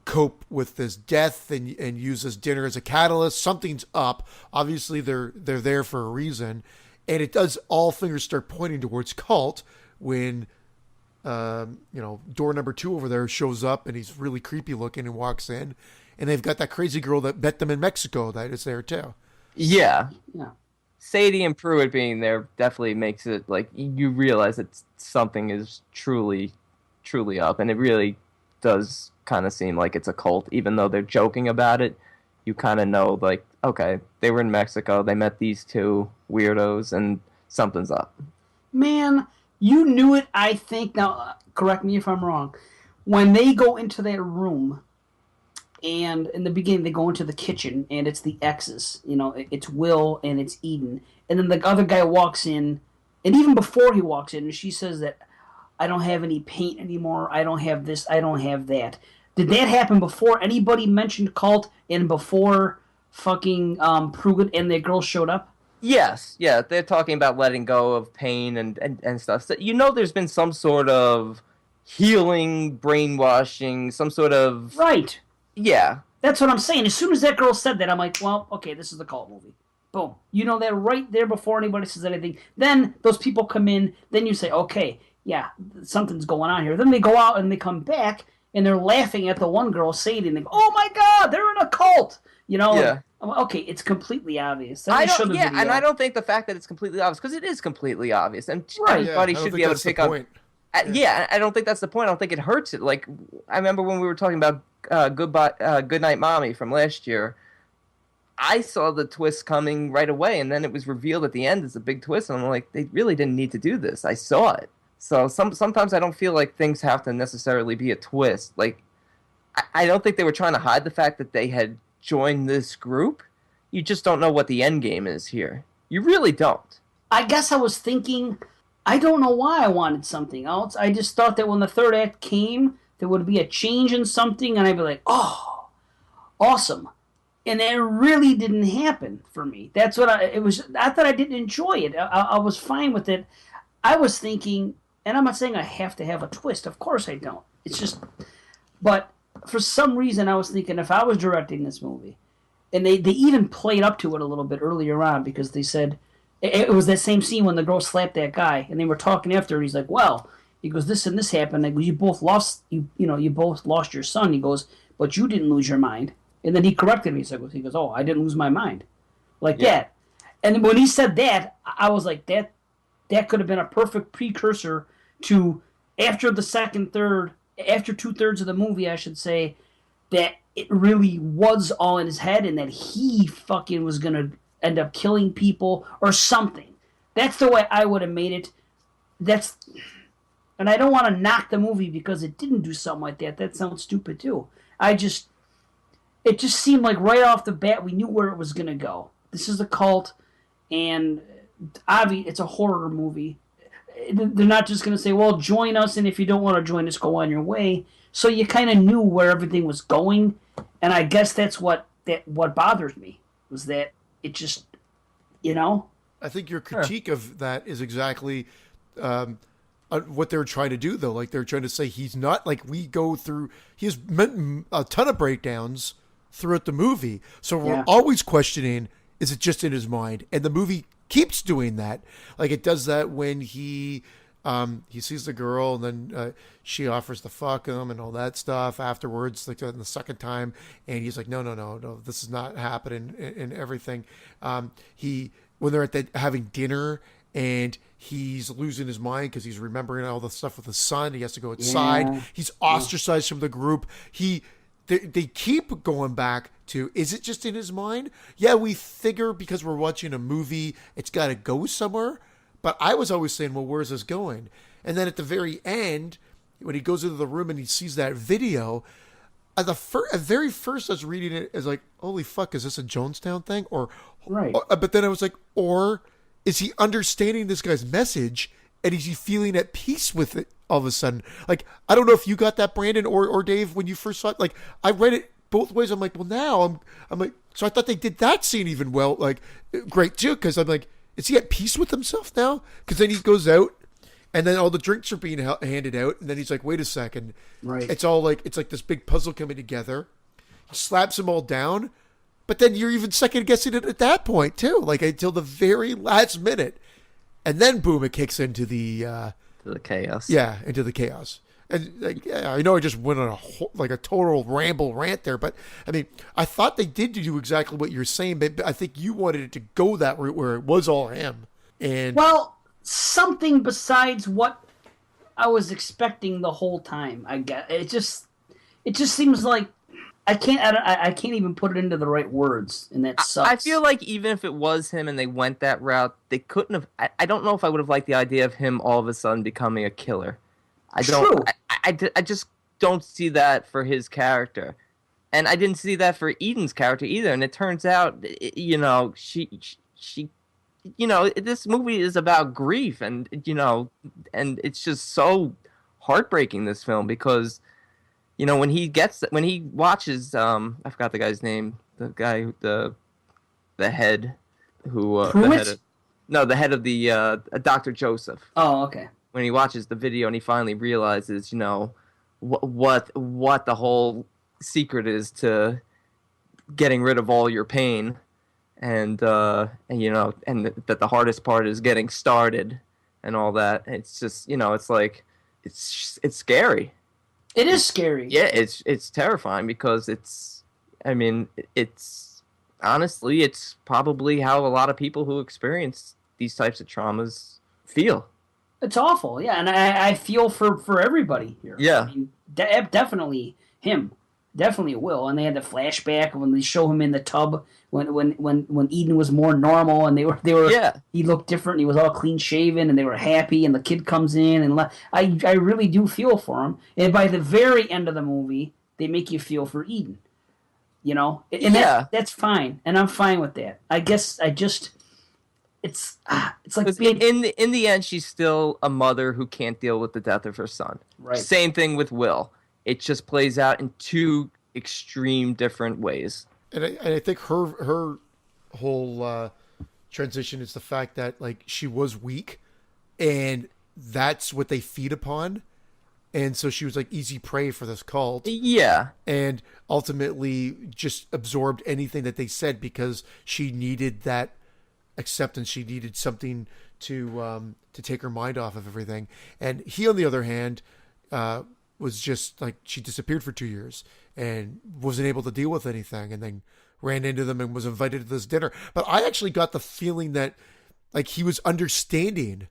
cope with this death and use this dinner as a catalyst? Something's up. Obviously, they're there for a reason. And it does, all fingers start pointing towards cult when door number 2 over there shows up and he's really creepy looking and walks in, and they've got that crazy girl that met them in Mexico that is there too. Yeah. Yeah. Sadie and Pruitt being there definitely makes it like you realize that something is truly truly up, and it really does kind of seem like it's a cult, even though they're joking about it. You kind of know, like, okay, they were in Mexico, they met these two weirdos, and something's up. Man, you knew it, I think. Now, correct me if I'm wrong. When they go into that room, and in the beginning they go into the kitchen, and it's the exes. You know, it's Will and it's Eden. And then the other guy walks in, and even before he walks in, she says that, I don't have any paint anymore, I don't have this, I don't have that. Did that happen before anybody mentioned cult and before fucking Pruitt and the girl showed up? Yes, yeah, they're talking about letting go of pain and stuff. So, you know, there's been some sort of healing, brainwashing, some sort of... Right. Yeah. That's what I'm saying. As soon as that girl said that, I'm like, well, okay, this is the cult movie. Boom. You know that right there before anybody says anything. Then those people come in. Then you say, okay, yeah, something's going on here. Then they go out and they come back, and they're laughing at the one girl saying it. And they go, oh, my God, they're in a cult. You know? Yeah. Okay, it's completely obvious. Then I they show don't, the yeah, video. and I don't think the fact that it's completely obvious, because it is completely obvious, and Right. everybody I don't should think be able that's to pick the up. point. Yeah, I don't think that's the point. I don't think it hurts it. Like, I remember when we were talking about Goodnight Mommy from last year. I saw the twist coming right away, and then it was revealed at the end as a big twist, and I'm like, they really didn't need to do this. I saw it. So sometimes I don't feel like things have to necessarily be a twist. Like, I don't think they were trying to hide the fact that they had joined this group. You just don't know what the end game is here. You really don't. I guess I was thinking, I don't know why I wanted something else. I just thought that when the third act came, there would be a change in something, and I'd be like, oh, awesome. And it really didn't happen for me. That's what it was. I thought I didn't enjoy it. I was fine with it. I was thinking, and I'm not saying I have to have a twist. Of course I don't. It's just, but for some reason I was thinking if I was directing this movie, and they even played up to it a little bit earlier on, because they said, it was that same scene when the girl slapped that guy, and they were talking after, and he's like, well, he goes, this and this happened. Like, you both lost, you both lost your son. He goes, but you didn't lose your mind. And then he corrected me. He goes, oh, I didn't lose my mind. Like that. And when he said that, I was like, that could have been a perfect precursor to, after the after 2/3 of the movie, I should say, that it really was all in his head, and that he fucking was going to end up killing people or something. That's the way I would have made it. And I don't want to knock the movie because it didn't do something like that. That sounds stupid too. It just seemed like right off the bat we knew where it was going to go. This is a cult, and obviously it's a horror movie. They're not just going to say, well, join us, and if you don't want to join us, go on your way. So you kind of knew where everything was going, and I guess that's what bothers me, was that it just, I think your critique of that is exactly what they're trying to do, though. Like, they're trying to say he's not, like, he has a ton of breakdowns throughout the movie. So we're always questioning, is it just in his mind? And the movie keeps doing that. Like, it does that when he sees the girl, and then she offers to fuck him and all that stuff afterwards, like the second time, and he's like, no, this is not happening, and everything. When they're having dinner, and he's losing his mind because he's remembering all the stuff with his son. He has to go outside. He's ostracized from the group. They keep going back to, is it just in his mind? Yeah, we figure because we're watching a movie, it's got to go somewhere. But I was always saying, well, where's this going? And then at the very end, when he goes into the room and he sees that video, at very first I was reading it as like, holy fuck, is this a Jonestown thing? Right. But then I was like, or is he understanding this guy's message, and is he feeling at peace with it all of a sudden? Like, I don't know if you got that, Brandon or Dave, when you first saw it. Like, I read it both ways. I'm like, well, now I'm like, so I thought they did that scene even well, like, great too, because I'm like, is he at peace with himself now? Because then he goes out, and then all the drinks are being handed out, and then he's like, wait a second. Right. It's like this big puzzle coming together. He slaps them all down, but then you're even second guessing it at that point too, like until the very last minute, and then boom, it kicks into the chaos. Yeah, into the chaos. And like, yeah, I know I just went on a total rant there, but I mean, I thought they did do exactly what you're saying, but I think you wanted it to go that route where it was all him. And well, something besides what I was expecting the whole time. I get it. Just seems like I can't even put it into the right words, and that sucks. I feel like even if it was him and they went that route, they couldn't have. I don't know if I would have liked the idea of him all of a sudden becoming a killer. I don't. True. I just don't see that for his character, and I didn't see that for Eden's character either. And it turns out, she this movie is about grief, and and it's just so heartbreaking, this film, because when he watches, I forgot the guy's name, the guy, the head who the head of, no, the head of the Dr. Joseph. Oh, okay. When he watches the video and he finally realizes, what the whole secret is to getting rid of all your pain, and that the hardest part is getting started and all that. It's just, it's like it's scary. It is scary. Yeah, it's terrifying, because it's honestly, it's probably how a lot of people who experience these types of traumas feel. It's awful, yeah, and I feel for everybody here. Yeah. I mean, definitely him, definitely Will, and they had the flashback when they show him in the tub when Eden was more normal, and they were Yeah. He looked different. He was all clean shaven, and they were happy, and the kid comes in, and I really do feel for him. And by the very end of the movie, they make you feel for Eden, and Yeah. that's fine, and I'm fine with that. I guess it's like being, In the end, she's still a mother who can't deal with the death of her son. Right. Same thing with Will. It just plays out in two extreme different ways. And I think her whole transition is the fact that, like, she was weak, and that's what they feed upon, and so she was like easy prey for this cult. Yeah. And ultimately just absorbed anything that they said because she needed that acceptance. She needed something to take her mind off of everything. And he, on the other hand, was just like, she disappeared for 2 years and wasn't able to deal with anything, and then ran into them and was invited to this dinner. But I actually got the feeling that, like, he was understanding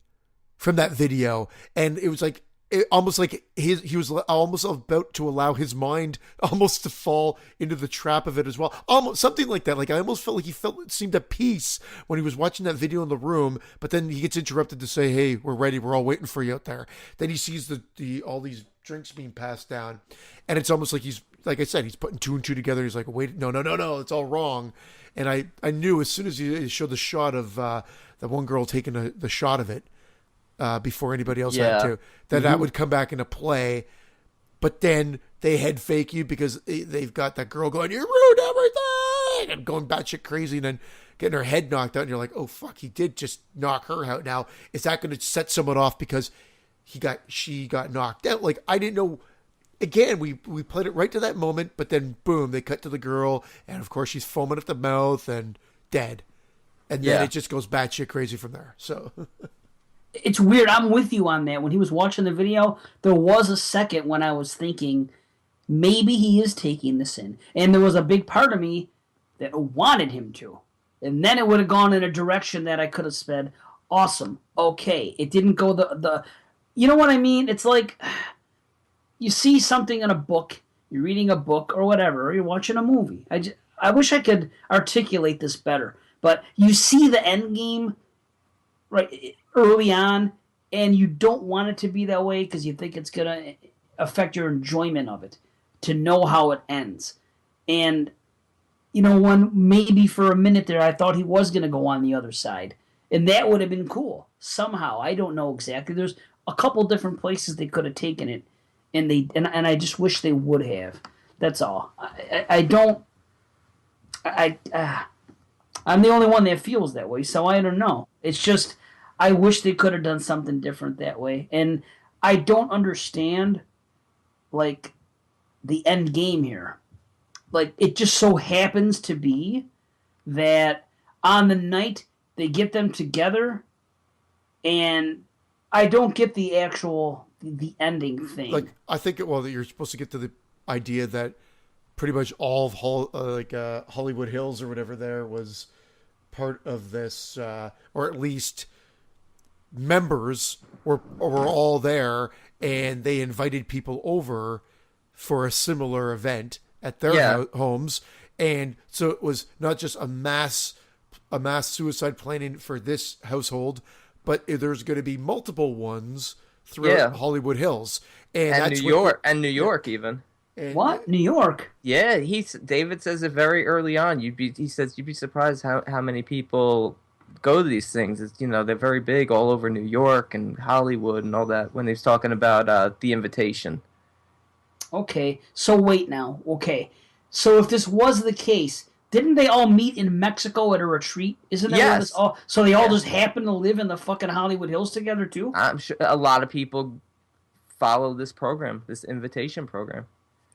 from that video, and it was like, almost like he was almost about to allow his mind almost to fall into the trap of it as well. Almost something like that. Like, I almost felt like he seemed at peace when he was watching that video in the room, but then he gets interrupted to say, "Hey, we're ready. We're all waiting for you out there." Then he sees the all these drinks being passed down, and it's almost like he's, like I said, he's putting two and two together. He's like, "Wait, no, it's all wrong." And I knew as soon as he showed the shot of the one girl taking the shot of it, before anybody else had to, that would come back into play. But then they head fake you because they've got that girl going, "You ruined everything," and going batshit crazy, and then getting her head knocked out. And you're like, "Oh fuck, he did just knock her out. Now is that going to set someone off because she got knocked out?" Like, I didn't know. Again, we played it right to that moment, but then boom, they cut to the girl, and of course she's foaming at the mouth and dead, and then it just goes batshit crazy from there. So. It's weird. I'm with you on that. When he was watching the video, there was a second when I was thinking, maybe he is taking this in. And there was a big part of me that wanted him to. And then it would have gone in a direction that I could have said, awesome, okay. It didn't go the you know what I mean? It's like, you see something in a book, you're reading a book or whatever, or you're watching a movie. I wish I could articulate this better. But you see the end game right early on, and you don't want it to be that way because you think it's going to affect your enjoyment of it, to know how it ends. And, when maybe for a minute there I thought he was going to go on the other side, and that would have been cool somehow. I don't know exactly. There's a couple different places they could have taken it, and I just wish they would have. That's all. I'm the only one that feels that way, so I don't know. It's just, I wish they could have done something different that way. And I don't understand, like, the end game here. Like, it just so happens to be that on the night they get them together, and I don't get the actual, the ending thing. Like, I think, that you're supposed to get to the idea that pretty much all of Hollywood Hills or whatever there was part of this, or at least members were all there, and they invited people over for a similar event at their Yeah. homes. And so it was not just a mass suicide planning for this household, but there's going to be multiple ones throughout Yeah. Hollywood Hills. And And that's New York, and New York even. and What? New York? Yeah, David says it very early on. He says you'd be surprised how many people go to these things. It's, they're very big all over New York and Hollywood and all that. When he's talking about The Invitation. Okay. So wait now. Okay. So if this was the case, didn't they all meet in Mexico at a retreat? Isn't that where this Yes. all? So they all Yeah. just happen to live in the fucking Hollywood Hills together too? I'm sure a lot of people follow this program, this invitation program.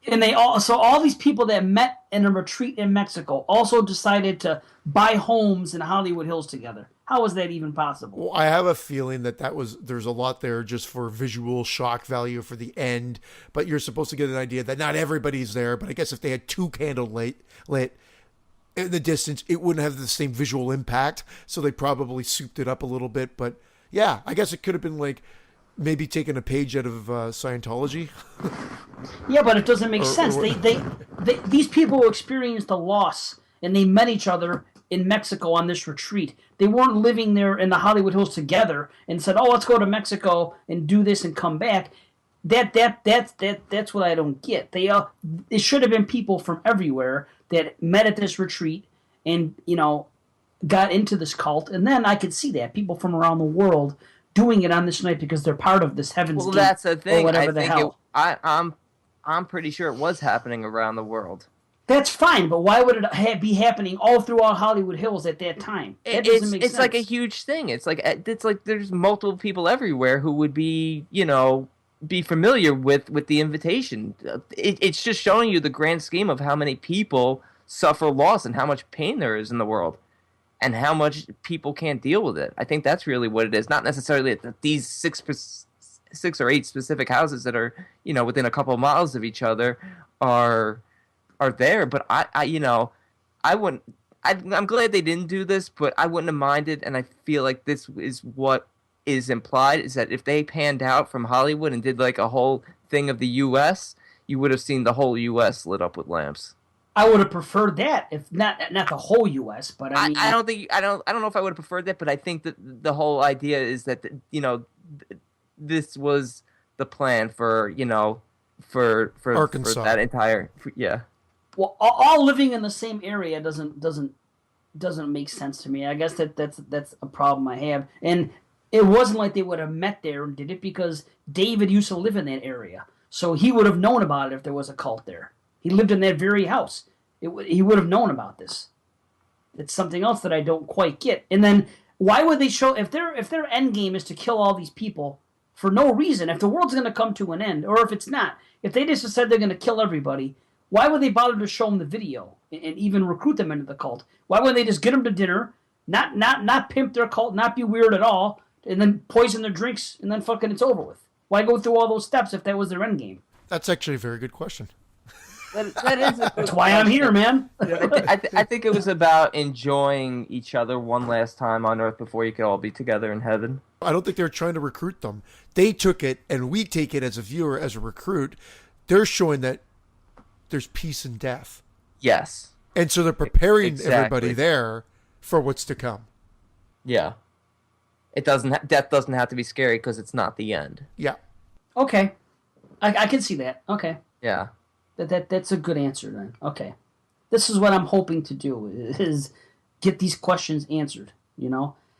And so all these people that met in a retreat in Mexico also decided to buy homes in Hollywood Hills together. How is that even possible? Well, I have a feeling there's a lot there just for visual shock value for the end, but you're supposed to get an idea that not everybody's there. But I guess if they had two candles lit in the distance, it wouldn't have the same visual impact. So they probably souped it up a little bit. But yeah, I guess it could have been like maybe taking a page out of Scientology. Yeah, but it doesn't make sense. These people experienced a loss, and they met each other in Mexico on this retreat. They weren't living there in the Hollywood Hills together and said, "Oh, let's go to Mexico and do this and come back." That's what I don't get. It should have been people from everywhere that met at this retreat and got into this cult, and then I could see that people from around the world doing it on this night because they're part of this Heaven's Well, Gate that's the thing. or whatever I the think hell. I'm pretty sure it was happening around the world. That's fine, but why would it be happening all throughout Hollywood Hills at that time? That doesn't make It's sense. like a huge thing. It's like there's multiple people everywhere who would be be familiar with the invitation. It's just showing you the grand scheme of how many people suffer loss and how much pain there is in the world, and how much people can't deal with it. I think that's really what it is. Not necessarily that these six or eight specific houses that are within a couple of miles of each other are there, but I wouldn't. I'm glad they didn't do this, but I wouldn't have minded. And I feel like this is what is implied, is that if they panned out from Hollywood and did like a whole thing of the U.S., you would have seen the whole U.S. lit up with lamps. I would have preferred that, if not the whole U.S., but I mean, I don't know if I would have preferred that, but I think that the whole idea is that this was the plan for for Arkansas. that entire yeah. well, all living in the same area doesn't make sense to me. I guess that's a problem I have. And it wasn't like they would have met there and did it, because David used to live in that area, so he would have known about it if there was a cult there. He lived in that very house. He would have known about this. It's something else that I don't quite get. And then why would they show, if their end game is to kill all these people for no reason, if the world's going to come to an end, or if it's not, if they just said they're going to kill everybody, why would they bother to show them the video and even recruit them into the cult? Why wouldn't they just get them to dinner, not pimp their cult, not be weird at all, and then poison their drinks, and then fucking it's over with? Why go through all those steps if that was their end game? That's actually a very good question. That is. That's why I'm here, man. I think it was about enjoying each other one last time on Earth before you could all be together in heaven. I don't think they're trying to recruit them. They took it, and we take it as a viewer, as a recruit. They're showing that there's peace and death. Yes. And so they're preparing Exactly. everybody there for what's to come. Yeah. Death doesn't have to be scary because it's not the end. Yeah. Okay, I can see that. Okay. Yeah. That's a good answer then. Okay. This is what I'm hoping to do, is get these questions answered,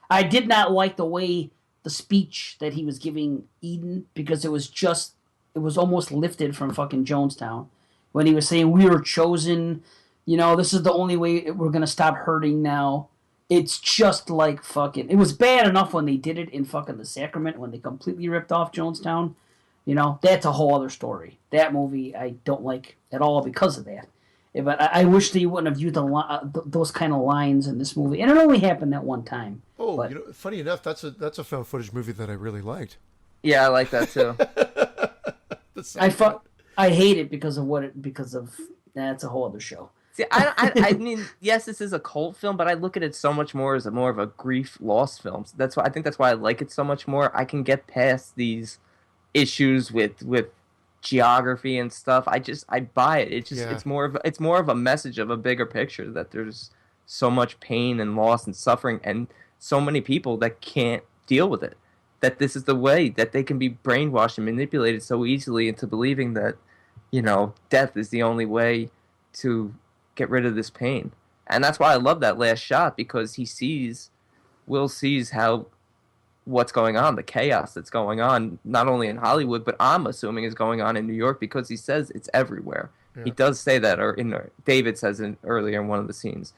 I did not like the way the speech that he was giving Eden, because it was almost lifted from fucking Jonestown, when he was saying we were chosen, this is the only way we're going to stop hurting now. It's just like fucking, it was bad enough when they did it in fucking the Sacrament, when they completely ripped off Jonestown. That's a whole other story. That movie I don't like at all because of that. But I wish they wouldn't have used those kind of lines in this movie. And it only happened that one time. Oh, but, funny enough, that's a found footage movie that I really liked. Yeah, I like that too. I hate it because that's a whole other show. See, I mean, yes, this is a cult film, but I look at it so much more as more of a grief loss film. That's why I like it so much more. I can get past these issues with geography and stuff. I buy it. It's more of a message of a bigger picture that there's so much pain and loss and suffering and so many people that can't deal with it. That this is the way that they can be brainwashed and manipulated so easily into believing that, death is the only way to get rid of this pain. And that's why I love that last shot, because Will sees what's going on, the chaos that's going on, not only in Hollywood, but I'm assuming is going on in New York, because he says it's everywhere. Yeah. He does say that, or David says it earlier in one of the scenes.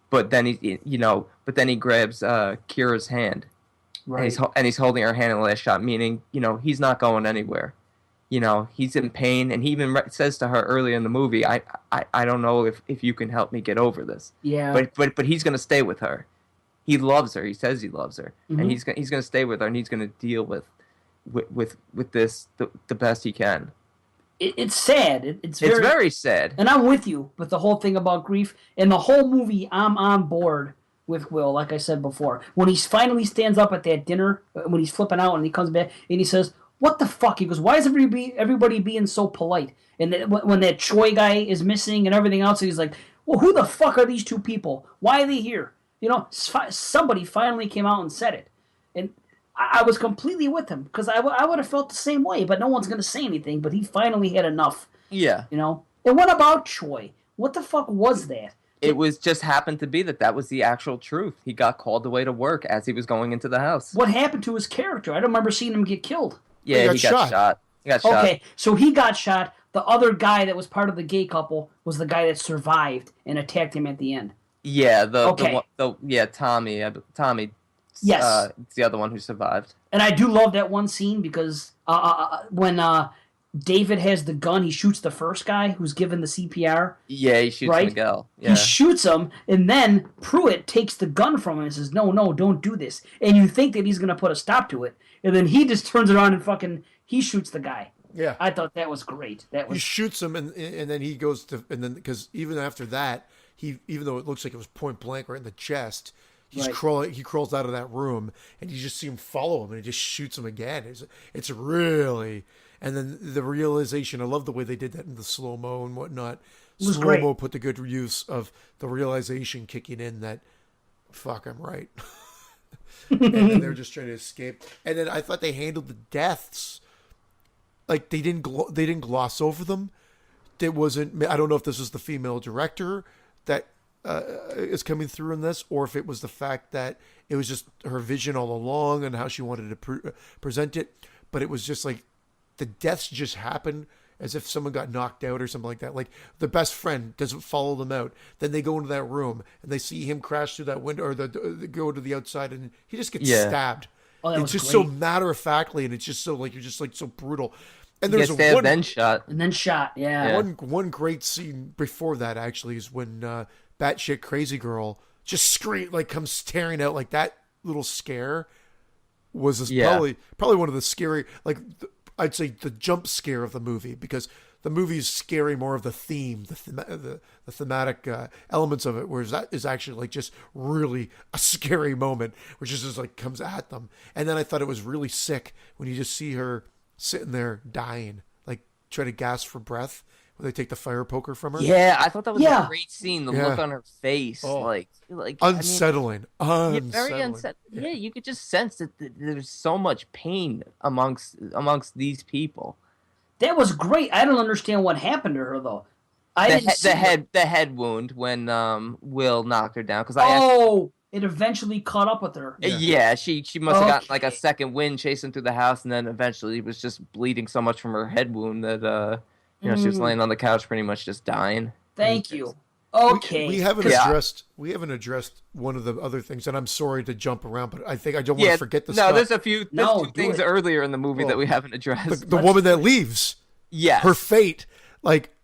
But then he grabs Kira's hand, right? And he's holding her hand in the last shot, meaning he's not going anywhere. He's in pain, and he even says to her earlier in the movie, I don't know if you can help me get over this. Yeah. But he's gonna stay with her. He loves her. He says he loves her, and he's gonna stay with her, and he's gonna deal with this the best he can. It's sad. It's very sad. And I'm with you with the whole thing about grief. And the whole movie, I'm on board with Will, like I said before. When he finally stands up at that dinner, when he's flipping out, and he comes back, and he says, "What the fuck?" He goes, "Why is everybody being so polite?" And when that Choi guy is missing and everything else, he's like, "Well, who the fuck are these two people? Why are they here?" Somebody finally came out and said it. And I was completely with him, because I would have felt the same way, but no one's going to say anything, but he finally had enough. Yeah. And what about Choi? What the fuck was that? It was just happened to be that was the actual truth. He got called away to work as he was going into the house. What happened to his character? I don't remember seeing him get killed. Yeah, he got shot. He got shot. Okay, so he got shot. The other guy that was part of the gay couple was the guy that survived and attacked him at the end. Yeah, Tommy. Tommy. Yes, it's the other one who survived. And I do love that one scene, because when David has the gun, he shoots the first guy who's given the CPR. Yeah, he shoots Miguel. Yeah. He shoots him, and then Pruitt takes the gun from him and says, "No, don't do this." And you think that he's going to put a stop to it, and then he just turns around and he shoots the guy. Yeah, I thought that was great. He shoots him, and then he goes to, and then because even after that, even though it looks like it was point blank right in the chest. He crawls out of that room, and you just see him follow him, and he just shoots him again. It's really, and then the realization. I love the way they did that in the slow mo and whatnot. Slow mo put the good use of the realization kicking in that, fuck, I'm right, and then they're just trying to escape. And then I thought they handled the deaths like they didn't gloss over them. It wasn't. I don't know if this was the female director that. Is coming through in this, or if it was the fact that it was just her vision all along and how she wanted to present it, but it was just like the deaths just happen as if someone got knocked out or something like that. Like the best friend doesn't follow them out, then they go into that room and they see him crash through that window, or they go to the outside and he just gets stabbed. It's just so matter of factly, and it's just so like you're just like so brutal. And there's then shot. Yeah. One great scene before that actually is when batshit crazy girl just comes tearing out. Like that little scare was probably one of the scary, I'd say the jump scare of the movie, because the movie is scary more of the theme, the thematic elements of it, whereas that is actually like just really a scary moment, which is just like comes at them. And then I thought it was really sick when you just see her sitting there dying, like try to gasp for breath. They take the fire poker from her. Yeah, I thought that was a great scene. The look on her face, like unsettling. Very unsettling. Yeah, you could just sense that there's so much pain amongst these people. That was great. I don't understand what happened to her though. The head wound when Will knocked her down, it eventually caught up with her. Yeah, she must have gotten like a second wind chasing through the house, and then eventually was just bleeding so much from her head wound that she was laying on the couch pretty much just dying. Thank you. Okay. We haven't addressed one of the other things, and I'm sorry to jump around, but I think I don't want to forget the stuff. There's a few things earlier in the movie that we haven't addressed. The woman that leaves. Yes. Her fate.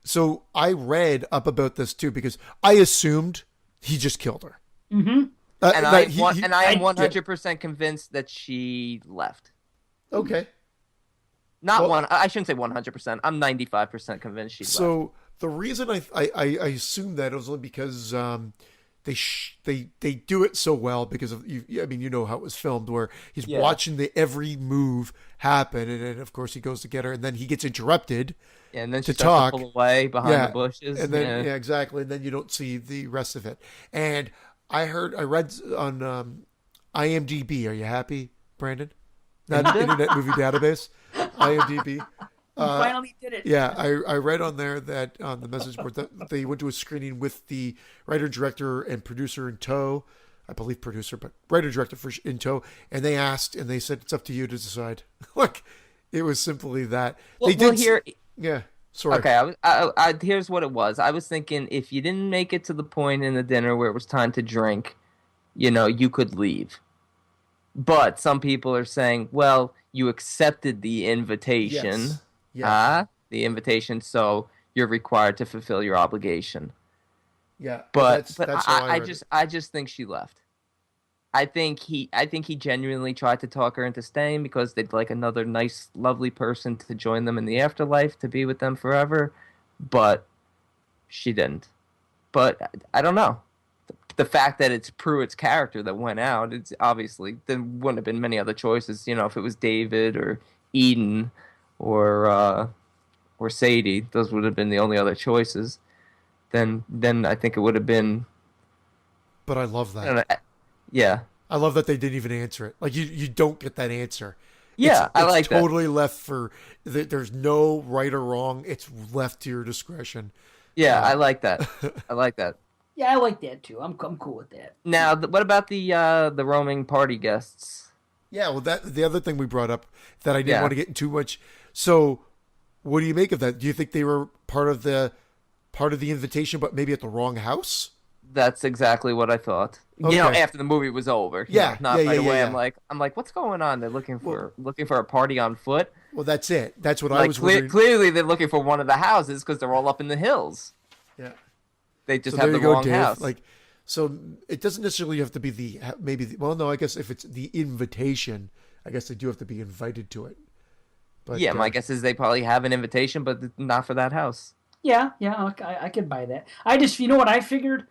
So I read up about this too, because I assumed he just killed her. Mm-hmm. And I am 100% convinced that she left. Okay. I shouldn't say 100%. I'm 95% convinced she left. So the reason I assumed that was only because they do it so well because of you. I mean, you know how it was filmed, where he's Yeah. watching every move happen, and then of course he goes to get her, and then he gets interrupted Yeah, and then to she starts talk. to pull away behind Yeah, the bushes. and then Yeah. exactly, and then you don't see the rest of it. And I read on IMDb. Are you happy, Brandon? Not Internet Movie Database, IMDb. We finally did it. Yeah, I read on there that on the message board that they went to a screening with the writer, director, and producer in tow. I believe producer, but writer, director in tow. And they asked, and they said, "It's up to you to decide." Like, it was simply that. Well, They did. here. Yeah, sorry. Okay, here's what it was. I was thinking if you didn't make it to the point in the dinner where it was time to drink, you could leave. But some people are saying, well, you accepted the invitation. Yes. Yeah. The invitation, so you're required to fulfill your obligation. Yeah. But that's how I read it. I just think she left. I think he genuinely tried to talk her into staying because they'd like another nice, lovely person to join them in the afterlife, to be with them forever, but she didn't. But I don't know. The fact that it's Pruitt's character that went out, it's obviously there wouldn't have been many other choices. If it was David or Eden or Sadie, those would have been the only other choices. Then I think it would have been. But I love I don't that. know, yeah. I love that they didn't even answer it. Like you don't get that answer. Yeah, I like that. Totally left for. There's no right or wrong. It's left to your discretion. Yeah, I like that. I like that. Yeah, I like that too. I'm cool with that. Now, what about the roaming party guests? Yeah, well, the other thing we brought up that I didn't Yeah. want to get in too much. So, what do you make of that? Do you think they were part of the invitation, but maybe at the wrong house? That's exactly what I thought. Okay. After the movie was over. Yeah, not yeah, right yeah, away. yeah. I'm like, what's going on? They're looking for a party on foot. Well, that's it. That's what I Like was wondering. clearly, they're looking for one of the houses because they're all up in the hills. Yeah. They just So have there the you go, wrong Dave. house. Like, so it doesn't necessarily have to be well, no, I guess if it's the invitation, I guess they do have to be invited to it. But yeah, my guess is they probably have an invitation, but not for that house. Yeah, I could buy that. You know what I figured?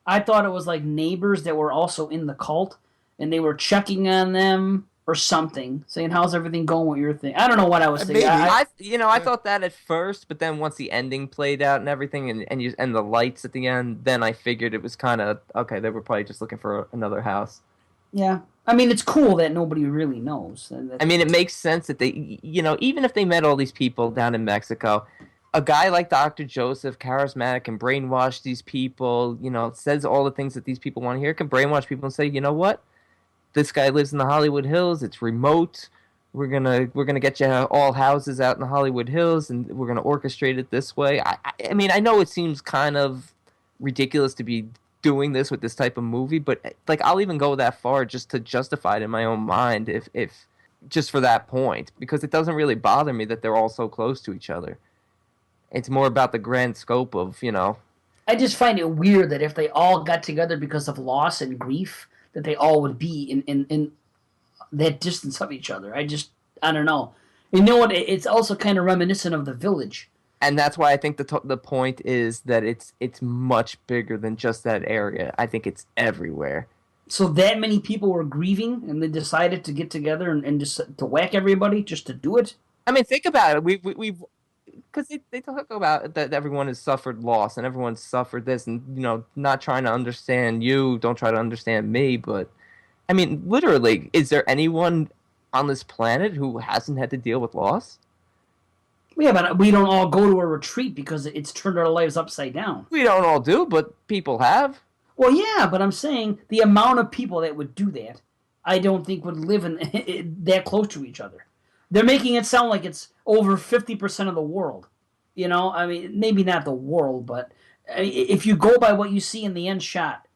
I thought it was like neighbors that were also in the cult, and they were checking on them or something, saying, "How's everything going with your thing?" I don't know what I was thinking. Maybe. I thought that at first, but then once the ending played out and everything, and the lights at the end, then I figured it was kind of okay. They were probably just looking for another house. Yeah, I mean, it's cool that nobody really knows. I mean, it makes sense that they, even if they met all these people down in Mexico, a guy like Dr. Joseph, charismatic, can brainwash these people, says all the things that these people want to hear, can brainwash people and say, you know what? This guy lives in the Hollywood Hills. It's remote. We're gonna get you all houses out in the Hollywood Hills, and we're gonna orchestrate it this way. I mean, I know it seems kind of ridiculous to be doing this with this type of movie, but like I'll even go that far just to justify it in my own mind if just for that point, because it doesn't really bother me that they're all so close to each other. It's more about the grand scope of, I just find it weird that if they all got together because of loss and grief, that they all would be in that distance of each other. I don't know. You know what? It's also kind of reminiscent of The Village. And that's why I think the point is that it's much bigger than just that area. I think it's everywhere. So that many people were grieving, and they decided to get together and just to whack everybody just to do it. I mean, think about it. We've because they talk about that everyone has suffered loss and everyone's suffered this, and not trying to understand you, don't try to understand me. But I mean, literally, is there anyone on this planet who hasn't had to deal with loss? Yeah, but we don't all go to a retreat because it's turned our lives upside down. We don't all do, but people have. Well, yeah, but I'm saying the amount of people that would do that, I don't think would live in that close to each other. They're making it sound like it's over 50% of the world. I mean, maybe not the world, but if you go by what you see in the end shot,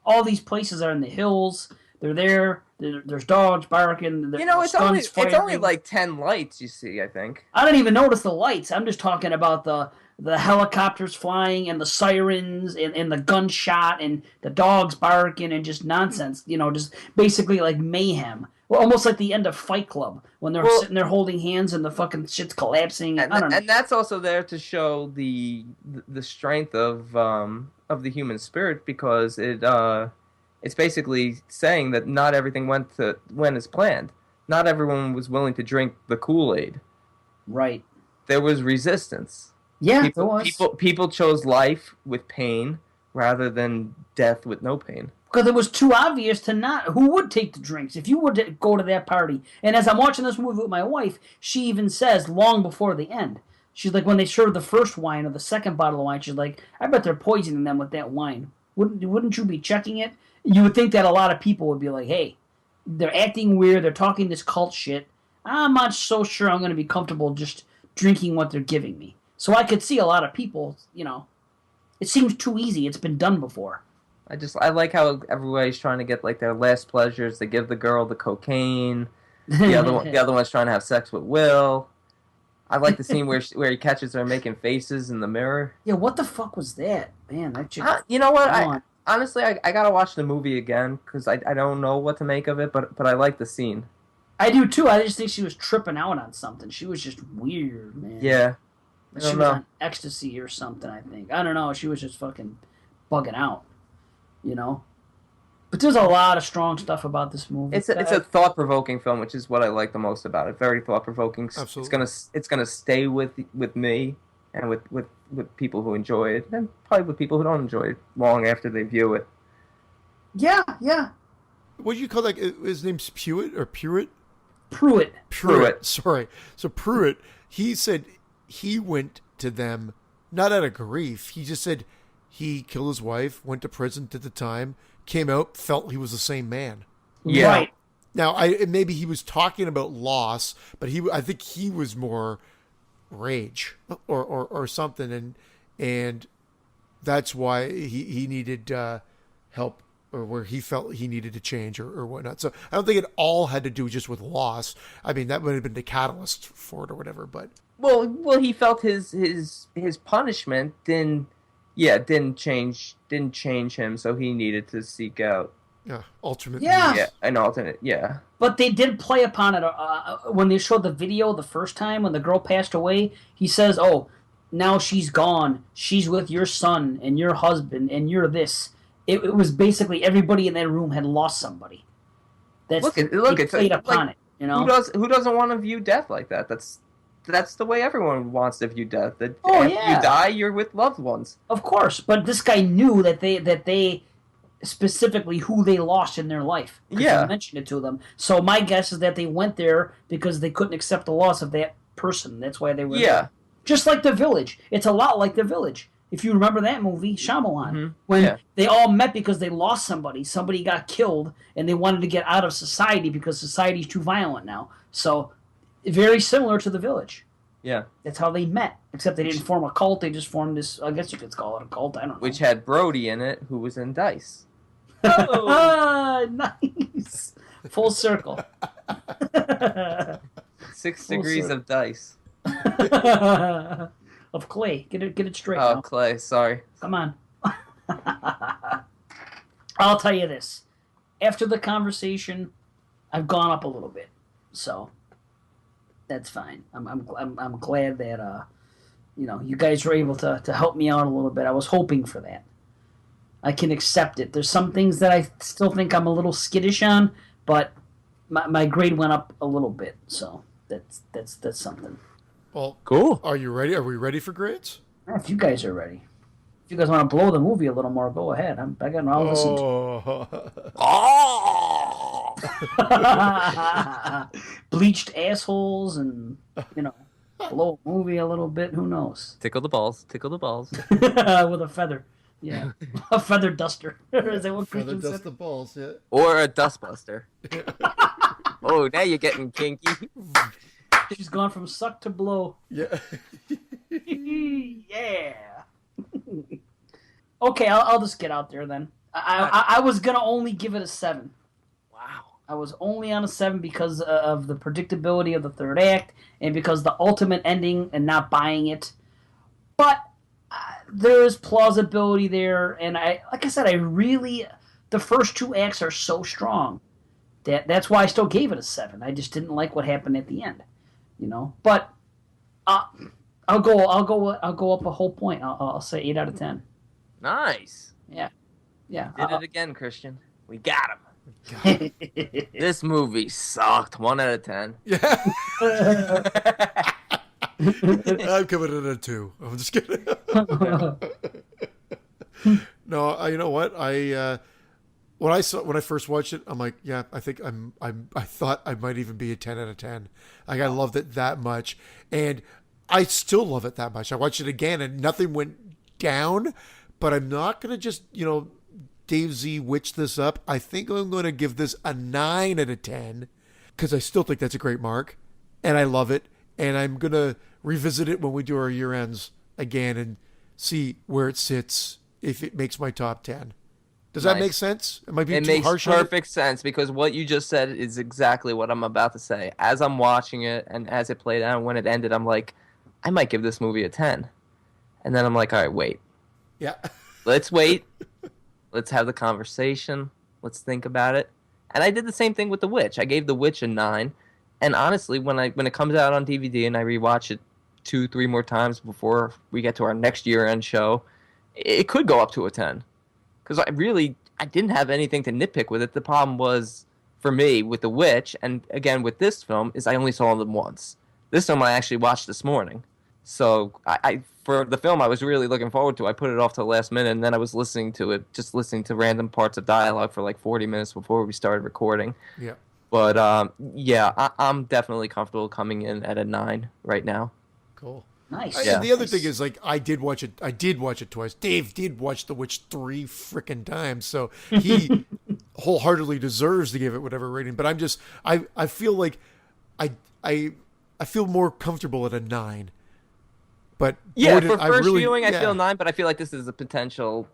all these places are in the hills. They're there. There's dogs barking. It's only like 10 lights you see, I think. I don't even notice the lights. I'm just talking about the helicopters flying and the sirens and the gunshot and the dogs barking and just nonsense. Just basically like mayhem. Well, almost like the end of Fight Club when they're sitting there holding hands and the fucking shit's collapsing. I don't know. And that's also there to show the strength of the human spirit, because it's basically saying that not everything went as planned. Not everyone was willing to drink the Kool-Aid. Right. There was resistance. Yeah, there was. People chose life with pain rather than death with no pain. Because it was too obvious to not. Who would take the drinks if you were to go to that party? And as I'm watching this movie with my wife, she even says long before the end, she's like, when they serve the first wine or the second bottle of wine, she's like, I bet they're poisoning them with that wine. Wouldn't you be checking it? You would think that a lot of people would be like, hey, they're acting weird, they're talking this cult shit. I'm not so sure I'm going to be comfortable just drinking what they're giving me. So I could see a lot of people, it seems too easy. It's been done before. I like how everybody's trying to get like their last pleasures. They give the girl the cocaine. The other one's trying to have sex with Will. I like the scene where he catches her making faces in the mirror. Yeah, what the fuck was that, man? That chick. You know what? Honestly, I gotta watch the movie again because I don't know what to make of it, but I like the scene. I do too. I just think she was tripping out on something. She was just weird, man. Yeah. She was on ecstasy or something, I think. I don't know. She was just fucking bugging out, But there's a lot of strong stuff about this movie. It's a thought-provoking film, which is what I like the most about it. Very thought-provoking. Absolutely. It's gonna stay with me and with people who enjoy it, and probably with people who don't enjoy it long after they view it. Yeah. What do you call that? His name's Pruitt or Pruitt? Pruitt. Sorry. So Pruitt, he said he went to them not out of grief. He just said he killed his wife, went to prison, did the time, came out, felt he was the same man. Yeah. Right. Now, maybe he was talking about loss, but I think he was more rage or something, and that's why he needed help, or where he felt he needed to change or whatnot. So I don't think it all had to do just with loss. I mean, that would have been the catalyst for it or whatever. But well, he felt his punishment didn't change him, so he needed to seek out alternate. Yeah. An alternate. Yeah. But they did play upon it when they showed the video the first time when the girl passed away. He says, "Oh, now she's gone. She's with your son and your husband, and you're this." It was basically everybody in that room had lost somebody. Look, he played upon it. Who doesn't want to view death like that? That's the way everyone wants to view death. That after you die, you're with loved ones. Of course, but this guy knew that they specifically who they lost in their life. Yeah, he mentioned it to them. So my guess is that they went there because they couldn't accept the loss of that person. That's why they were there. Just like The Village. It's a lot like The Village. If you remember that movie, Shyamalan, when they all met because they lost somebody. Somebody got killed, and they wanted to get out of society because society's too violent now. So, very similar to The Village. Yeah. That's how they met. Except they didn't form a cult. They just formed this, I guess you could call it a cult. I don't know. Which had Brody in it, who was in Dice. Oh! Nice. Full circle. 6 degrees of Dice. Of clay. Get it straight. Oh, now. Clay, sorry. Come on. I'll tell you this. After the conversation, I've gone up a little bit. So, that's fine. I'm glad that, you guys were able to help me out a little bit. I was hoping for that. I can accept it. There's some things that I still think I'm a little skittish on, but my grade went up a little bit. So, that's something. Well, cool. Are you ready? Are we ready for grades? If you guys are ready. If you guys want to blow the movie a little more, go ahead. I got all listen to. Bleached assholes and, blow a movie a little bit. Who knows? Tickle the balls. With a feather. Yeah. A feather duster. Is that what Feather Christian dust said? the balls, yeah. Or a dustbuster. Oh, now you're getting kinky. She's gone from suck to blow. Yeah. Yeah. Okay, I'll just get out there then. I was going to only give it a 7. Wow. I was only on a 7 because of the predictability of the third act and because the ultimate ending and not buying it. But there's plausibility there, and like I said, the first 2 acts are so strong. That's why I still gave it a 7. I just didn't like what happened at the end, But I'll go up a whole point. I'll say 8 out of 10. Nice. Yeah. Did it again, Christian. We got him. This movie sucked. 1 out of 10. Yeah. I'm coming in at 2. I'm just kidding. No, you know what? When I first watched it, I'm like, yeah, I think I thought I might even be a 10 out of 10. Like, I loved it that much, and I still love it that much. I watched it again, and nothing went down. But I'm not gonna just Dave Z witch this up. I think I'm going to give this a 9 out of 10 because I still think that's a great mark, and I love it. And I'm gonna revisit it when we do our year ends again and see where it sits if it makes my top 10. Does that make sense? Am I being too harsh on it? It makes perfect sense because what you just said is exactly what I'm about to say. As I'm watching it and as it played out and when it ended, I'm like, I might give this movie a 10. And then I'm like, all right, wait. Yeah. Let's wait. Let's have the conversation. Let's think about it. And I did the same thing with The Witch. I gave The Witch a 9. And honestly, when it comes out on DVD and I rewatch it 2-3 more times before we get to our next year-end show, it could go up to a 10. Because I didn't have anything to nitpick with it. The problem was, for me, with The Witch, and again with this film, is I only saw them once. This film I actually watched this morning. So I for the film I was really looking forward to, I put it off to the last minute, and then I was listening to it, just listening to random parts of dialogue for like 40 minutes before we started recording. Yeah. But I'm definitely comfortable coming in at a 9 right now. Cool. Nice. And the other thing is, like, I did watch it twice. Dave did watch The Witch 3 frickin' times, so he wholeheartedly deserves to give it whatever rating. But I feel like I feel more comfortable at a 9. But yeah, for first viewing, I feel 9, but I feel like this is a potential,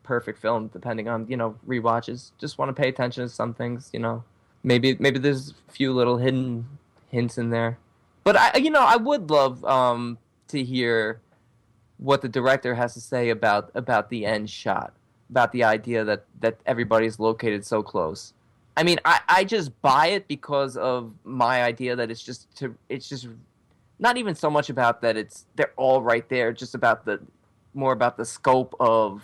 perfect film, depending on, rewatches. Just want to pay attention to some things, Maybe there's a few little hidden hints in there. But I would love to hear what the director has to say about the end shot, about the idea that everybody's located so close. I mean, I just buy it because of my idea that it's just not even so much about that they're all right there, just more about the scope of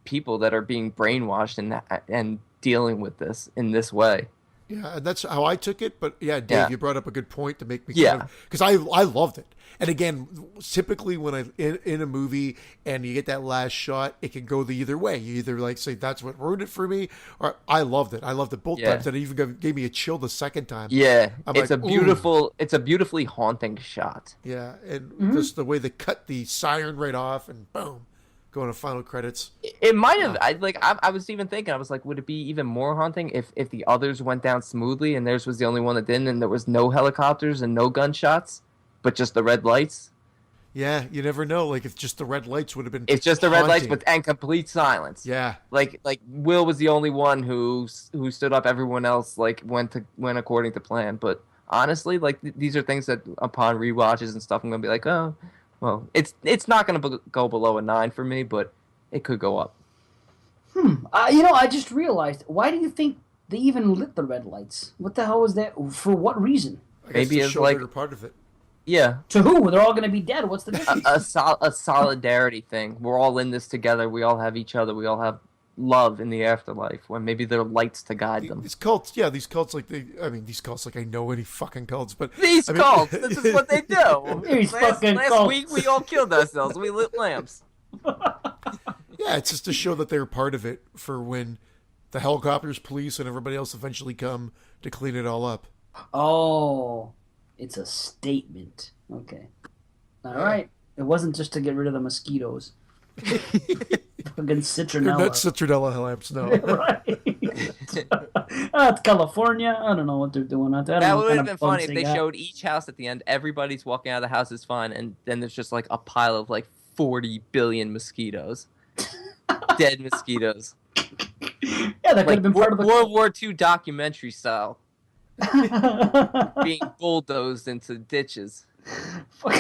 people that are being brainwashed and dealing with this in this way. Yeah, and that's how I took it. But yeah, Dave, you brought up a good point to make me because I loved it. And again, typically when in a movie and you get that last shot, it can go the either way. You either like say that's what ruined it for me, or I loved it. I loved it both times, and it even gave me a chill the second time. Yeah, it's a beautifully haunting shot. Yeah, and just the way they cut the siren right off, and boom. Going to final credits. It might have. I was even thinking. I was like, would it be even more haunting if the others went down smoothly and theirs was the only one that didn't, and there was no helicopters and no gunshots, but just the red lights? Yeah, you never know. Like if just the red lights would have been. It's just the red lights, and complete silence. Yeah. Like Will was the only one who stood up. Everyone else went according to plan. But honestly, these are things that upon rewatches and stuff, I'm gonna be like, oh. Well, it's not going to go below a 9 for me, but it could go up. I just realized, why do you think they even lit the red lights? What the hell was that? For what reason? Maybe it's like part of it. Yeah. To who? They're all going to be dead. What's the difference? A solidarity thing. We're all in this together. We all have each other. We all have love in the afterlife, when maybe there are lights to guide them. These cults, these cults like I know any fucking cults, but cults, this is what they do. Last week we all killed ourselves. We lit lamps. Yeah, it's just to show that they're part of it for when the helicopters, police, and everybody else eventually come to clean it all up. Oh, it's a statement. Okay. All right. It wasn't just to get rid of the mosquitoes. Fucking citronella. They're not citronella lamps, no. Right. It's California. I don't know what they're doing out there. That would have been funny if they showed each house at the end. Everybody's walking out of the house is fine, and then there's just like a pile of 40 billion mosquitoes, dead mosquitoes. Yeah, that could have been part of the World War II documentary style, being bulldozed into ditches. All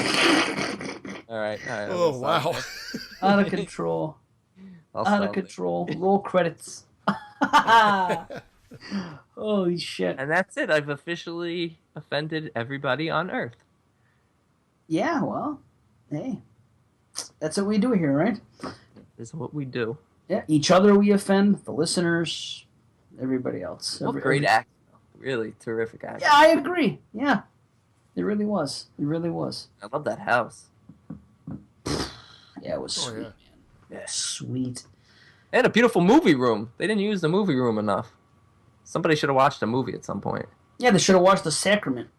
right. Oh wow! Out of control. Out of control. Roll credits. Holy shit. And that's it. I've officially offended everybody on Earth. Yeah, well, hey. That's what we do here, right? This is what we do. Yeah, each other we offend, the listeners, everybody else. What great act. Really terrific act. Yeah, I agree. Yeah. It really was. It really was. I love that house. Yeah, it was sweet, yeah. man. Yeah, sweet. They had a beautiful movie room. They didn't use the movie room enough. Somebody should have watched a movie at some point. Yeah, they should have watched The Sacrament.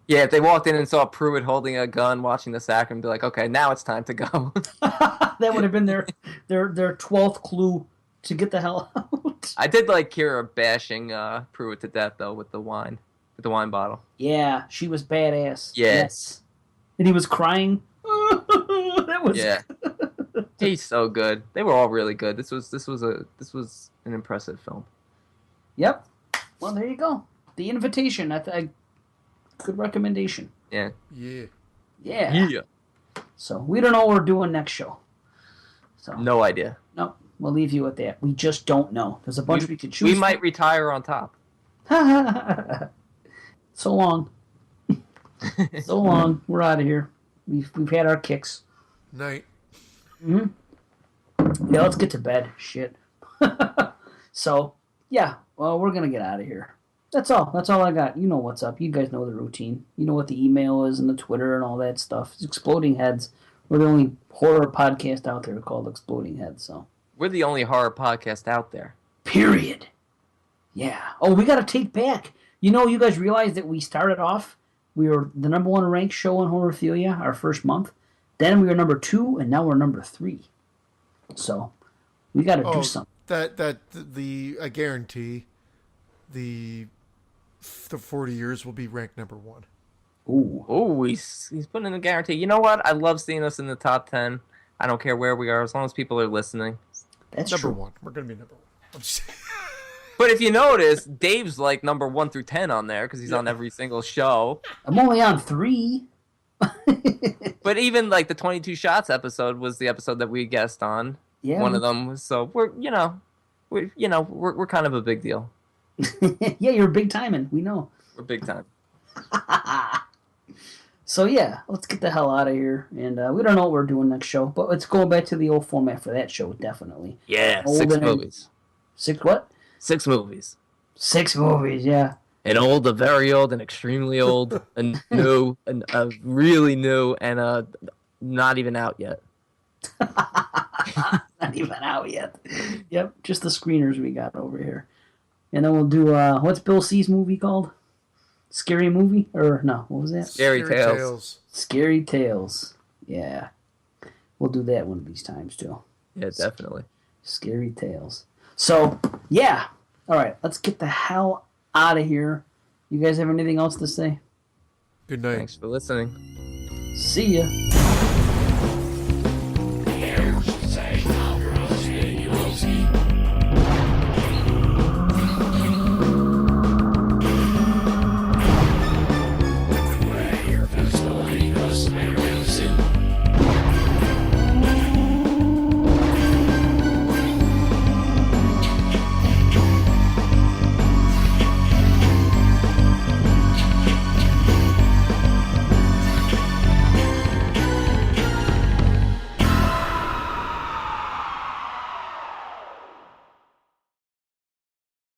Yeah, if they walked in and saw Pruitt holding a gun, watching The Sacrament, be like, okay, now it's time to go. That would have been their 12th clue to get the hell out. I did like Kira bashing Pruitt to death, though, with the wine bottle. Yeah, she was badass. Yeah. Yes. And he was crying. That was Yeah. He's so good. They were all really good. This was an impressive film. Yep. Well, there you go. The Invitation. Good recommendation. Yeah. Yeah. Yeah. So we don't know what we're doing next show. So No idea. no, we'll leave you with that. We just don't know. There's a bunch we could choose. We might retire on top. So long. So long. We're out of here. We've had our kicks. Night. Yeah, let's get to bed. Shit. So, yeah, well, we're going to get out of here. That's all. That's all I got. You know what's up. You guys know the routine. You know what the email is and the Twitter and all that stuff. It's Exploding Heads. We're the only horror podcast out there called Exploding Heads, so. We're the only horror podcast out there. Period. Yeah. Oh, we got to take back. You know, you guys realize that we started off, we were the #1 ranked show on Horrorphilia our first month. Then we were #2, and now we're #3. So, we got to do something. I guarantee the 40 years will be ranked #1. Ooh. Oh, he's putting in a guarantee. You know what? I love seeing us in the top 10. I don't care where we are, as long as people are listening. That's Number true. 1. We're going to be #1. I'm just But if you notice, Dave's like number 1 through 10 on there because he's on every single show. I'm only on 3. But even like the 22 Shots episode was the episode that we guessed on. Yeah. One of them was, so we're kind of a big deal. Yeah, you're big timing. We know. We're big time. So yeah, let's get the hell out of here. And we don't know what we're doing next show, but let's go back to the old format for that show, definitely. Yeah, Old 6 and- movies. 6 what? 6 movies. 6 movies, yeah. An old, a very old, an extremely old, a new, a really new, and not even out yet. Not even out yet. Yep, just the screeners we got over here. And then we'll do, what's Bill C's movie called? Scary Movie? Or, no, what was that? Scary Tales. Scary Tales. Yeah. We'll do that one of these times, too. Yeah, definitely. Scary Tales. So, yeah. All right, let's get the hell out of here. You guys have anything else to say? Good night. Thanks for listening. See ya.